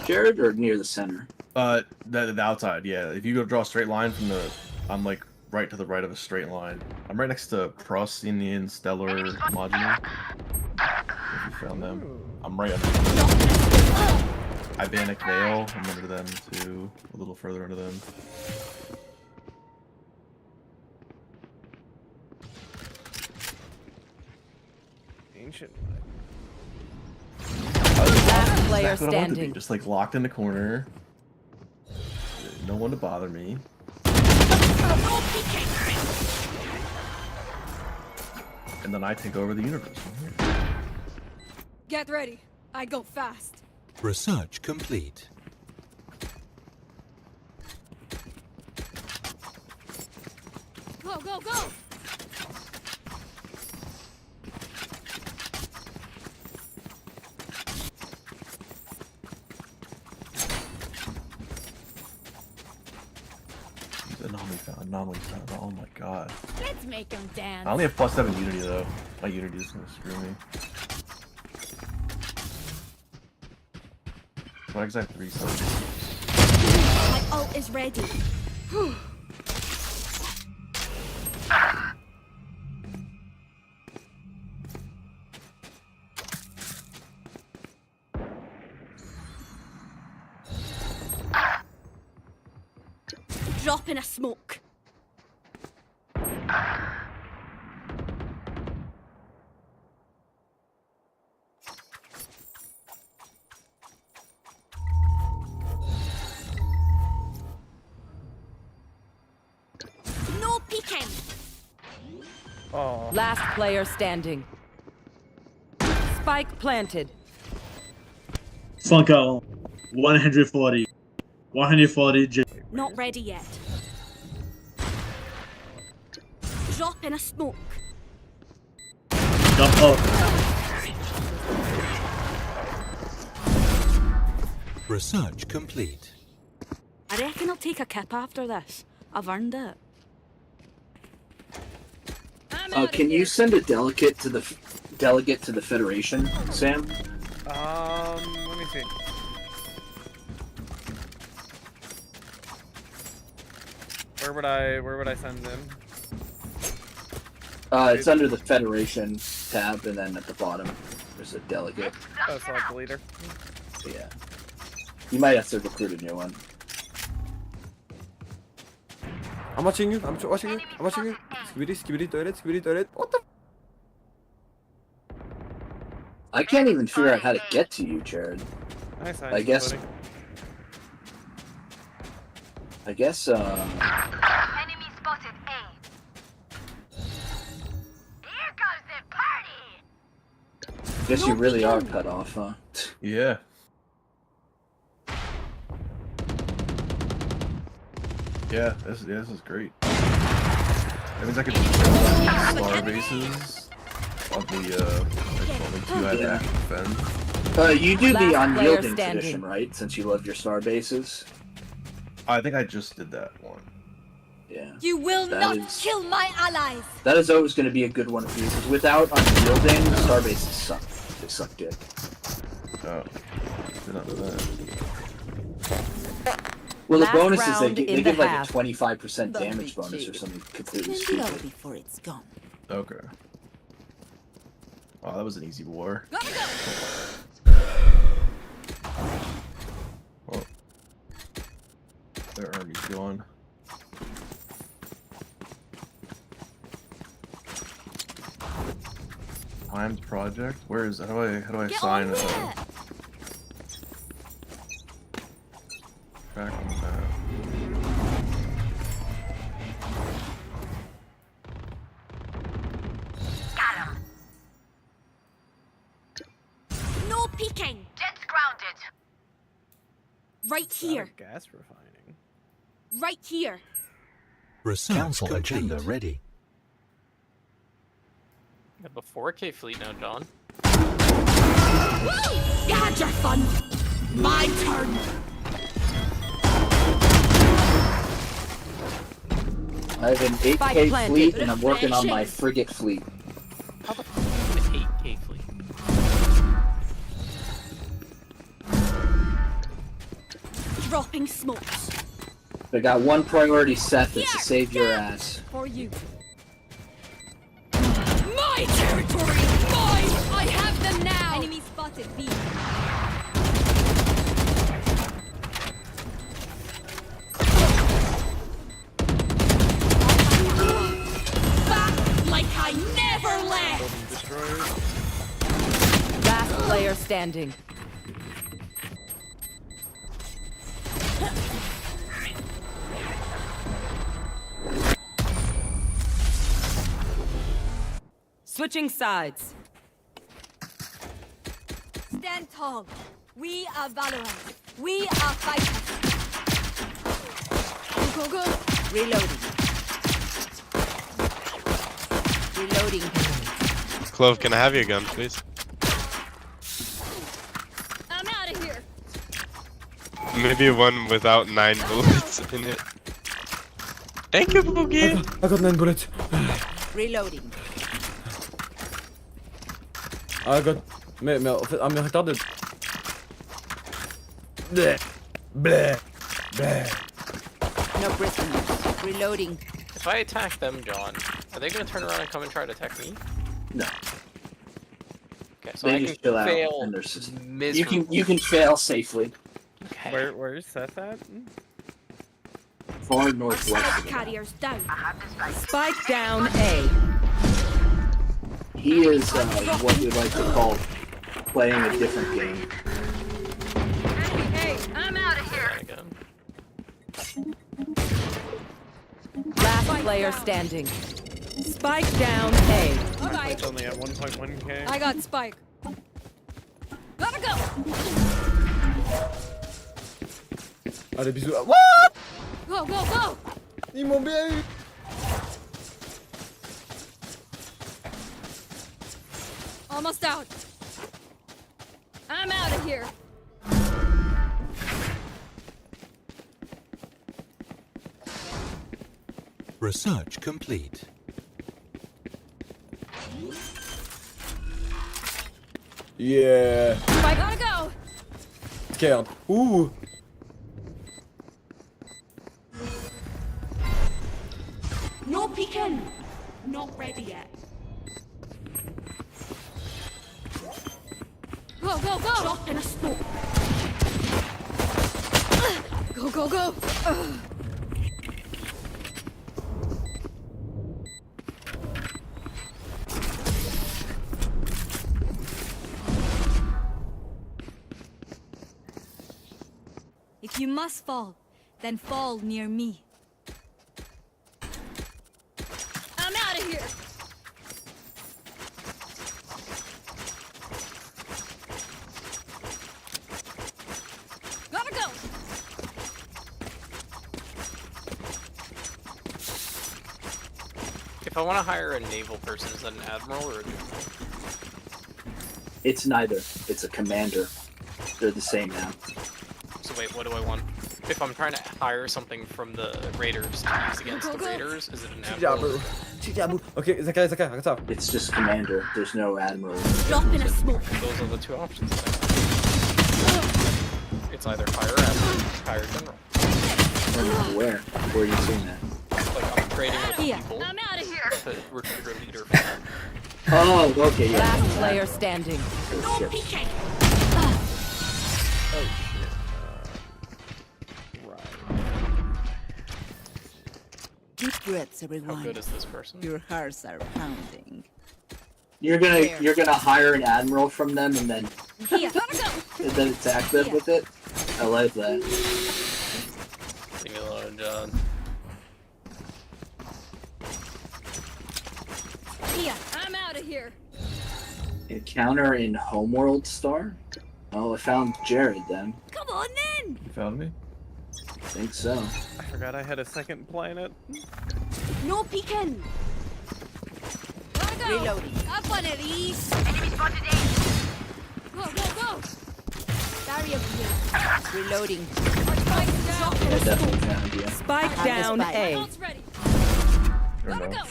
Jared, or near the center? The outside, yeah. If you go draw a straight line from the, I'm like right to the right of a straight line. I'm right next to Procinian Stellar Module. If you found them, I'm right under them. Ibanic Veil, I'm under them too. A little further under them. Ancient. Last player That's what I wanted to be, standing. just like locked in the corner. No one to bother me. And then I take over the universe from here. Get ready. I go fast. Research complete. Go, go, go! Anomaly found. Oh my god. Let's make him dance. I only have +7 Unity though. My Unity is gonna screw me. Why because I have 3 subs? My ult is ready. Drop in a smoke. No peeking. Oh. Last player standing. Spike planted. Funk out. 140. 140. Not ready yet. Drop in a smoke. Jump up. Research complete. I reckon I'll take a kip after this. I've earned it. Can you send a delegate to the Federation, Sam? Let me see. Where would I send them? It's under the Federation tab, and then at the bottom there's a delegate. Oh, select the leader. Yeah. You might have to recruit a new one. I'm watching you. I'm watching you. I'm watching you. Skibidi toilet. What the? I can't even figure out how to get to you, Jared. Nice. I guess. Enemy spotted A. Here comes the party. Guess you really are cut off, huh? Yeah. Yeah, this is great. That means I can just build star bases on the only two I have to defend. You do the unyielding tradition, right? Since you love your star bases. I think I just did that one. Yeah. You will not kill my allies. That is always going to be a good one for you, because without unyielding, star bases suck. They suck dick. Oh, did not know that. Well, the bonus is they give like a 25% damage bonus or something completely stupid. Before it's gone. Okay. Oh, that was an easy war. Oh. Their army's gone. Timed project? Where is? How do I assign it? Tracking that. Got him. No peeking. Jet's grounded. Right here. Gas refining. Right here. Research Council complete. agenda ready. You have a 4K fleet now, John. Woo! You had your fun. My turn. I have an 8K fleet, and I'm working on my frigate fleet. How the fuck is an 8K fleet? Dropping smokes. I got one priority set that's to save your ass. For you. My territory! Mine! I have them now! Enemy spotted B. Back like I never left! Last player standing. Switching sides. Stand tall. We are Valorant. We are fighters. Go, go, go. Reloading. Reloading. Clove, can I have your gun, please? I'm out of here. Maybe one without 9 bullets in it. Thank you, Boogie. I got 9 bullets. Reloading. I got... Mais regardez. Bleh. Bleh. Bleh. No prisoners. Reloading. If I attack them, John, are they gonna turn around and come and try to attack me? No. Okay, so They I just can chill out fail in their system. miserably. You can fail safely. Okay. Where's Seth at? Far northwest. Spike carriers down. Spike down A. He is what we like to call playing a different game. Hey, I'm out of here. Last player standing. Spike down A. Alright. It's only at 1.1k. I got Spike. Gotta go. Allez, bisous. What? Go, go, go. Ils m'ont bien eu. Almost out. I'm out of here. Research complete. Yeah. I gotta go. Scared. Ooh. No peeking. Not ready yet. Go, go, go. Drop in a smoke. Go, go, go. If you must fall, then fall near me. I'm out of here. Gotta go. If I want to hire a naval person, is that an admiral or a general? It's neither. It's a commander. They're the same now. So wait, what do I want? If I'm trying to hire something from the raiders to use against the raiders, is it an admiral? Okay, Zakai, what's up? It's just commander. There's no admiral. Drop in a smoke. Those are the two options. It's either hire admiral or hire general. Where? Where are you seeing that? Like I'm trading with people I'm out of here. to recruit a leader for that. Oh, okay, yeah. Last player standing. Oh, shit. Oh shit. Deep breaths, How everyone. good is this person? Your hearts are pounding. You're gonna hire an admiral from them and then Here, gotta go. and then attack them with it. I like that. Leave me alone, John. Here, I'm out of here. Encounter in Homeworld Star? Oh, I found Jared then. Come on then. You found me? I think so. I forgot I had a second planet. No peeking. Gotta go. Reloading. Have fun at ease. Enemy spotted A. Go, go, go. Barrier here. Reloading. Spike's down. I definitely found you. Spike down spike. A. Ult's ready. Or Gotta no? go.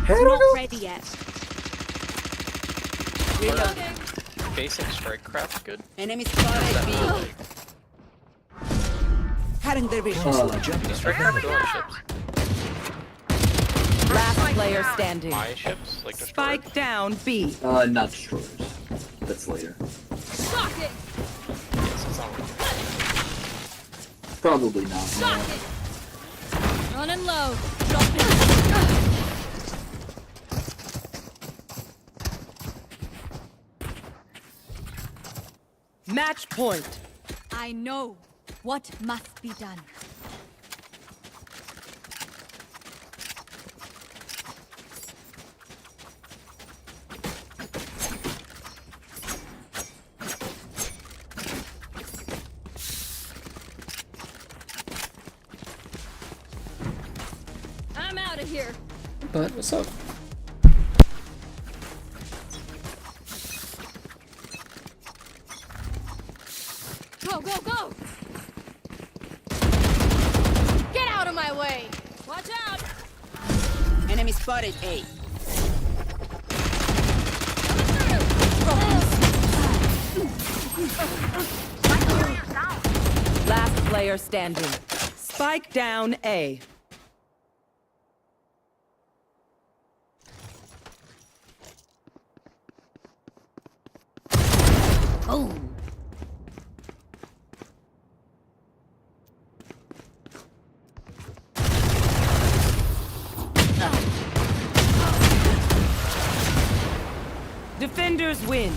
Not ready yet. Reloading. Basic strike craft good? Enemy spotted B. Cutting their vision. Strike craft or ships? Last player standing. My ships? Like destroyed? Spike down B. Not destroyers. That's later. Shock it. Yes, it's not really. Probably not. Shock No. it. Running low. Match point. I know what must be done. I'm out of here. But what's up? Go, go, go! Get out of my way! Watch out! Enemy spotted A. Last player standing. Spike down A. Oh. Defenders win.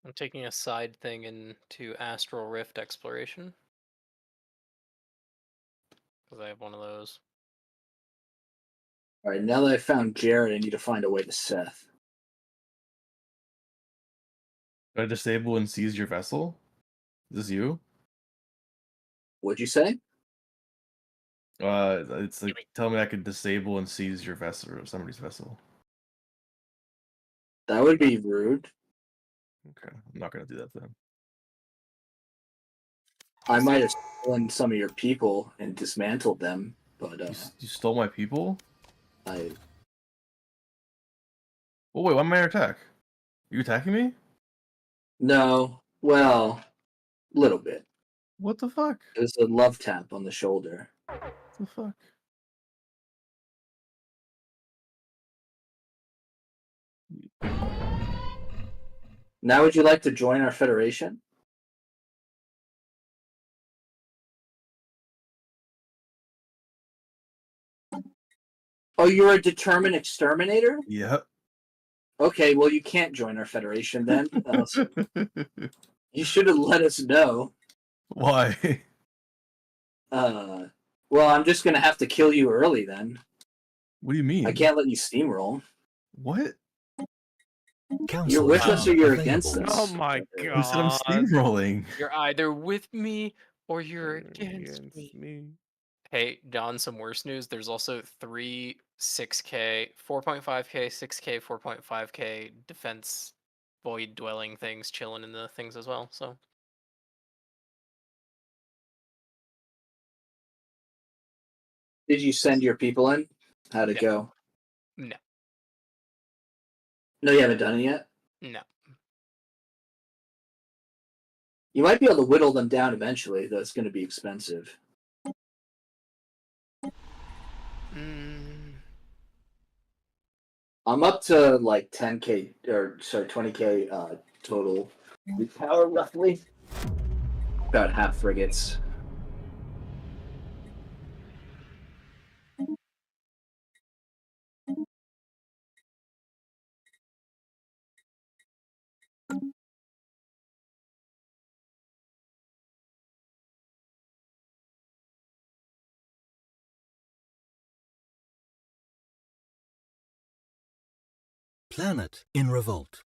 I'm taking a side thing into Astral Rift exploration. Because I have one of those. Alright, now that I found Jared, I need to find a way to Seth. Did I disable and seize your vessel? Is this you? What'd you say? It's like, tell me I could disable and seize your vessel or somebody's vessel. That would be rude. Okay, I'm not gonna do that then. I might have stolen some of your people and dismantled them, but You stole my people? I. Oh wait, why am I under attack? You attacking me? No, well, little bit. What the fuck? There's a love tap on the shoulder. What the fuck? Now, would you like to join our federation? Oh, you're a determined exterminator? Yep. Okay, well, you can't join our federation then. You should have let us know. Why? Well, I'm just gonna have to kill you early then. What do you mean? I can't let you steamroll. What? You're with us or you're against us. Oh my god. Who said I'm steamrolling? You're either with me or you're against me. Hey, Don, some worse news. There's also 3 6K, 4.5K, 6K, 4.5K defense void dwelling things chilling in the things as well, so. Did you send your people in? How'd it go? No. No, you haven't done it yet? No. You might be able to whittle them down eventually, though it's going to be expensive. I'm up to like 10K, or sorry, 20K total power roughly. About half frigates. Planet in revolt.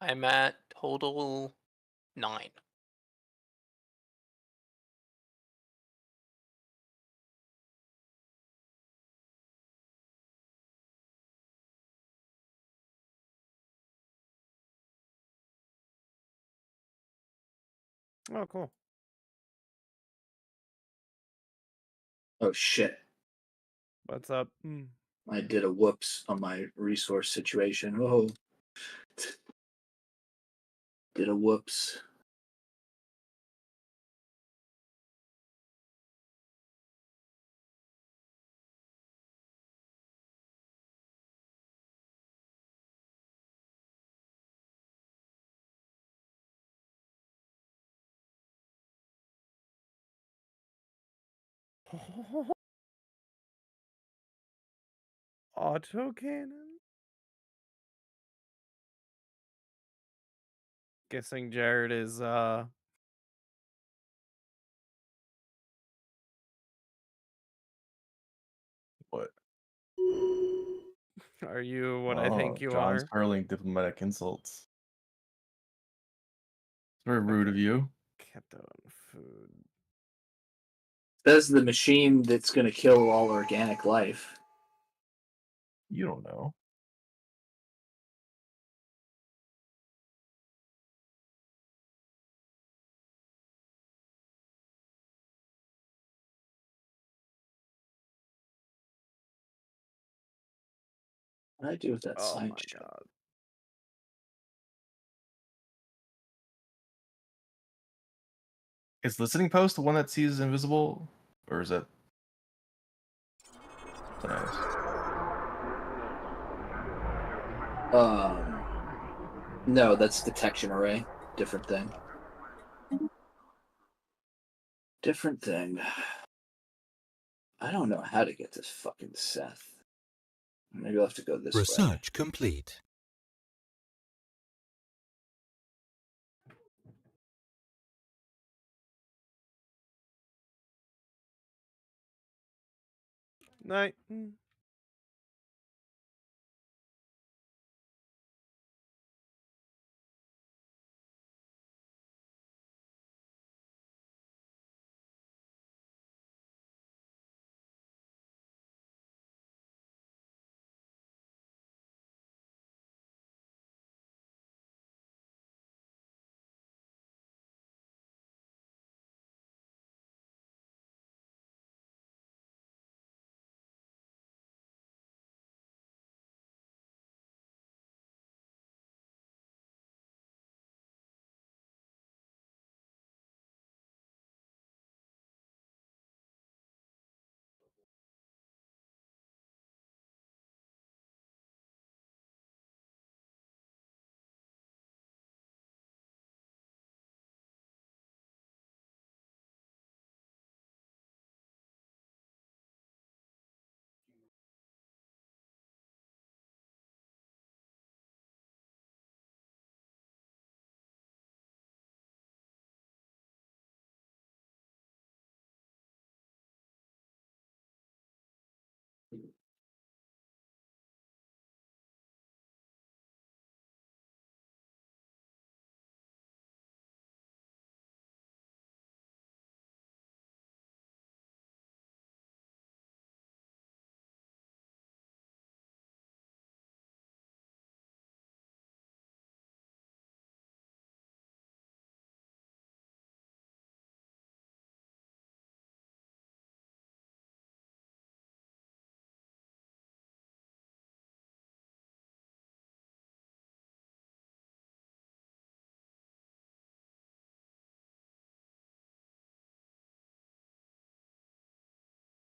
I'm at total 9. Oh, cool. Oh shit. What's up? I did a whoops on my resource situation. Oh. Did a whoops. Autocannon? Guessing Jared is What? Are you what I think you John's are? hurling diplomatic insults. It's very rude of you. Kept on food. Says the machine that's going to kill all organic life. You don't know. What did I do with that Oh side my shot? god. Is listening post the one that sees invisible, or is that something else? No, that's detection array. Different thing. Different thing. I don't know how to get this fucking Seth. Maybe I'll have to go this way. Research complete. Night.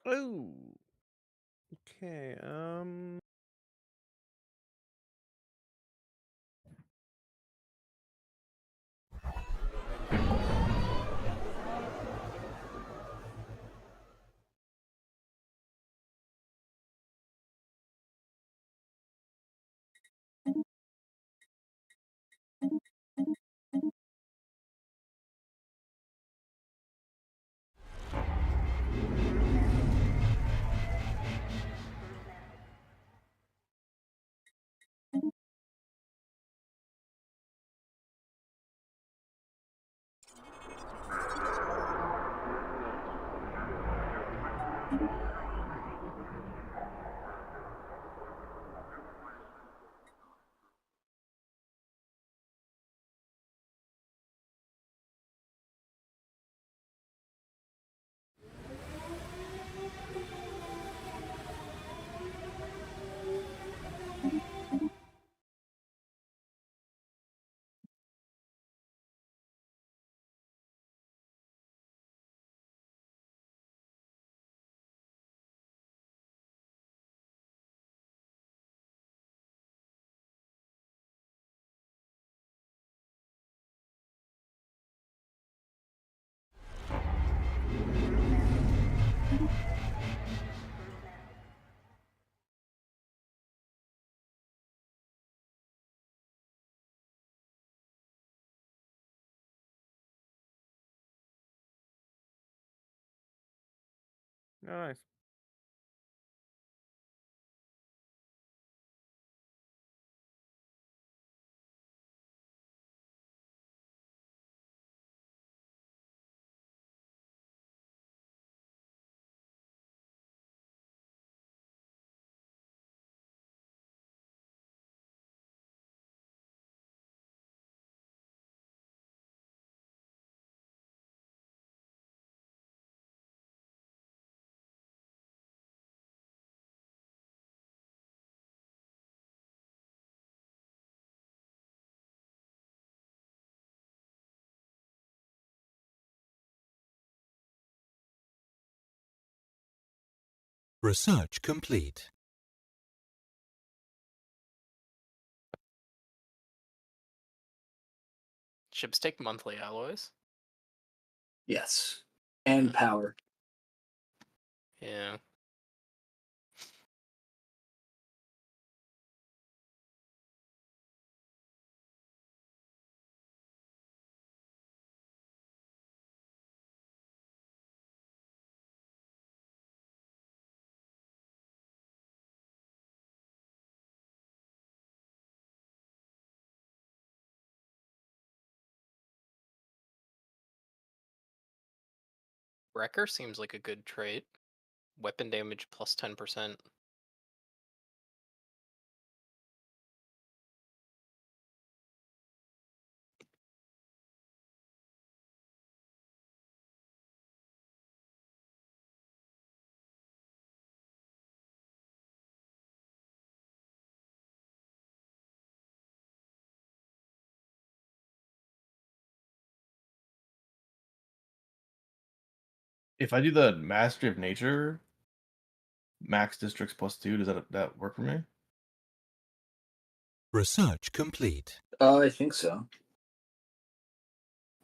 Oh. Okay. Nice. Research complete. Ships take monthly alloys. Yes. And power. Yeah. Wrecker seems like a good trait. Weapon damage plus 10%. If I do the Mastery of Nature, max districts +2, does that work for me? Research complete. I think so.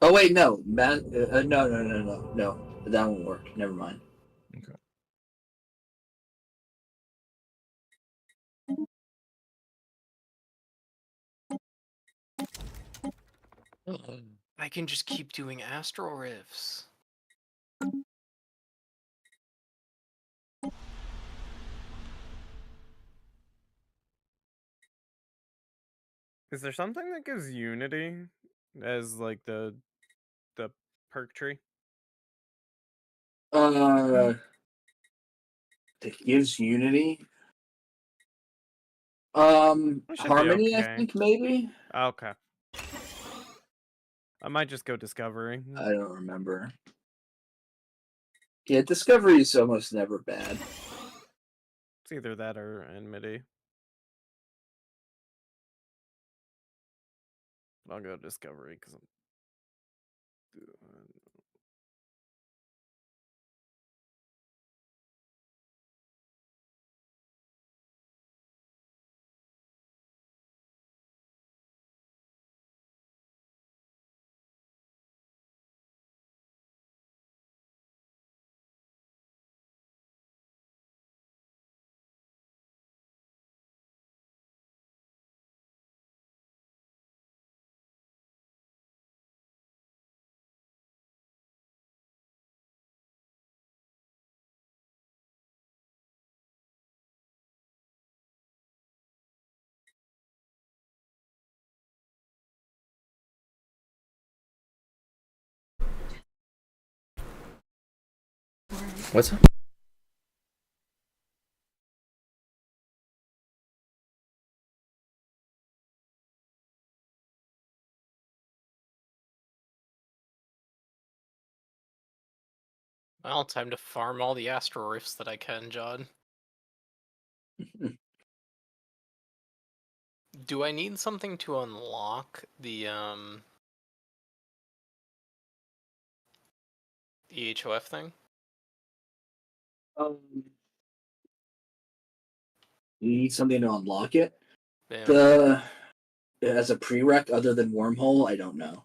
Oh wait, no, no. That won't work. Never mind. Okay. I can just keep doing astral rifts. Is there something that gives Unity as like the perk tree? That gives Unity. Harmony, I think maybe. Okay. I might just go Discovery. I don't remember. Yeah, Discovery is almost never bad. It's either that or Enmity. I'll go Discovery because I'm. What's up? Well, time to farm all the astral rifts that I can, John. Do I need something to unlock the HOF thing? You need something to unlock it. Yeah. As a prereq other than wormhole, I don't know.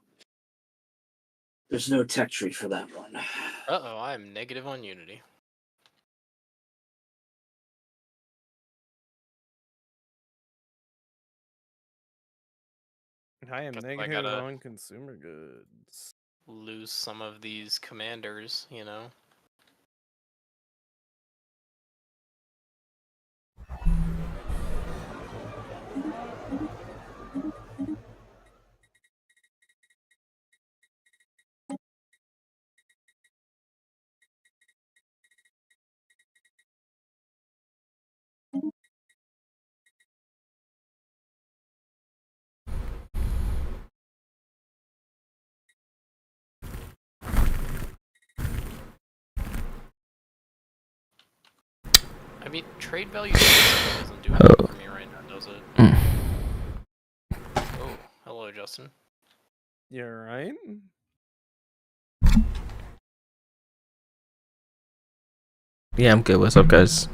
There's no tech tree for that one. Uh-oh, I'm negative on Unity. I am negative on consumer goods. Lose some of these commanders, you know? I mean, trade value doesn't do anything for me right now, does it? Oh, hello, Justin. You're right. Yeah, I'm good. What's up, guys?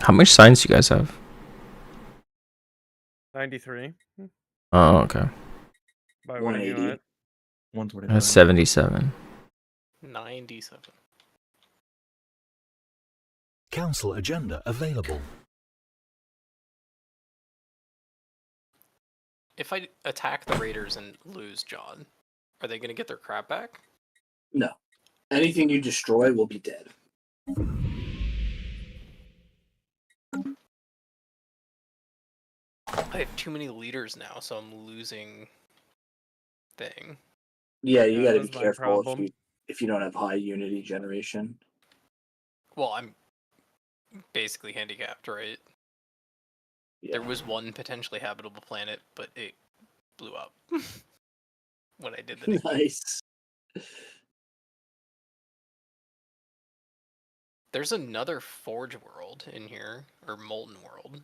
How much science you guys have? 93. Oh, okay. By what do you know it? 125. 77. 97. Council agenda available. If I attack the raiders and lose, John, are they gonna get their crap back? No. Anything you destroy will be dead. I have too many leaders now, so I'm losing thing. Yeah, you got to be that's my careful problem. if you don't have high unity generation. Well, I'm basically handicapped, right? Yeah. There was one potentially habitable planet, but it blew up when I did the Nice. There's another Forge world in here, or Molten world.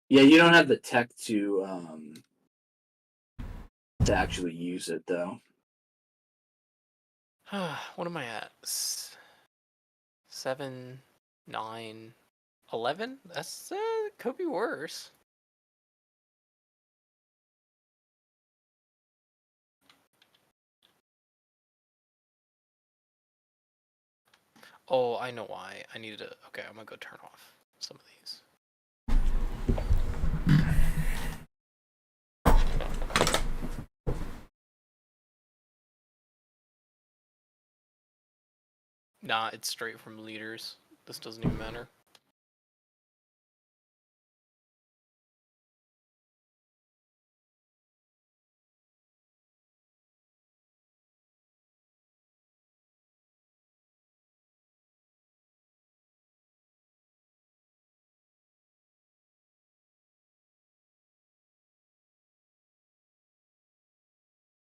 Yeah, you don't have the tech to actually use it though. What am I at? 7, 9, 11? That's could be worse. Oh, I know why. I needed to. Okay, I'm gonna go turn off some of these. Nah, it's straight from leaders. This doesn't even matter.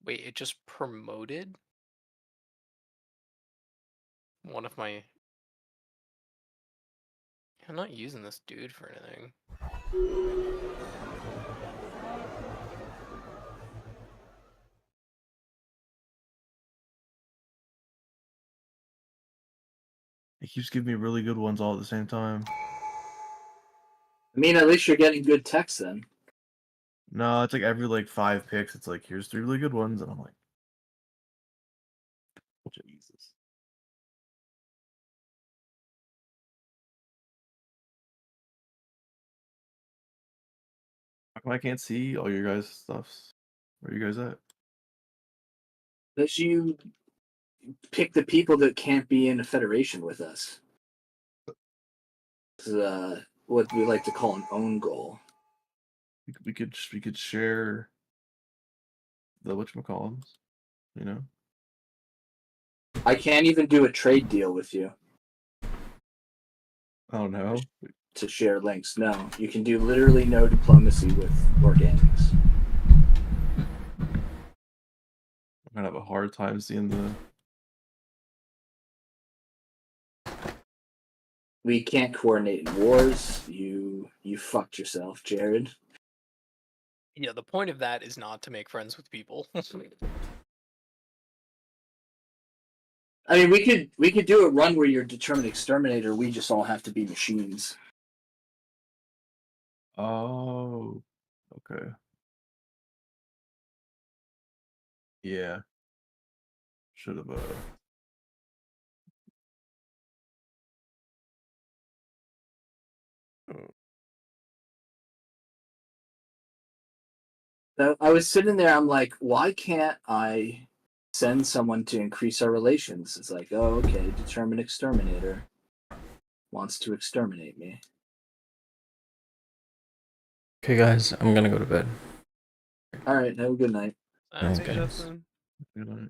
Wait, it just promoted one of my... I'm not using this dude for anything. It keeps giving me really good ones all at the same time. I mean, at least you're getting good text then. No, it's like every like 5 picks, it's like, here's 3 really good ones, and I'm like, Jesus. How come I can't see all your guys' stuffs? Where are you guys at? Unless you pick the people that can't be in a federation with us. It's what we like to call an own goal. We could share the whatchamacallits, you know? I can't even do a trade deal with you. Oh no. To share links. No. You can do literally no diplomacy with organics. I'm gonna have a hard time seeing the... We can't coordinate in wars. You fucked yourself, Jared. Yeah, the point of that is not to make friends with people. I mean, we could do a run where you're determined exterminator. We just all have to be machines. Oh, okay. Yeah. Should have, I was sitting there, I'm like, why can't I send someone to increase our relations? It's like, oh, okay, determined exterminator wants to exterminate me. Okay, guys, I'm gonna go to bed. All right, have a good night. Thanks, guys. Good night.